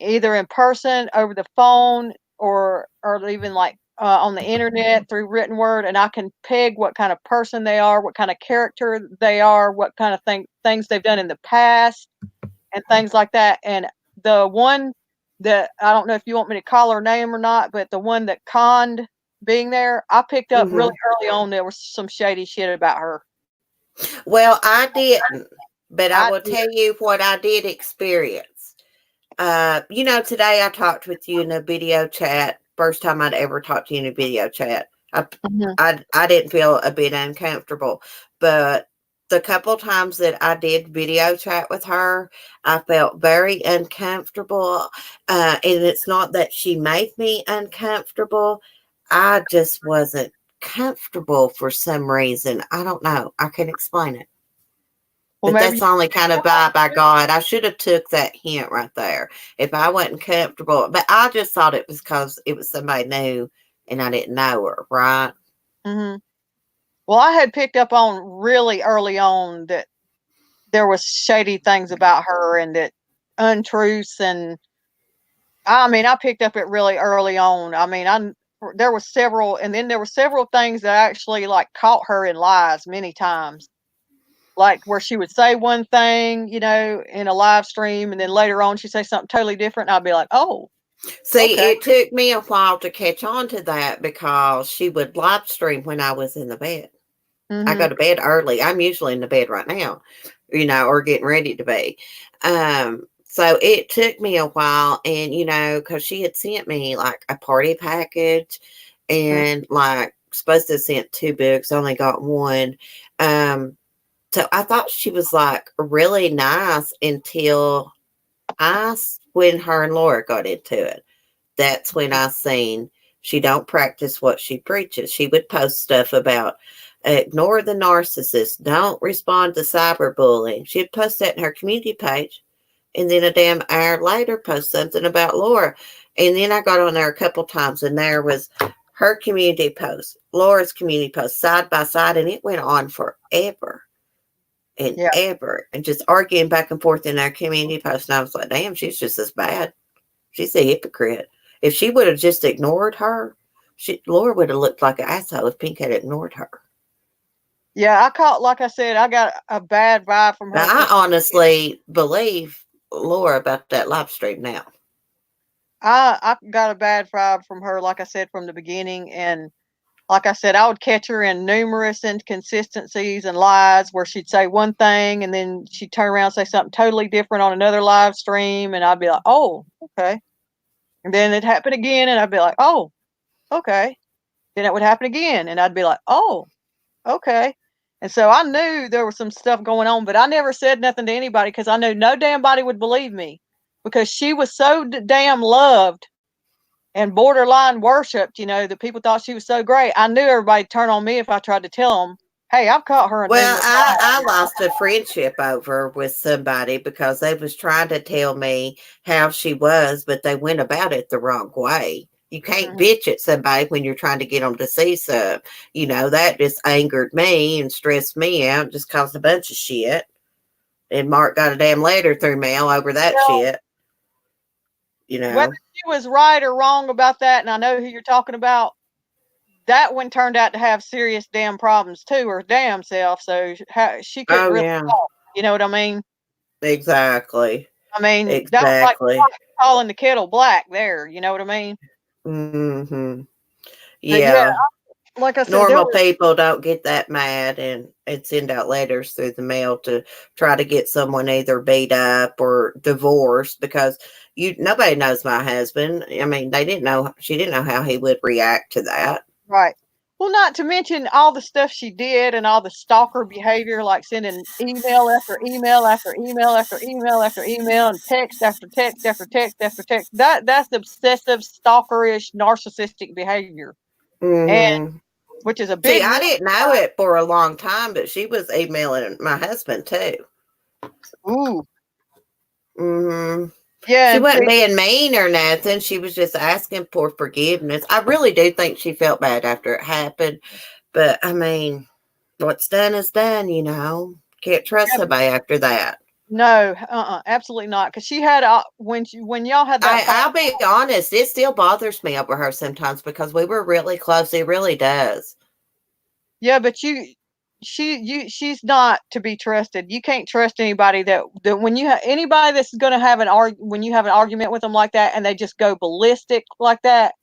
[SPEAKER 2] either in person over the phone or even like on the internet through written word, and I can peg what kind of person they are, what kind of character they are, what kind of things they've done in the past and things like that. And the one that I don't know if you want me to call her name or not, but the one that conned being there, I picked up really early on there was some shady shit about her.
[SPEAKER 1] Well, I didn't, but I
[SPEAKER 2] I
[SPEAKER 1] will
[SPEAKER 2] did.
[SPEAKER 1] tell you what I did experience. Today I talked with you in a video chat. First time I'd ever talked to you in a video chat. I,
[SPEAKER 2] Mhm.
[SPEAKER 1] I didn't feel a bit uncomfortable, but the couple times that I did video chat with her, I felt very uncomfortable. And it's not that she made me uncomfortable. I just wasn't comfortable for some reason. I don't know. I can't explain it.
[SPEAKER 2] Well,
[SPEAKER 1] But
[SPEAKER 2] maybe
[SPEAKER 1] that's the only kind of vibe I got. I should have took that hint right there if I wasn't comfortable. But I just thought it was because it was somebody new and I didn't know her, right?
[SPEAKER 2] Mhm. Well, I had picked up on really early on that there was shady things about her and that untruths and I mean, I picked up it really early on. I mean, there were several and then there were several things that actually like caught her in lies many times. Like where she would say one thing, in a live stream and then later on she'd say something totally different and I'd be like, "Oh,
[SPEAKER 1] See,
[SPEAKER 2] okay."
[SPEAKER 1] it took me a while to catch on to that because she would live stream when I was in the bed. I go
[SPEAKER 2] Mhm.
[SPEAKER 1] to bed early. I'm usually in the bed right now, or getting ready to be. So it took me a while, and because she had sent me like a party package,
[SPEAKER 2] Mm.
[SPEAKER 1] and like supposed to have sent 2 books, only got one. So I thought she was like really nice until when her and Laura got into it. That's when I seen she don't practice what she preaches. She would post stuff about ignore the narcissist, don't respond to cyberbullying. She'd post that in her community page, and then a damn hour later post something about Laura. And then I got on there a couple times, and there was her community post, Laura's community post, side by side, and it went on forever and
[SPEAKER 2] Yeah.
[SPEAKER 1] ever, and just arguing back and forth in our community post. And I was like, damn, she's just as bad. She's a hypocrite. If she would have just ignored her, Laura would have looked like an asshole if Pink had ignored her.
[SPEAKER 2] Yeah, like I said, I got a bad vibe from
[SPEAKER 1] Now,
[SPEAKER 2] her
[SPEAKER 1] I
[SPEAKER 2] from
[SPEAKER 1] honestly believe Laura about that live stream now.
[SPEAKER 2] I got a bad vibe from her, like I said, from the beginning, and like I said, I would catch her in numerous inconsistencies and lies where she'd say one thing and then she'd turn around and say something totally different on another live stream. And I'd be like, oh, okay. And then it'd happen again. And I'd be like, oh, okay. Then it would happen again. And I'd be like, oh, okay. And so I knew there was some stuff going on, but I never said nothing to anybody because I knew no damn body would believe me because she was so damn loved and borderline worshipped, that people thought she was so great. I knew everybody'd turn on me if I tried to tell them, hey, I've caught her in
[SPEAKER 1] Well,
[SPEAKER 2] numerous
[SPEAKER 1] I lost a friendship over with somebody because they was trying to tell me how she was, but they went about it the wrong way. You can't bitch at somebody when you're trying to get them to see something. That just angered me and stressed me out, just caused a bunch of shit. And Mark got a damn letter through mail over that shit.
[SPEAKER 2] Whether she was right or wrong about that, and I know who you're talking about, that one turned out to have serious damn problems too, her damn self. So she couldn't really talk. You know what I mean?
[SPEAKER 1] Exactly.
[SPEAKER 2] I mean,
[SPEAKER 1] exactly.
[SPEAKER 2] That's like calling the kettle black there. You know what I mean?
[SPEAKER 1] Mm-hmm.
[SPEAKER 2] Yeah. Like I said,
[SPEAKER 1] normal people don't get that mad and send out letters through the mail to try to get someone either beat up or divorced because nobody knows my husband. I mean, she didn't know how he would react to that.
[SPEAKER 2] Right. Well, not to mention all the stuff she did and all the stalker behavior, like sending email after email after email after email after email and text after text after text after text. That's obsessive, stalkerish, narcissistic behavior. And which is a big.
[SPEAKER 1] See, I didn't know it for a long time, but she was emailing my husband too.
[SPEAKER 2] Ooh.
[SPEAKER 1] Yeah. She wasn't being mean or nothing. She was just asking for forgiveness. I really do think she felt bad after it happened. But I mean, what's done is done, Can't trust somebody after that.
[SPEAKER 2] No, absolutely not. Because she had when y'all had that.
[SPEAKER 1] I'll be honest, it still bothers me over her sometimes because we were really close. It really does.
[SPEAKER 2] Yeah, but she's not to be trusted. You can't trust anybody that when you have anybody that's going to have when you have an argument with them like that and they just go ballistic like that,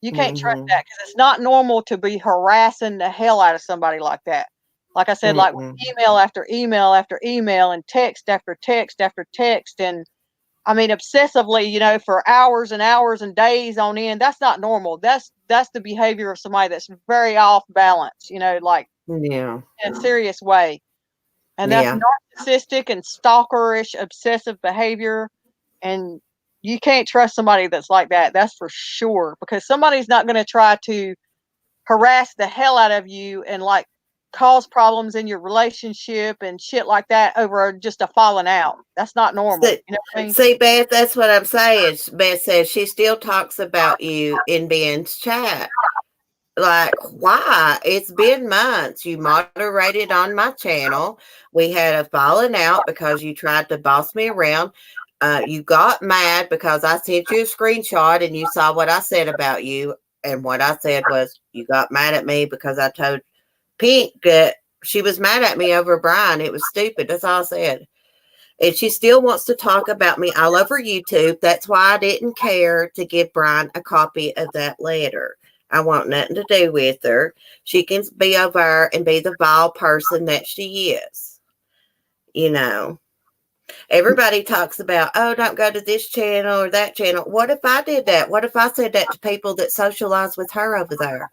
[SPEAKER 2] you can't trust that because it's not normal to be harassing the hell out of somebody like that. Like I said, like email after email after email and text after text after text and I mean obsessively, for hours and hours and days on end. That's not normal. That's the behavior of somebody that's very off balance, like in a serious way. And that's narcissistic and stalkerish, obsessive behavior. And you can't trust somebody that's like that. That's for sure. Because somebody's not going to try to harass the hell out of you and like cause problems in your relationship and shit like that over just a falling out. That's not normal.
[SPEAKER 1] See,
[SPEAKER 2] you know what I mean?
[SPEAKER 1] See, Beth, that's what I'm saying. Beth says she still talks about you in Ben's chat. Like, why? It's been months. You moderated on my channel. We had a falling out because you tried to boss me around. You got mad because I sent you a screenshot and you saw what I said about you. And what I said was, you got mad at me because I told Pink that she was mad at me over Brian. It was stupid. That's all I said. And she still wants to talk about me all over YouTube. That's why I didn't care to give Brian a copy of that letter. I want nothing to do with her. She can be over and be the vile person that she is. Everybody talks about, oh, don't go to this channel or that channel. What if I did that? What if I said that to people that socialize with her over there?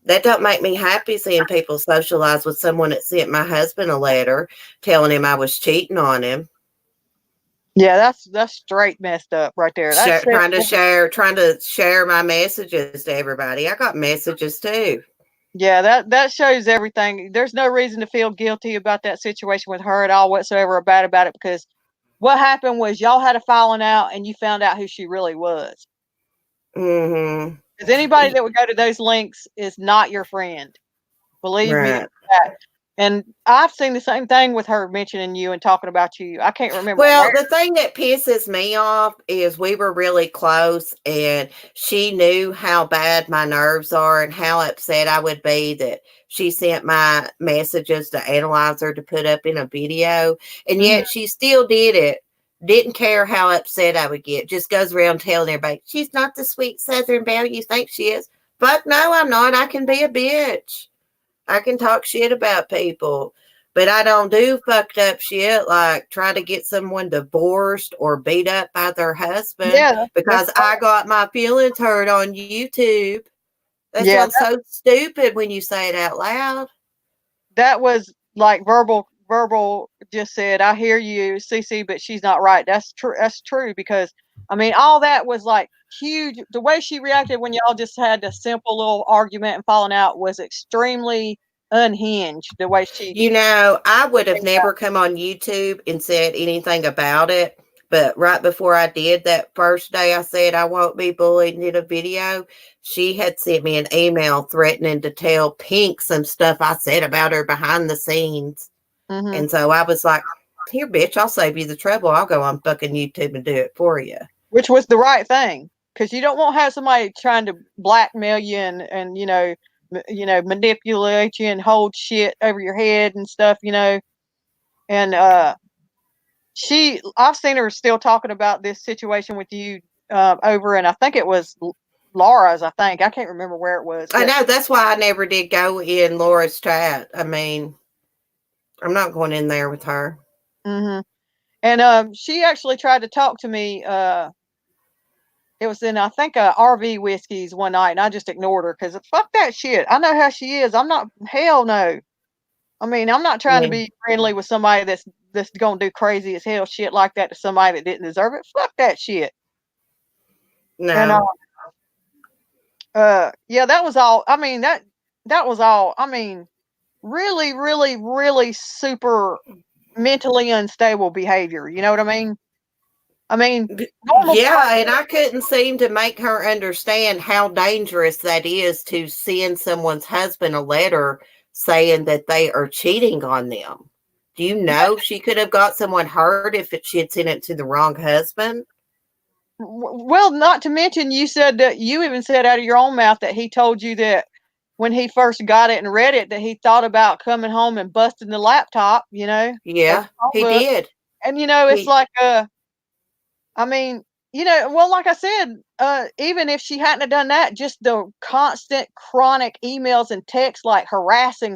[SPEAKER 1] That don't make me happy seeing people socialize with someone that sent my husband a letter telling him I was cheating on him.
[SPEAKER 2] Yeah, that's straight messed up right there. That's
[SPEAKER 1] trying to share my messages to everybody. I got messages too.
[SPEAKER 2] Yeah, that shows everything. There's no reason to feel guilty about that situation with her at all whatsoever or bad about it because what happened was y'all had a falling out and you found out who she really was. Because anybody that would go to those links is not your friend. Believe me that. And I've seen the same thing with her mentioning you and talking about you. I can't remember.
[SPEAKER 1] Well, the thing that pisses me off is we were really close and she knew how bad my nerves are and how upset I would be that she sent my messages to Analyzer to put up in a video. And yet she still did it. Didn't care how upset I would get. Just goes around telling everybody, she's not the sweet Southern belle you think she is. Fuck no, I'm not. I can be a bitch. I can talk shit about people. But I don't do fucked up shit like try to get someone divorced or beat up by their husband
[SPEAKER 2] Yeah, that's
[SPEAKER 1] because I got my feelings hurt on YouTube. That
[SPEAKER 2] yeah.
[SPEAKER 1] sounds so stupid when you say it out loud.
[SPEAKER 2] That was like verbal just said, I hear you, CC, but she's not right. That's true. That's true because I mean, all that was like huge. The way she reacted when y'all just had a simple little argument and falling out was extremely unhinged. The way she,
[SPEAKER 1] You know, I would have never come on YouTube and said anything about it. But right before I did that first day, I said I won't be bullied in a video. She had sent me an email threatening to tell Pink some stuff I said about her behind the scenes.
[SPEAKER 2] mm-hmm.
[SPEAKER 1] And so I was like, here, bitch, I'll save you the trouble. I'll go on fucking YouTube and do it for you.
[SPEAKER 2] Which was the right thing because you don't want to have somebody trying to blackmail you and manipulate you and hold shit over your head and stuff, and I've seen her still talking about this situation with you over, and I think it was Laura's. I can't remember where it was,
[SPEAKER 1] I
[SPEAKER 2] but
[SPEAKER 1] know. That's why I never did go in Laura's chat. I mean, I'm not going in there with her.
[SPEAKER 2] mm-hmm. And she actually tried to talk to me. It was in I think RV whiskeys one night, and I just ignored her because fuck that shit. I know how she is. I'm not. Hell no. I mean, I'm not trying to
[SPEAKER 1] Yeah.
[SPEAKER 2] be friendly with somebody that's gonna do crazy as hell shit like that to somebody that didn't deserve it. Fuck that shit. And
[SPEAKER 1] No.
[SPEAKER 2] yeah, that was all. I mean, that was all. I mean, really, really, really super mentally unstable behavior. You know what I mean? I mean, normal
[SPEAKER 1] Yeah, and I couldn't seem to make her understand how dangerous that is to send someone's husband a letter saying that they are cheating on them. Do you know she could have got someone hurt if she had sent it to the wrong husband?
[SPEAKER 2] Well, not to mention, you said that you even said out of your own mouth that he told you that when he first got it and read it, that he thought about coming home and busting the laptop, of
[SPEAKER 1] Yeah,
[SPEAKER 2] the
[SPEAKER 1] he
[SPEAKER 2] Chromebook.
[SPEAKER 1] did.
[SPEAKER 2] And it's
[SPEAKER 1] He
[SPEAKER 2] like, I mean, well, like I said, even if she hadn't have done that, just the constant chronic emails and texts like harassing,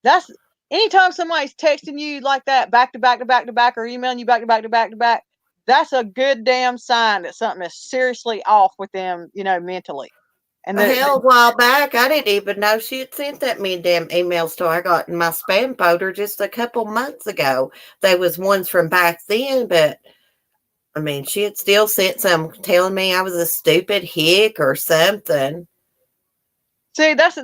[SPEAKER 2] that's anytime somebody's texting you like that back to back to back to back or emailing you back to back to back to back, that's a good damn sign that something is seriously off with them, mentally. And
[SPEAKER 1] a hell of a while back, I didn't even know she had sent that many damn emails to I got in my spam folder just a couple months ago. There was ones from back then, but I mean, she had still sent some telling me I was a stupid hick or something.
[SPEAKER 2] see, that's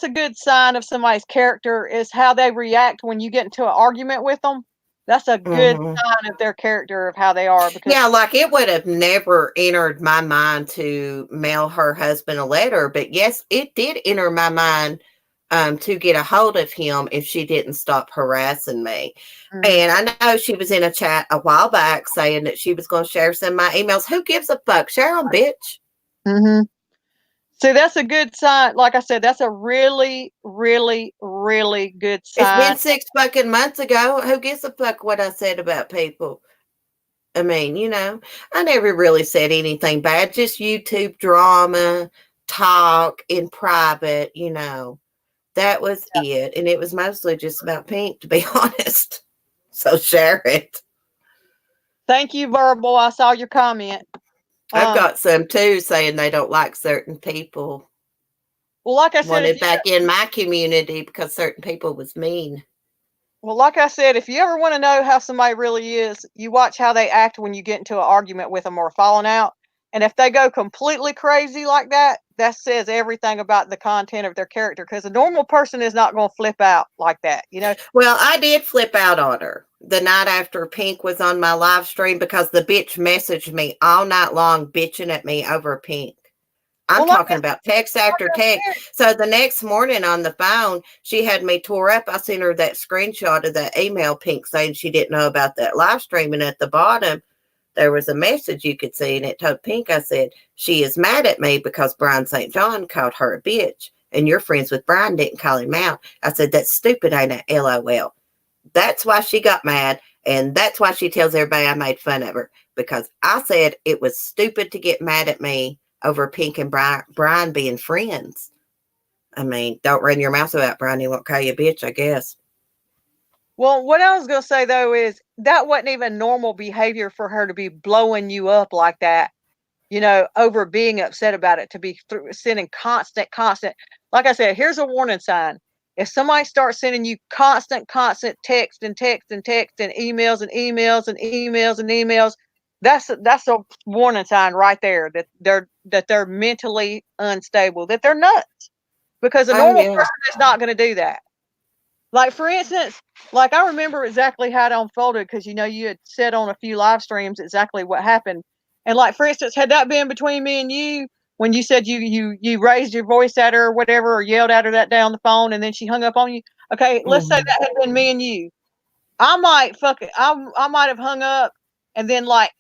[SPEAKER 2] a good sign of somebody's character is how they react when you get into an argument with them. That's a good
[SPEAKER 1] Hmm.
[SPEAKER 2] sign of their character of how they are because
[SPEAKER 1] Yeah, like it would have never entered my mind to mail her husband a letter, but yes, it did enter my mind to get a hold of him if she didn't stop harassing me.
[SPEAKER 2] mhm,
[SPEAKER 1] And I know she was in a chat a while back saying that she was going to share some of my emails. Who gives a fuck? Share them, bitch.
[SPEAKER 2] mhm. See, that's a good sign. Like I said, that's a really, really, really good
[SPEAKER 1] It's
[SPEAKER 2] sign.
[SPEAKER 1] been 6 fucking months ago. Who gives a fuck what I said about people? I mean, I never really said anything bad, just YouTube drama, talk in private. That was it. And it was mostly just about Pink, to be honest. So share it.
[SPEAKER 2] Thank you, Verbal. I saw your comment.
[SPEAKER 1] I've
[SPEAKER 2] Um,
[SPEAKER 1] got some too saying they don't like certain people.
[SPEAKER 2] well, like I said,
[SPEAKER 1] Wanted back in my community because certain people was mean.
[SPEAKER 2] if you ever want to know how somebody really is, you watch how they act when you get into an argument with them or falling out. And if they go completely crazy like that, that says everything about the content of their character. Because a normal person is not going to flip out like that.
[SPEAKER 1] Well, I did flip out on her the night after Pink was on my live stream because the bitch messaged me all night long bitching at me over Pink. I'm
[SPEAKER 2] Well, like
[SPEAKER 1] talking about text after text. So the next morning on the phone, she had me tore up. I sent her that screenshot of that email Pink saying she didn't know about that live stream. And at the bottom, there was a message you could see, and it told Pink, I said, she is mad at me because Brian St. John called her a bitch. And you're friends with Brian, didn't call him out. I said, that's stupid, ain't it? LOL. That's why she got mad. And that's why she tells everybody I made fun of her. Because I said it was stupid to get mad at me over Pink and Brian being friends. I mean, don't run your mouth about Brian. He won't call you a bitch, I guess.
[SPEAKER 2] Well, what I was going to say, though, is that wasn't even normal behavior for her to be blowing you up like that, over being upset about it, to be sending constant. Like I said, here's a warning sign. If somebody starts sending you constant text and emails and emails and emails and emails, that's a warning sign right there that they're mentally unstable, that they're nuts. Because a normal person is not going to do that. Like, for instance, like I remember exactly how it unfolded because, you had said on a few live streams exactly what happened. And like, for instance, had that been between me and you, when you said you raised your voice at her or whatever, or yelled at her that day on the phone and then she hung up on you. Okay, let's say that had been me and you. I might I might have hung up and then like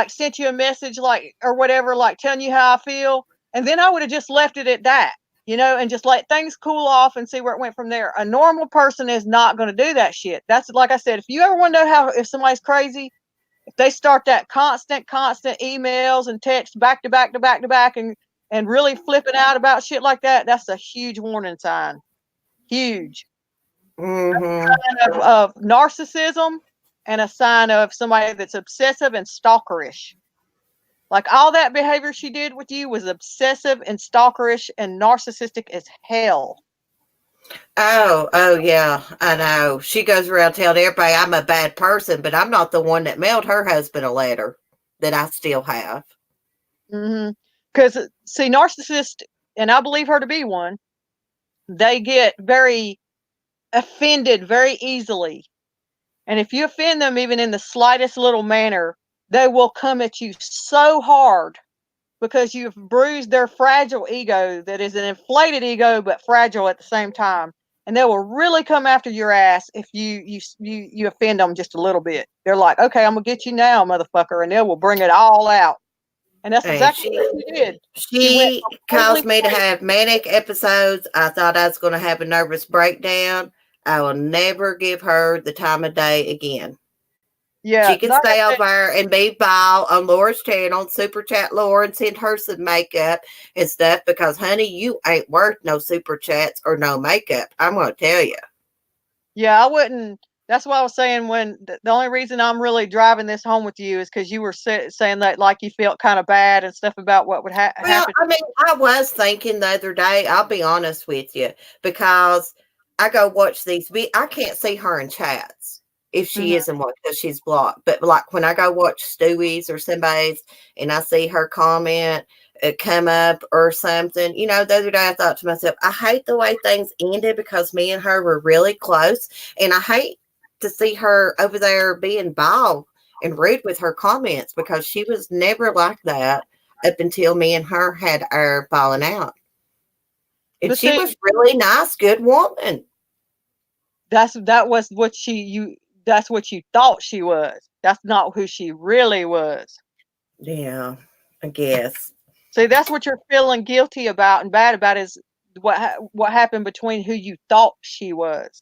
[SPEAKER 2] sent you a message or whatever, like telling you how I feel. And then I would have just left it at that, and just let things cool off and see where it went from there. A normal person is not going to do that shit. That's, like I said, if you ever want to know if somebody's crazy, if they start that constant emails and texts back to back and really flipping out about shit like that, that's a huge warning sign. Huge.
[SPEAKER 1] Mm-hmm.
[SPEAKER 2] A sign of narcissism and a sign of somebody that's obsessive and stalkerish. Like, all that behavior she did with you was obsessive and stalkerish and narcissistic as hell.
[SPEAKER 1] Oh, yeah, I know. She goes around telling everybody I'm a bad person, but I'm not the one that mailed her husband a letter that I still have.
[SPEAKER 2] Mm-hmm. Because, see, narcissists, and I believe her to be one, they get very offended very easily. And if you offend them even in the slightest little manner, they will come at you so hard because you've bruised their fragile ego that is an inflated ego but fragile at the same time. And they will really come after your ass if you offend them just a little bit. They're like, okay, I'm gonna get you now, motherfucker, and they will bring it all out. And that's exactly what she did.
[SPEAKER 1] She caused me to have manic episodes. I thought I was going to have a nervous breakdown. I will never give her the time of day again.
[SPEAKER 2] Yeah,
[SPEAKER 1] she can stay over and be vile on Laura's channel, super chat Laura and send her some makeup and stuff because, honey, you ain't worth no super chats or no makeup. I'm going to tell you.
[SPEAKER 2] Yeah, I wouldn't. That's what I was saying when the only reason I'm really driving this home with you is because you were saying that like you felt kind of bad and stuff about what would happen.
[SPEAKER 1] I mean, I was thinking the other day, I'll be honest with you, because I go watch these. I can't see her in chats if she isn't one because she's blocked. But like when I go watch Stewie's or somebody's and I see her comment come up or something, the other day I thought to myself, I hate the way things ended because me and her were really close. And I hate to see her over there being vile and rude with her comments because she was never like that up until me and her had our falling out. And but she was really nice, good woman.
[SPEAKER 2] That's what you thought she was. That's not who she really was.
[SPEAKER 1] Yeah, I guess.
[SPEAKER 2] See, that's what you're feeling guilty about and bad about is what happened between who you thought she was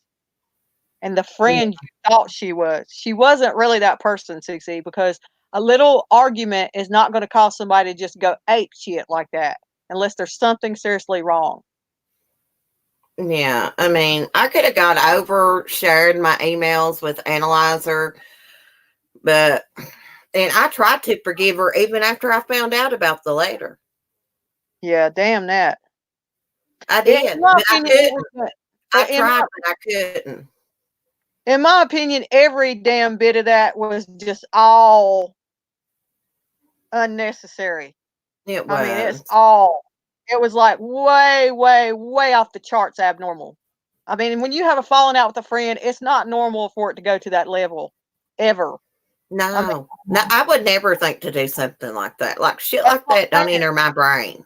[SPEAKER 2] and the friend you thought she was. She wasn't really that person, CC, because a little argument is not going to cause somebody to just go ape shit like that unless there's something seriously wrong.
[SPEAKER 1] Yeah, I mean, I could have got over sharing my emails with Analyzer, and I tried to forgive her even after I found out about the letter.
[SPEAKER 2] Yeah, damn that.
[SPEAKER 1] I did, but I couldn't. I tried, but I couldn't.
[SPEAKER 2] In my opinion, every damn bit of that was just all unnecessary.
[SPEAKER 1] It was.
[SPEAKER 2] I mean, it was like way, way, way off the charts abnormal. I mean, when you have a falling out with a friend, it's not normal for it to go to that level, ever.
[SPEAKER 1] No, I would never think to do something like that. Like shit like that don't enter my brain.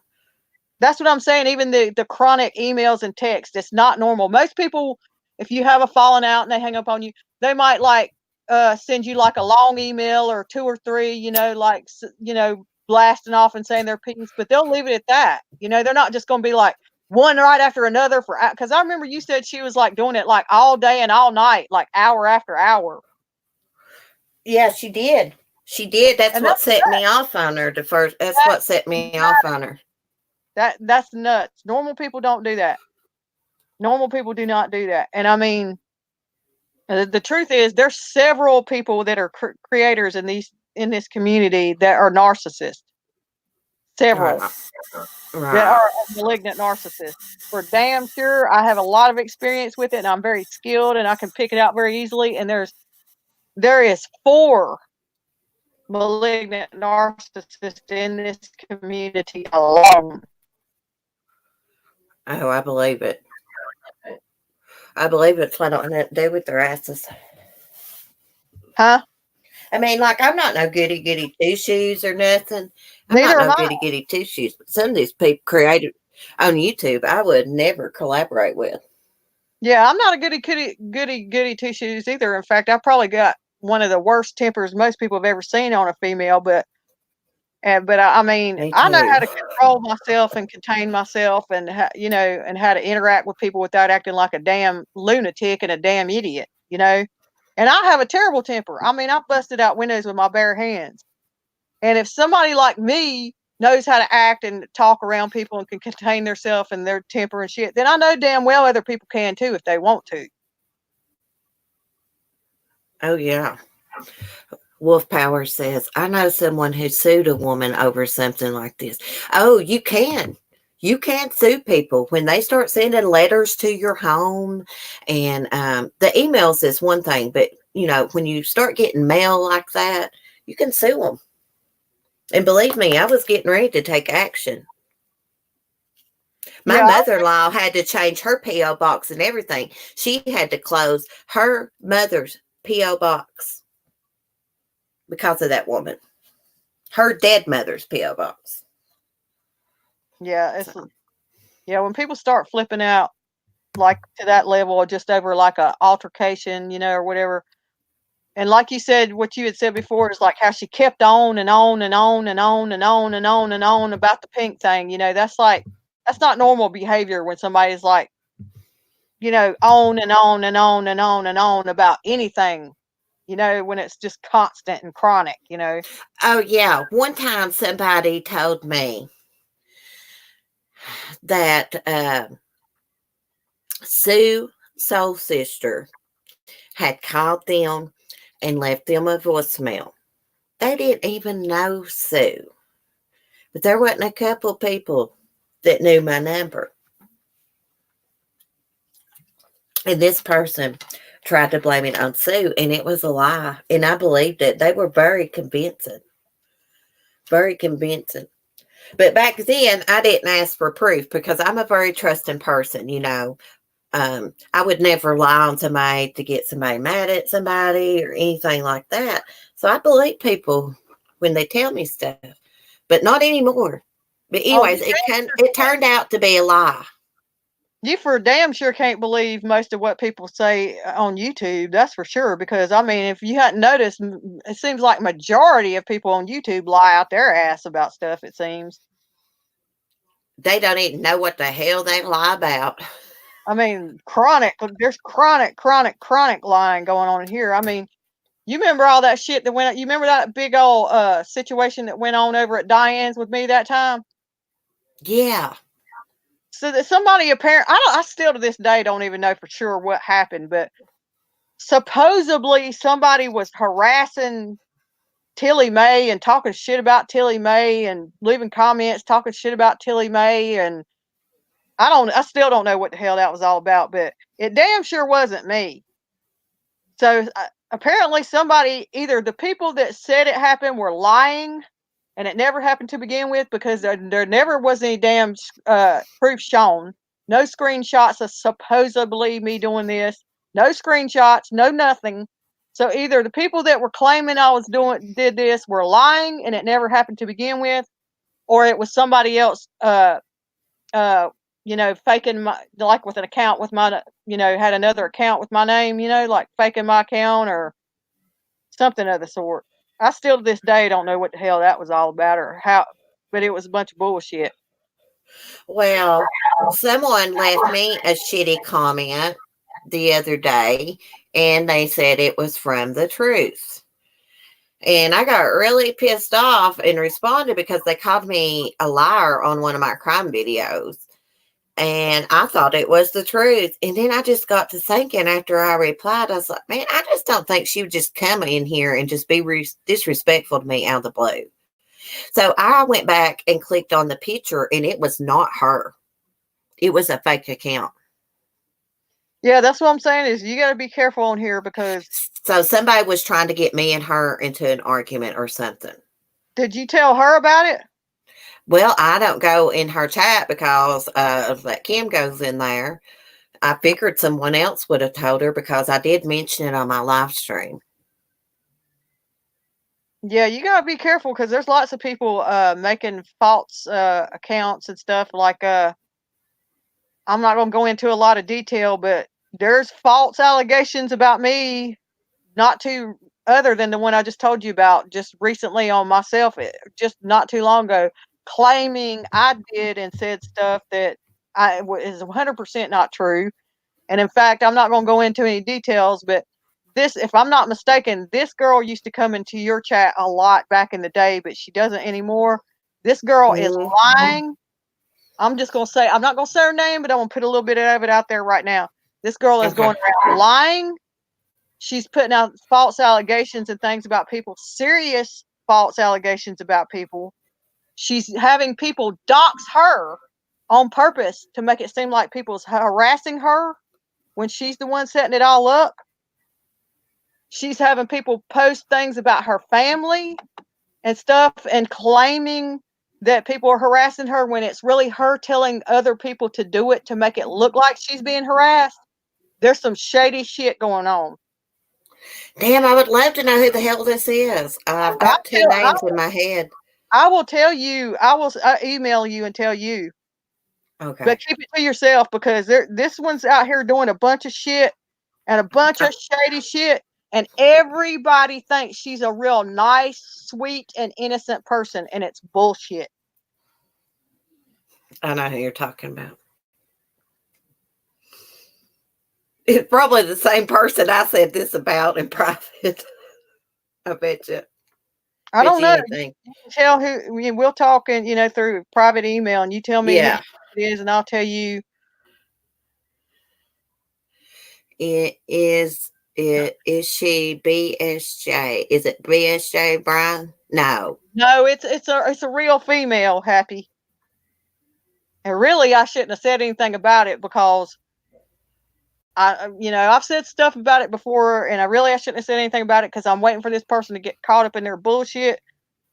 [SPEAKER 2] That's what I'm saying. Even the chronic emails and texts, it's not normal. Most people, if you have a falling out and they hang up on you, they might send you like a long email or 2 or 3, blasting off and saying their piece, but they'll leave it at that. They're not just going to be like one right after another because I remember you said she was like doing it like all day and all night, like hour after hour.
[SPEAKER 1] Yeah, she did. She did. That's
[SPEAKER 2] And
[SPEAKER 1] what set me off on her. That's what set me off on her.
[SPEAKER 2] That's nuts. Normal people don't do that. Normal people do not do that. And I mean, the truth is, there's several people that are creators in this community that are narcissists. Several that are malignant narcissists. For damn sure, I have a lot of experience with it, and I'm very skilled, and I can pick it out very easily. And there is 4 malignant narcissists in this community alone.
[SPEAKER 1] Oh, I believe it. I believe it's what I do with their asses.
[SPEAKER 2] Huh?
[SPEAKER 1] I mean, like, I'm not no goody two shoes or nothing. I'm
[SPEAKER 2] Neither
[SPEAKER 1] not
[SPEAKER 2] am
[SPEAKER 1] no goody two shoes. But some of these people created on YouTube, I would never collaborate with.
[SPEAKER 2] Yeah, I'm not a goody two shoes either. In fact, I've probably got one of the worst tempers most people have ever seen on a female. But I mean, I know how to control myself and contain myself, and and how to interact with people without acting like a damn lunatic and a damn idiot. And I have a terrible temper. I mean, I busted out windows with my bare hands. And if somebody like me knows how to act and talk around people and can contain themselves and their temper and shit, then I know damn well other people can too if they want to.
[SPEAKER 1] Oh, yeah. Wolf Power says, I know someone who sued a woman over something like this. Oh, you can. You can sue people when they start sending letters to your home. And the emails is one thing, but, when you start getting mail like that, you can sue them. And believe me, I was getting ready to take action. My mother-in-law had to change her P.O. box and everything. She had to close her mother's P.O. box because of that woman. Her dead mother's P.O. box.
[SPEAKER 2] Yeah, when people start flipping out like to that level, just over like a altercation, or whatever. And like you said, what you had said before is like how she kept on and on and on and on and on and on and on about the pink thing. That's not normal behavior when somebody's like, on and on and on and on and on about anything, when it's just constant and chronic,
[SPEAKER 1] Oh, yeah. One time somebody told me that Sue Soul Sister had called them and left them a voicemail. They didn't even know Sue. But there wasn't a couple people that knew my number. And this person tried to blame it on Sue, and it was a lie. And I believed it. They were very convincing. Very convincing. But back then, I didn't ask for proof because I'm a very trusting person, I would never lie on somebody to get somebody mad at somebody or anything like that. So I believe people when they tell me stuff, but not anymore. But anyways, it turned out to be a lie.
[SPEAKER 2] You for damn sure can't believe most of what people say on YouTube. That's for sure. Because I mean, if you hadn't noticed, it seems like majority of people on YouTube lie out their ass about stuff. It seems
[SPEAKER 1] they don't even know what the hell they lie about.
[SPEAKER 2] I mean, there's chronic lying going on in here. I mean, you remember all that shit that went, you remember that big old situation that went on over at Diane's with me that time?
[SPEAKER 1] Yeah.
[SPEAKER 2] So that somebody I still to this day don't even know for sure what happened, but supposedly somebody was harassing Tilly Mae and talking shit about Tilly Mae and leaving comments talking shit about Tilly Mae, and I still don't know what the hell that was all about, but it damn sure wasn't me. So apparently somebody, either the people that said it happened were lying and it never happened to begin with, because there never was any damn proof shown. No screenshots of supposedly me doing this. No screenshots, no nothing. So either the people that were claiming I did this were lying and it never happened to begin with, or it was somebody else faking my, like with an account with my, had another account with my name, like faking my account or something of the sort. I still to this day don't know what the hell that was all about or how, but it was a bunch of bullshit.
[SPEAKER 1] Well, someone left me a shitty comment the other day, and they said it was from the truth. And I got really pissed off and responded because they called me a liar on one of my crime videos. And I thought it was the truth. And then I just got to thinking after I replied, I was like, man, I just don't think she would just come in here and just be disrespectful to me out of the blue. So I went back and clicked on the picture, and it was not her. It was a fake account.
[SPEAKER 2] Yeah, that's what I'm saying is you got to be careful on here because.
[SPEAKER 1] So somebody was trying to get me and her into an argument or something.
[SPEAKER 2] Did you tell her about it?
[SPEAKER 1] Well, I don't go in her chat because that Kim goes in there. I figured someone else would have told her because I did mention it on my live stream.
[SPEAKER 2] Yeah, you gotta be careful because there's lots of people making false accounts and stuff. Like I'm not gonna go into a lot of detail, but there's false allegations about me, not too other than the one I just told you about just recently on myself, just not too long ago, claiming I did and said stuff that is 100% not true. And in fact, I'm not gonna go into any details, but this, if I'm not mistaken, this girl used to come into your chat a lot back in the day, but she doesn't anymore. This girl is lying. I'm just gonna say, I'm not gonna say her name, but I'm gonna put a little bit of it out there right now. This girl is going around lying. She's putting out false allegations and things about people, serious false allegations about people. She's having people dox her on purpose to make it seem like people's harassing her when she's the one setting it all up. She's having people post things about her family and stuff and claiming that people are harassing her when it's really her telling other people to do it to make it look like she's being harassed. There's some shady shit going on.
[SPEAKER 1] Damn, I would love to know who the hell this is. I've got two names in my head.
[SPEAKER 2] I will tell you. I will email you and tell you.
[SPEAKER 1] Okay.
[SPEAKER 2] But keep it to yourself because this one's out here doing a bunch of shit and a bunch of shady shit. And everybody thinks she's a real nice, sweet, and innocent person. And it's bullshit.
[SPEAKER 1] I know who you're talking about. It's probably the same person I said this about in private. I bet you.
[SPEAKER 2] I don't know. You tell who. We'll talk and through private email, and you tell me who it is, and I'll tell you.
[SPEAKER 1] Is she BSJ? Is it BSJ Brian? No.
[SPEAKER 2] No, it's a real female, Happy. And really, I shouldn't have said anything about it because I've said stuff about it before, and I shouldn't have said anything about it because I'm waiting for this person to get caught up in their bullshit.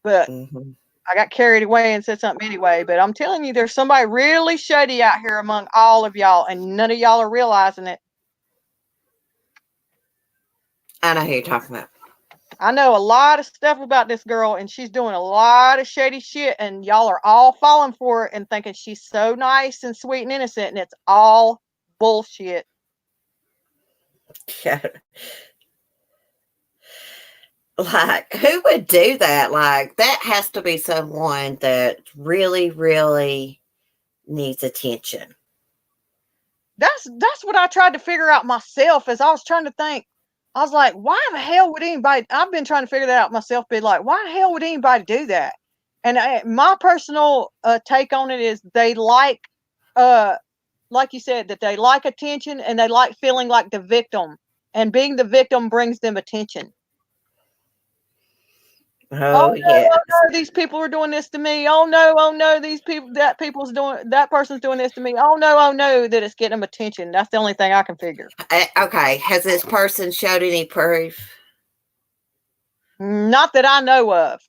[SPEAKER 2] But I got carried away and said something anyway. But I'm telling you, there's somebody really shady out here among all of y'all, and none of y'all are realizing it.
[SPEAKER 1] I know who you're talking about.
[SPEAKER 2] I know a lot of stuff about this girl, and she's doing a lot of shady shit, and y'all are all falling for it and thinking she's so nice and sweet and innocent, and it's all bullshit.
[SPEAKER 1] Yeah. Like, who would do that? Like, that has to be someone that really, really needs attention.
[SPEAKER 2] That's what I tried to figure out myself as I was trying to think. I was like, why the hell would anybody? I've been trying to figure that out myself. Be like, why the hell would anybody do that? And my personal take on it is they like you said, that they like attention and they like feeling like the victim, and being the victim brings them attention.
[SPEAKER 1] Oh yes.
[SPEAKER 2] Oh no, these people are doing this to me. Oh no, that person's doing this to me. Oh no, that it's getting them attention. That's the only thing I can figure.
[SPEAKER 1] Okay, has this person showed any proof?
[SPEAKER 2] Not that I know of.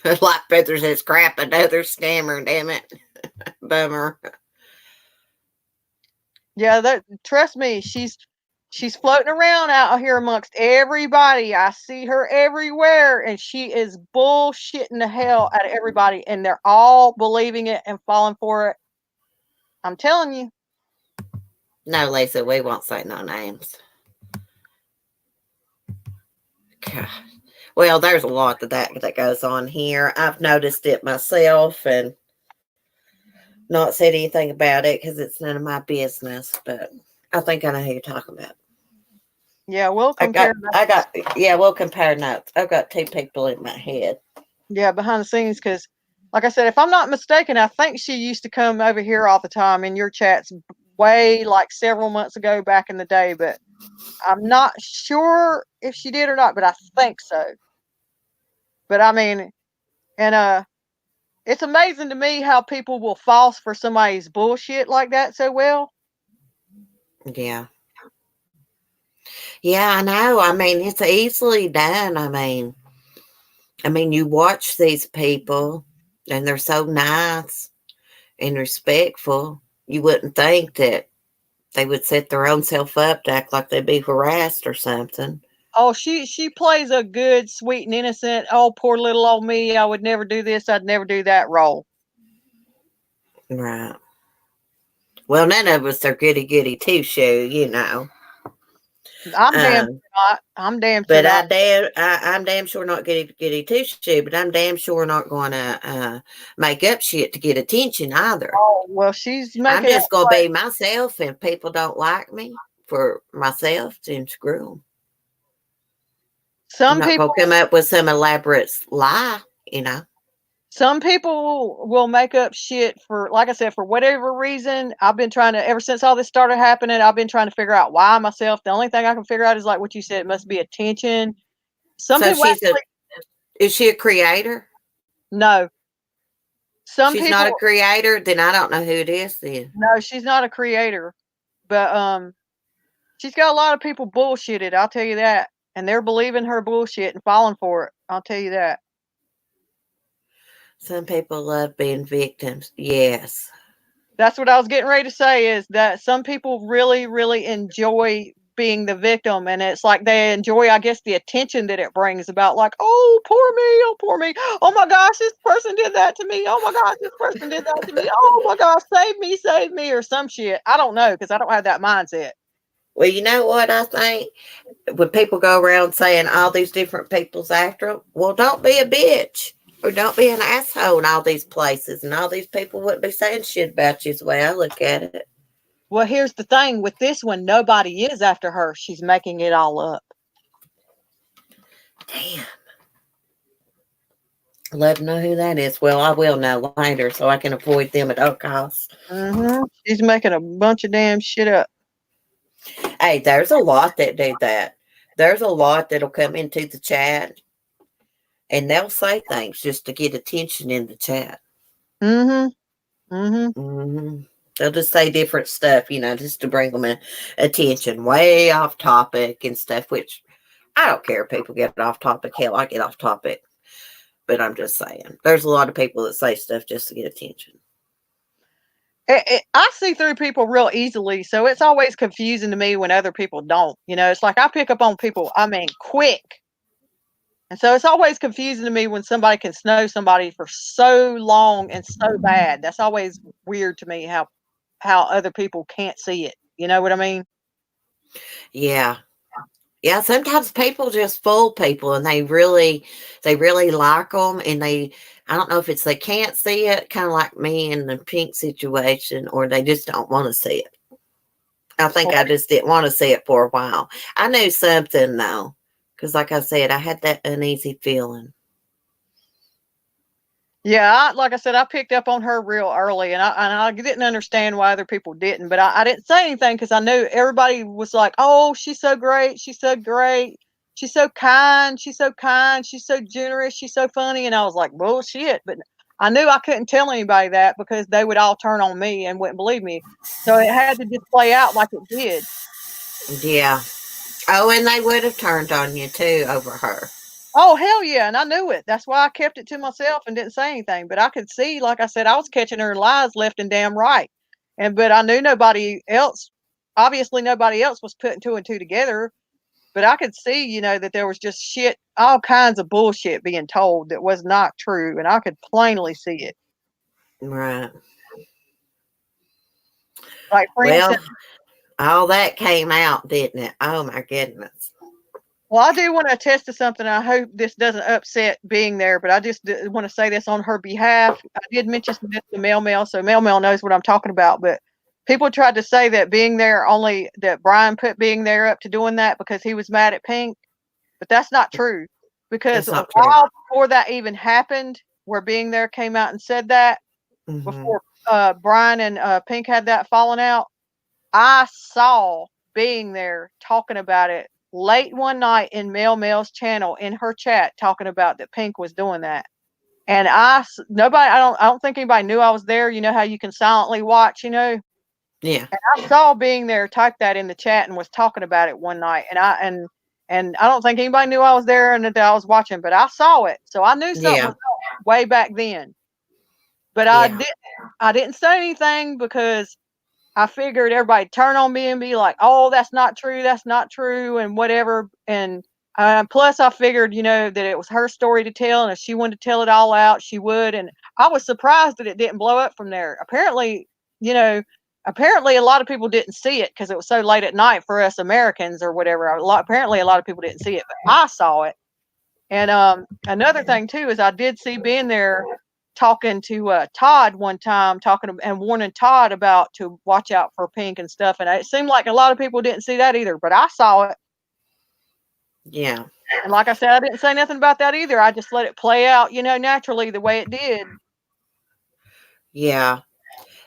[SPEAKER 1] Like Feathers is crap, another scammer, damn it. Bummer.
[SPEAKER 2] Yeah, trust me, she's floating around out here amongst everybody. I see her everywhere, and she is bullshitting the hell out of everybody, and they're all believing it and falling for it. I'm telling you.
[SPEAKER 1] No, Lisa, we won't say no names. God. Well, there's a lot that goes on here. I've noticed it myself and not said anything about it because it's none of my business, but I think I know who you're talking about.
[SPEAKER 2] Yeah, we'll compare notes.
[SPEAKER 1] We'll compare notes. I've got two people in my head.
[SPEAKER 2] Yeah, behind the scenes, because, like I said, if I'm not mistaken, I think she used to come over here all the time in your chats way like several months ago back in the day, but I'm not sure if she did or not, but I think so. But I mean, and it's amazing to me how people will false for somebody's bullshit like that so well.
[SPEAKER 1] Yeah. Yeah, I know. I mean, it's easily done. I mean, you watch these people and they're so nice and respectful. You wouldn't think that they would set their own self up to act like they'd be harassed or something.
[SPEAKER 2] Oh, she plays a good, sweet, and innocent, oh, poor little old me, I would never do this, I'd never do that role.
[SPEAKER 1] Right. Well, none of us are goody goody two shoe, you know.
[SPEAKER 2] I'm damn sure not. I'm damn sure
[SPEAKER 1] But
[SPEAKER 2] not.
[SPEAKER 1] I'm damn sure not goody two shoe. But I'm damn sure not going to make up shit to get attention either.
[SPEAKER 2] Oh, well, she's
[SPEAKER 1] I'm
[SPEAKER 2] making
[SPEAKER 1] just
[SPEAKER 2] it
[SPEAKER 1] going to
[SPEAKER 2] play.
[SPEAKER 1] be myself, and people don't like me for myself, then screw them. I'm
[SPEAKER 2] Some
[SPEAKER 1] not going
[SPEAKER 2] people
[SPEAKER 1] to come up with some elaborate lie, you know.
[SPEAKER 2] Some people will make up shit for, like I said, for whatever reason. I've been trying to, ever since all this started happening, I've been trying to figure out why myself. The only thing I can figure out is like what you said, it must be attention. Some
[SPEAKER 1] So
[SPEAKER 2] people actually,
[SPEAKER 1] is she a creator?
[SPEAKER 2] no. Some
[SPEAKER 1] She's not a
[SPEAKER 2] people,
[SPEAKER 1] creator, then I don't know who it is then.
[SPEAKER 2] no, she's not a creator, but she's got a lot of people bullshitted. I'll tell you that, and they're believing her bullshit and falling for it. I'll tell you that.
[SPEAKER 1] Some people love being victims. Yes.
[SPEAKER 2] That's what I was getting ready to say, is that some people really, really enjoy being the victim, and it's like they enjoy, I guess, the attention that it brings about, like, oh, poor me, oh my gosh, this person did that to me, oh my gosh, this person did that to me, oh my gosh, save me, or some shit. I don't know, because I don't have that mindset.
[SPEAKER 1] Well, you know what I think? When people go around saying all these different people's after them, well, don't be a bitch. Or don't be an asshole in all these places. And all these people wouldn't be saying shit about you is the way I look at it.
[SPEAKER 2] Well, here's the thing with this one, nobody is after her. She's making it all up.
[SPEAKER 1] Damn. Let them know who that is. Well, I will know later so I can avoid them at all costs.
[SPEAKER 2] She's making a bunch of damn shit up.
[SPEAKER 1] Hey, there's a lot that do that. There's a lot that'll come into the chat and they'll say things just to get attention in the chat. They'll just say different stuff, you know, just to bring them attention, way off topic and stuff, which I don't care if people get off topic. Hell, I get off topic. But I'm just saying, there's a lot of people that say stuff just to get attention.
[SPEAKER 2] I see through people real easily, so it's always confusing to me when other people don't. You know, it's like I pick up on people, I mean, quick. And so it's always confusing to me when somebody can know somebody for so long and so bad. That's always weird to me how other people can't see it. You know what I mean?
[SPEAKER 1] Yeah. Yeah, sometimes people just fool people and they really like them, and I don't know if it's they can't see it, kind of like me in the pink situation, or they just don't want to see it. I think I just didn't want to see it for a while. I knew something though, because like I said, I had that uneasy feeling.
[SPEAKER 2] Yeah, like I said, I picked up on her real early, and I didn't understand why other people didn't, but I didn't say anything because I knew everybody was like, "Oh, she's so great, she's so great, she's so kind, she's so kind, she's so generous, she's so funny," and I was like, "Bullshit!" But I knew I couldn't tell anybody that because they would all turn on me and wouldn't believe me, so it had to just play out like it did.
[SPEAKER 1] Yeah. Oh, and they would have turned on you too over her.
[SPEAKER 2] Oh, hell yeah, and I knew it. That's why I kept it to myself and didn't say anything, but I could see, like I said, I was catching her lies left and damn right, but I knew nobody else, obviously nobody else was putting two and two together, but I could see, you know, that there was just shit, all kinds of bullshit being told that was not true, and I could plainly see it.
[SPEAKER 1] Right.
[SPEAKER 2] Like, for instance,
[SPEAKER 1] all that came out, didn't it? Oh my goodness.
[SPEAKER 2] well, I do want to attest to something. I hope this doesn't upset being there, but I just want to say this on her behalf. I did mention this to Mel, so Mel knows what I'm talking about. But People tried to say that being there only that Brian put being there up to doing that because he was mad at Pink, but that's not true. Because
[SPEAKER 1] That's
[SPEAKER 2] a
[SPEAKER 1] not true.
[SPEAKER 2] while before that even happened, where being there came out and said that, before Brian and Pink had that falling out, I saw being there talking about it late one night in Mel's channel in her chat, talking about that Pink was doing that. And I don't think anybody knew I was there. You know how you can silently watch, you know?
[SPEAKER 1] Yeah.
[SPEAKER 2] And I saw being there type that in the chat and was talking about it one night. And I don't think anybody knew I was there and that I was watching, but I saw it. So I knew something
[SPEAKER 1] Yeah.
[SPEAKER 2] was up way back then. But
[SPEAKER 1] Yeah.
[SPEAKER 2] I didn't say anything because I figured everybody turn on me and be like, "Oh, that's not true. That's not true," and whatever. And plus, I figured, you know, that it was her story to tell, and if she wanted to tell it all out, she would. And I was surprised that it didn't blow up from there. Apparently, you know, apparently a lot of people didn't see it because it was so late at night for us Americans or whatever. Apparently, a lot of people didn't see it, but I saw it. And another thing too is I did see being there talking to Todd one time, talking and warning Todd about to watch out for Pink and stuff. And it seemed like a lot of people didn't see that either, but I saw it.
[SPEAKER 1] Yeah.
[SPEAKER 2] And like I said, I didn't say nothing about that either. I just let it play out, you know, naturally the way it did.
[SPEAKER 1] Yeah.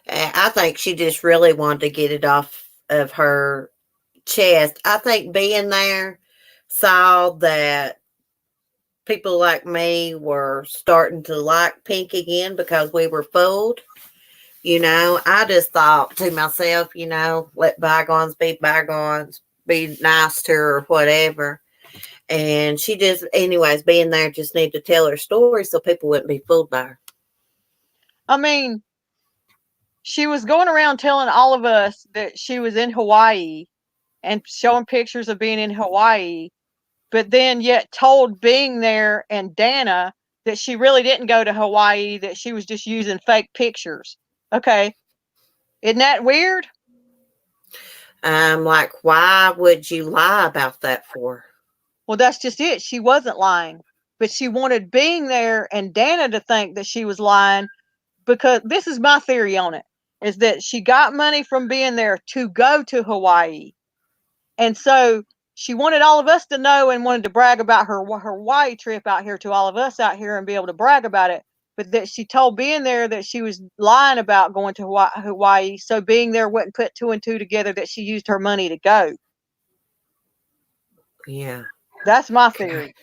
[SPEAKER 1] I think she just really wanted to get it off of her chest. I think being there saw that people like me were starting to like Pink again because we were fooled. You know, I just thought to myself, you know, let bygones, be nice to her or whatever. And she just, anyways, being there just needed to tell her story so people wouldn't be fooled by her.
[SPEAKER 2] I mean, she was going around telling all of us that she was in Hawaii and showing pictures of being in Hawaii, but then yet told being there and Dana that she really didn't go to Hawaii, that she was just using fake pictures. Okay. Isn't that weird?
[SPEAKER 1] I'm like, why would you lie about that for?
[SPEAKER 2] Well, that's just it. She wasn't lying, but she wanted being there and Dana to think that she was lying, because this is my theory on it, is that she got money from being there to go to Hawaii. And so she wanted all of us to know and wanted to brag about her Hawaii trip out here to all of us out here and be able to brag about it. But that she told being there that she was lying about going to Hawaii. So being there wouldn't put two and two together that she used her money to go.
[SPEAKER 1] Yeah.
[SPEAKER 2] That's my theory.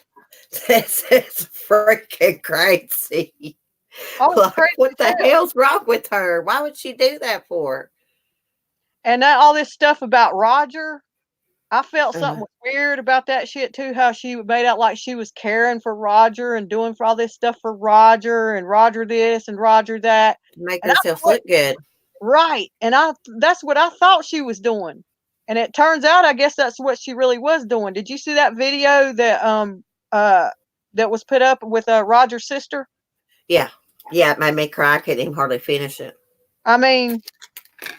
[SPEAKER 1] This is freaking crazy.
[SPEAKER 2] Oh, it's
[SPEAKER 1] Like,
[SPEAKER 2] crazy.
[SPEAKER 1] what the hell's wrong with her? Why would she do that for?
[SPEAKER 2] And all this stuff about Roger, I felt something was weird about that shit too, how she made out like she was caring for Roger and doing for all this stuff for Roger and Roger this and Roger that.
[SPEAKER 1] Make
[SPEAKER 2] And
[SPEAKER 1] herself look good.
[SPEAKER 2] right. And that's what I thought she was doing. And it turns out I guess that's what she really was doing. Did you see that video that was put up with Roger's sister?
[SPEAKER 1] Yeah. Yeah, it made me cry. I couldn't even hardly finish it.
[SPEAKER 2] I mean,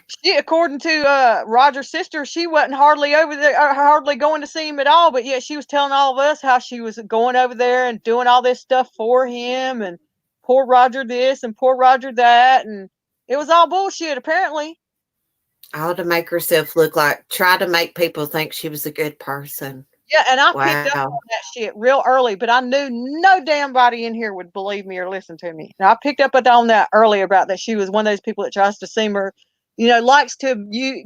[SPEAKER 2] she, according to Roger's sister, she wasn't hardly over there, hardly going to see him at all. But yet she was telling all of us how she was going over there and doing all this stuff for him, and poor Roger this and poor Roger that, and it was all bullshit apparently.
[SPEAKER 1] All to make herself look like, try to make people think she was a good person.
[SPEAKER 2] Yeah, and I picked up
[SPEAKER 1] Wow.
[SPEAKER 2] on that shit real early, but I knew no damn body in here would believe me or listen to me. And I picked up on that early about that she was one of those people that tries to seem her, you know, likes to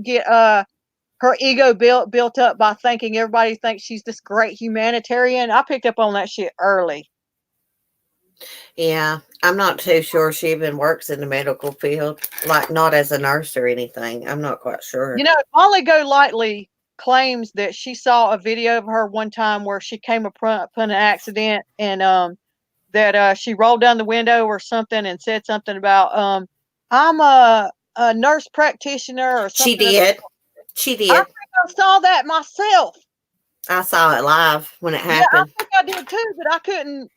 [SPEAKER 2] get her ego built up by thinking everybody thinks she's this great humanitarian. I picked up on that shit early.
[SPEAKER 1] Yeah, I'm not too sure she even works in the medical field, like not as a nurse or anything. I'm not quite sure.
[SPEAKER 2] You know, Molly Golightly claims that she saw a video of her one time where she came upon an accident, and that she rolled down the window or something and said something about I'm a nurse practitioner or
[SPEAKER 1] She
[SPEAKER 2] something.
[SPEAKER 1] did. She
[SPEAKER 2] I
[SPEAKER 1] did.
[SPEAKER 2] think I saw that myself.
[SPEAKER 1] I saw it live when it
[SPEAKER 2] Yeah, I
[SPEAKER 1] happened.
[SPEAKER 2] think I did too, but I couldn't,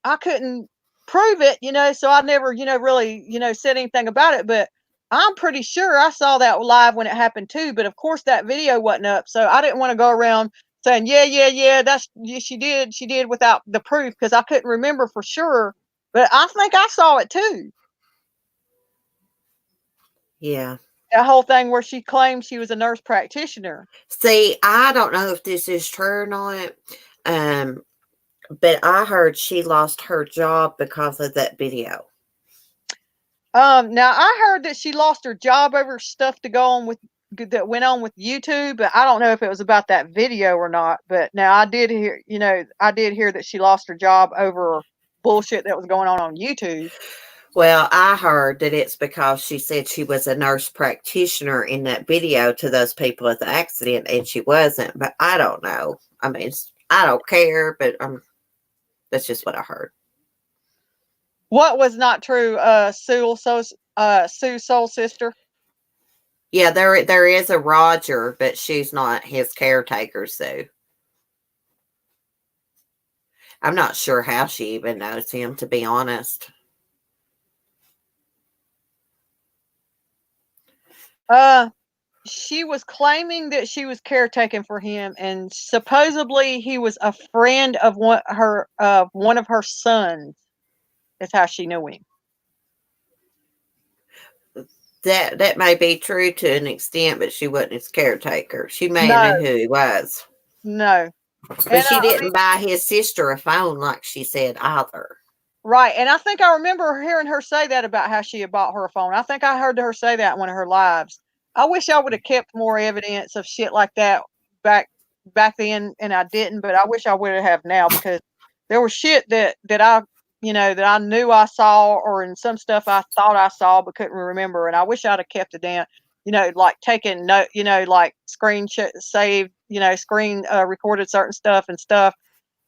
[SPEAKER 2] I couldn't prove it, so I never, really, said anything about it. But I'm pretty sure I saw that live when it happened too. But of course, that video wasn't up, so I didn't want to go around saying, yeah, she did without the proof, because I couldn't remember for sure. But I think I saw it too.
[SPEAKER 1] Yeah.
[SPEAKER 2] that whole thing where she claimed she was a nurse practitioner.
[SPEAKER 1] See, I don't know if this is true or not. Um, but I heard she lost her job because of that video.
[SPEAKER 2] Now I heard that she lost her job over stuff to go on with that went on with YouTube, but I don't know if it was about that video or not. But now I did hear, I did hear that she lost her job over bullshit that was going on YouTube.
[SPEAKER 1] Well, I heard that it's because she said she was a nurse practitioner in that video to those people at the accident, and she wasn't. But I don't know. I mean, I don't care, but that's just what I heard.
[SPEAKER 2] What was not true? Sue's soul sister.
[SPEAKER 1] Yeah, there is a Roger, but she's not his caretaker, so I'm not sure how she even knows him, to be honest.
[SPEAKER 2] She was claiming that she was caretaking for him, and supposedly he was a friend of one of her sons. That's how she knew him.
[SPEAKER 1] That may be true to an extent, but she wasn't his caretaker. She may have
[SPEAKER 2] No,
[SPEAKER 1] knew who he was.
[SPEAKER 2] no.
[SPEAKER 1] But
[SPEAKER 2] And
[SPEAKER 1] she didn't buy his sister a phone like she said either.
[SPEAKER 2] right, and I think I remember hearing her say that about how she had bought her a phone. I think I heard her say that in one of her lives. I wish I would have kept more evidence of shit like that back then, and I didn't. But I wish I would have now, because there was shit that I that I knew I saw, or in some stuff I thought I saw but couldn't remember, and I wish I'd have kept it down. Like taking note, like screen saved, screen recorded certain stuff and stuff.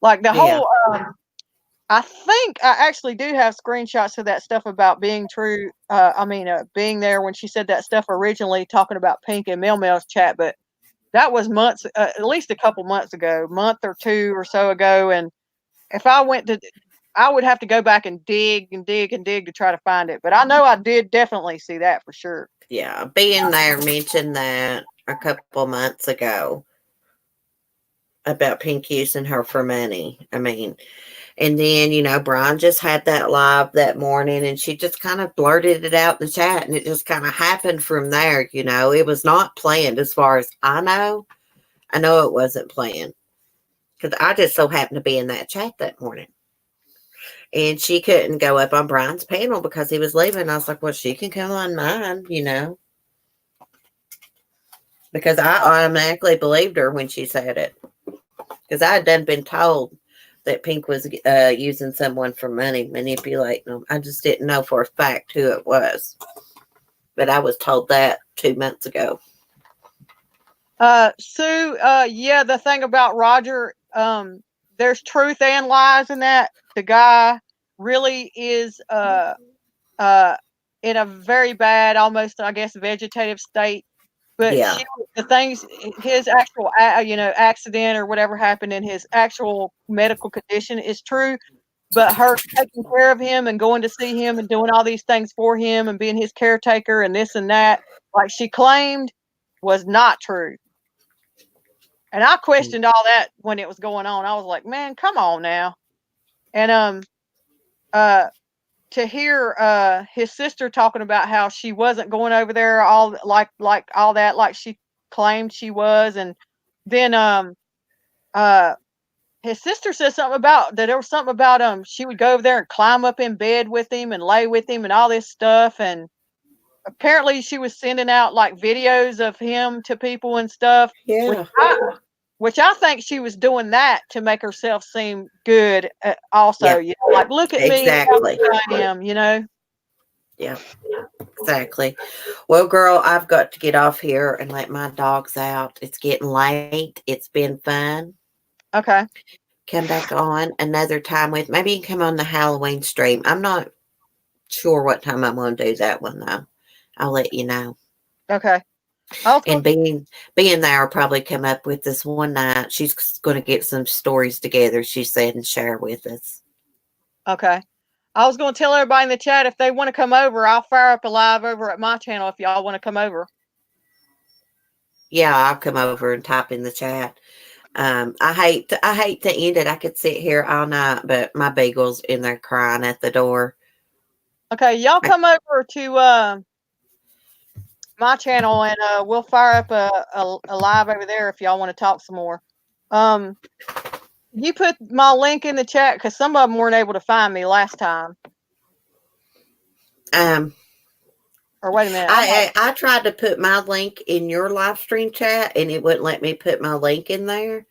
[SPEAKER 2] Like the
[SPEAKER 1] Yeah.
[SPEAKER 2] whole I think I actually do have screenshots of that stuff about being true. Being there when she said that stuff originally, talking about Pink and Mel Mel's chat, but that was months, at least a couple months ago, month or two or so ago. And if I went to, I would have to go back and dig and dig and dig to try to find it. But I know I did definitely see that for sure.
[SPEAKER 1] Yeah. Being there mentioned that a couple months ago about Pink using her for money. I mean, and then, Brian just had that live that morning and she just kind of blurted it out in the chat and it just kind of happened from there. It was not planned as far as I know. I know it wasn't planned because I just so happened to be in that chat that morning. And she couldn't go up on Brian's panel because he was leaving. I was like, well, she can come on mine, because I automatically believed her when she said it. Because I had done been told that Pink was using someone for money, manipulating them. I just didn't know for a fact who it was. But I was told that 2 months ago.
[SPEAKER 2] Sue, yeah, the thing about Roger, there's truth and lies in that. The guy really is in a very bad, almost, I guess, vegetative state. But
[SPEAKER 1] Yeah.
[SPEAKER 2] the things, his actual, accident or whatever happened in his actual medical condition is true. But her taking care of him and going to see him and doing all these things for him and being his caretaker and this and that, like she claimed, was not true. And I questioned all that when it was going on. I was like, man, come on now. And to hear his sister talking about how she wasn't going over there all like all that like she claimed she was, and then his sister said something about that there was something about she would go over there and climb up in bed with him and lay with him and all this stuff, and apparently she was sending out like videos of him to people and stuff.
[SPEAKER 1] Yeah.
[SPEAKER 2] Which I think she was doing that to make herself seem good. Also,
[SPEAKER 1] Yeah.
[SPEAKER 2] like look at me,
[SPEAKER 1] Exactly.
[SPEAKER 2] how I am.
[SPEAKER 1] Yeah. Exactly. Well, girl, I've got to get off here and let my dogs out. It's getting late. It's been fun.
[SPEAKER 2] Okay.
[SPEAKER 1] Come back on another time with maybe you can come on the Halloween stream. I'm not sure what time I'm going to do that one though. I'll let you know.
[SPEAKER 2] Okay.
[SPEAKER 1] And being there, I'll probably come up with this one night. She's going to get some stories together, she said, and share with us.
[SPEAKER 2] Okay. I was going to tell everybody in the chat if they want to come over, I'll fire up a live over at my channel if y'all want to come over.
[SPEAKER 1] Yeah, I'll come over and type in the chat. I hate to end it. I could sit here all night, but my beagle's in there crying at the door.
[SPEAKER 2] Okay, y'all come over to my channel, and we'll fire up a live over there if y'all want to talk some more. You put my link in the chat because some of them weren't able to find me last time. Or wait a minute.
[SPEAKER 1] I tried to put my link in your live stream chat, and it wouldn't let me put my link in there.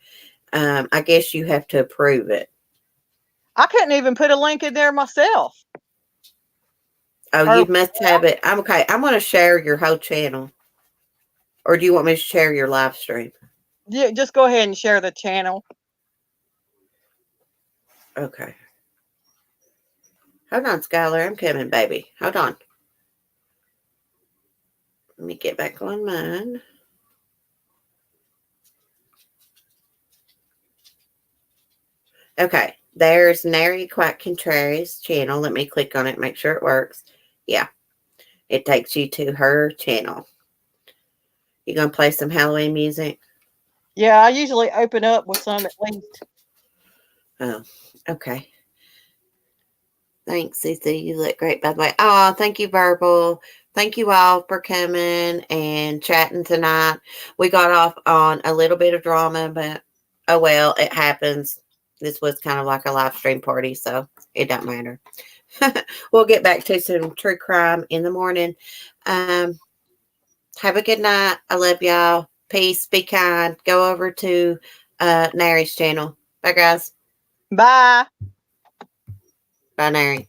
[SPEAKER 1] I guess you have to approve it.
[SPEAKER 2] I couldn't even put a link in there myself.
[SPEAKER 1] Oh, you must have it. I'm okay. I'm going to share your whole channel. Or do you want me to share your live stream?
[SPEAKER 2] Yeah, just go ahead and share the channel.
[SPEAKER 1] Okay. Hold on, Skylar. I'm coming, baby. Hold on. Let me get back on mine. Okay. There's Naryquitecontrary's channel. Let me click on it, make sure it works. Yeah. It takes you to her channel. You going to play some Halloween music?
[SPEAKER 2] Yeah, I usually open up with some at least.
[SPEAKER 1] Oh, okay. Thanks, Cece. You look great, by the way. Oh, thank you, Verbal. Thank you all for coming and chatting tonight. We got off on a little bit of drama, but oh well, it happens. This was kind of like a live stream party, so it don't matter. We'll get back to some true crime in the morning. Have a good night. I love y'all. Peace. Be kind. Go over to Nary's channel. Bye, guys.
[SPEAKER 2] Bye.
[SPEAKER 1] Bye, Nary.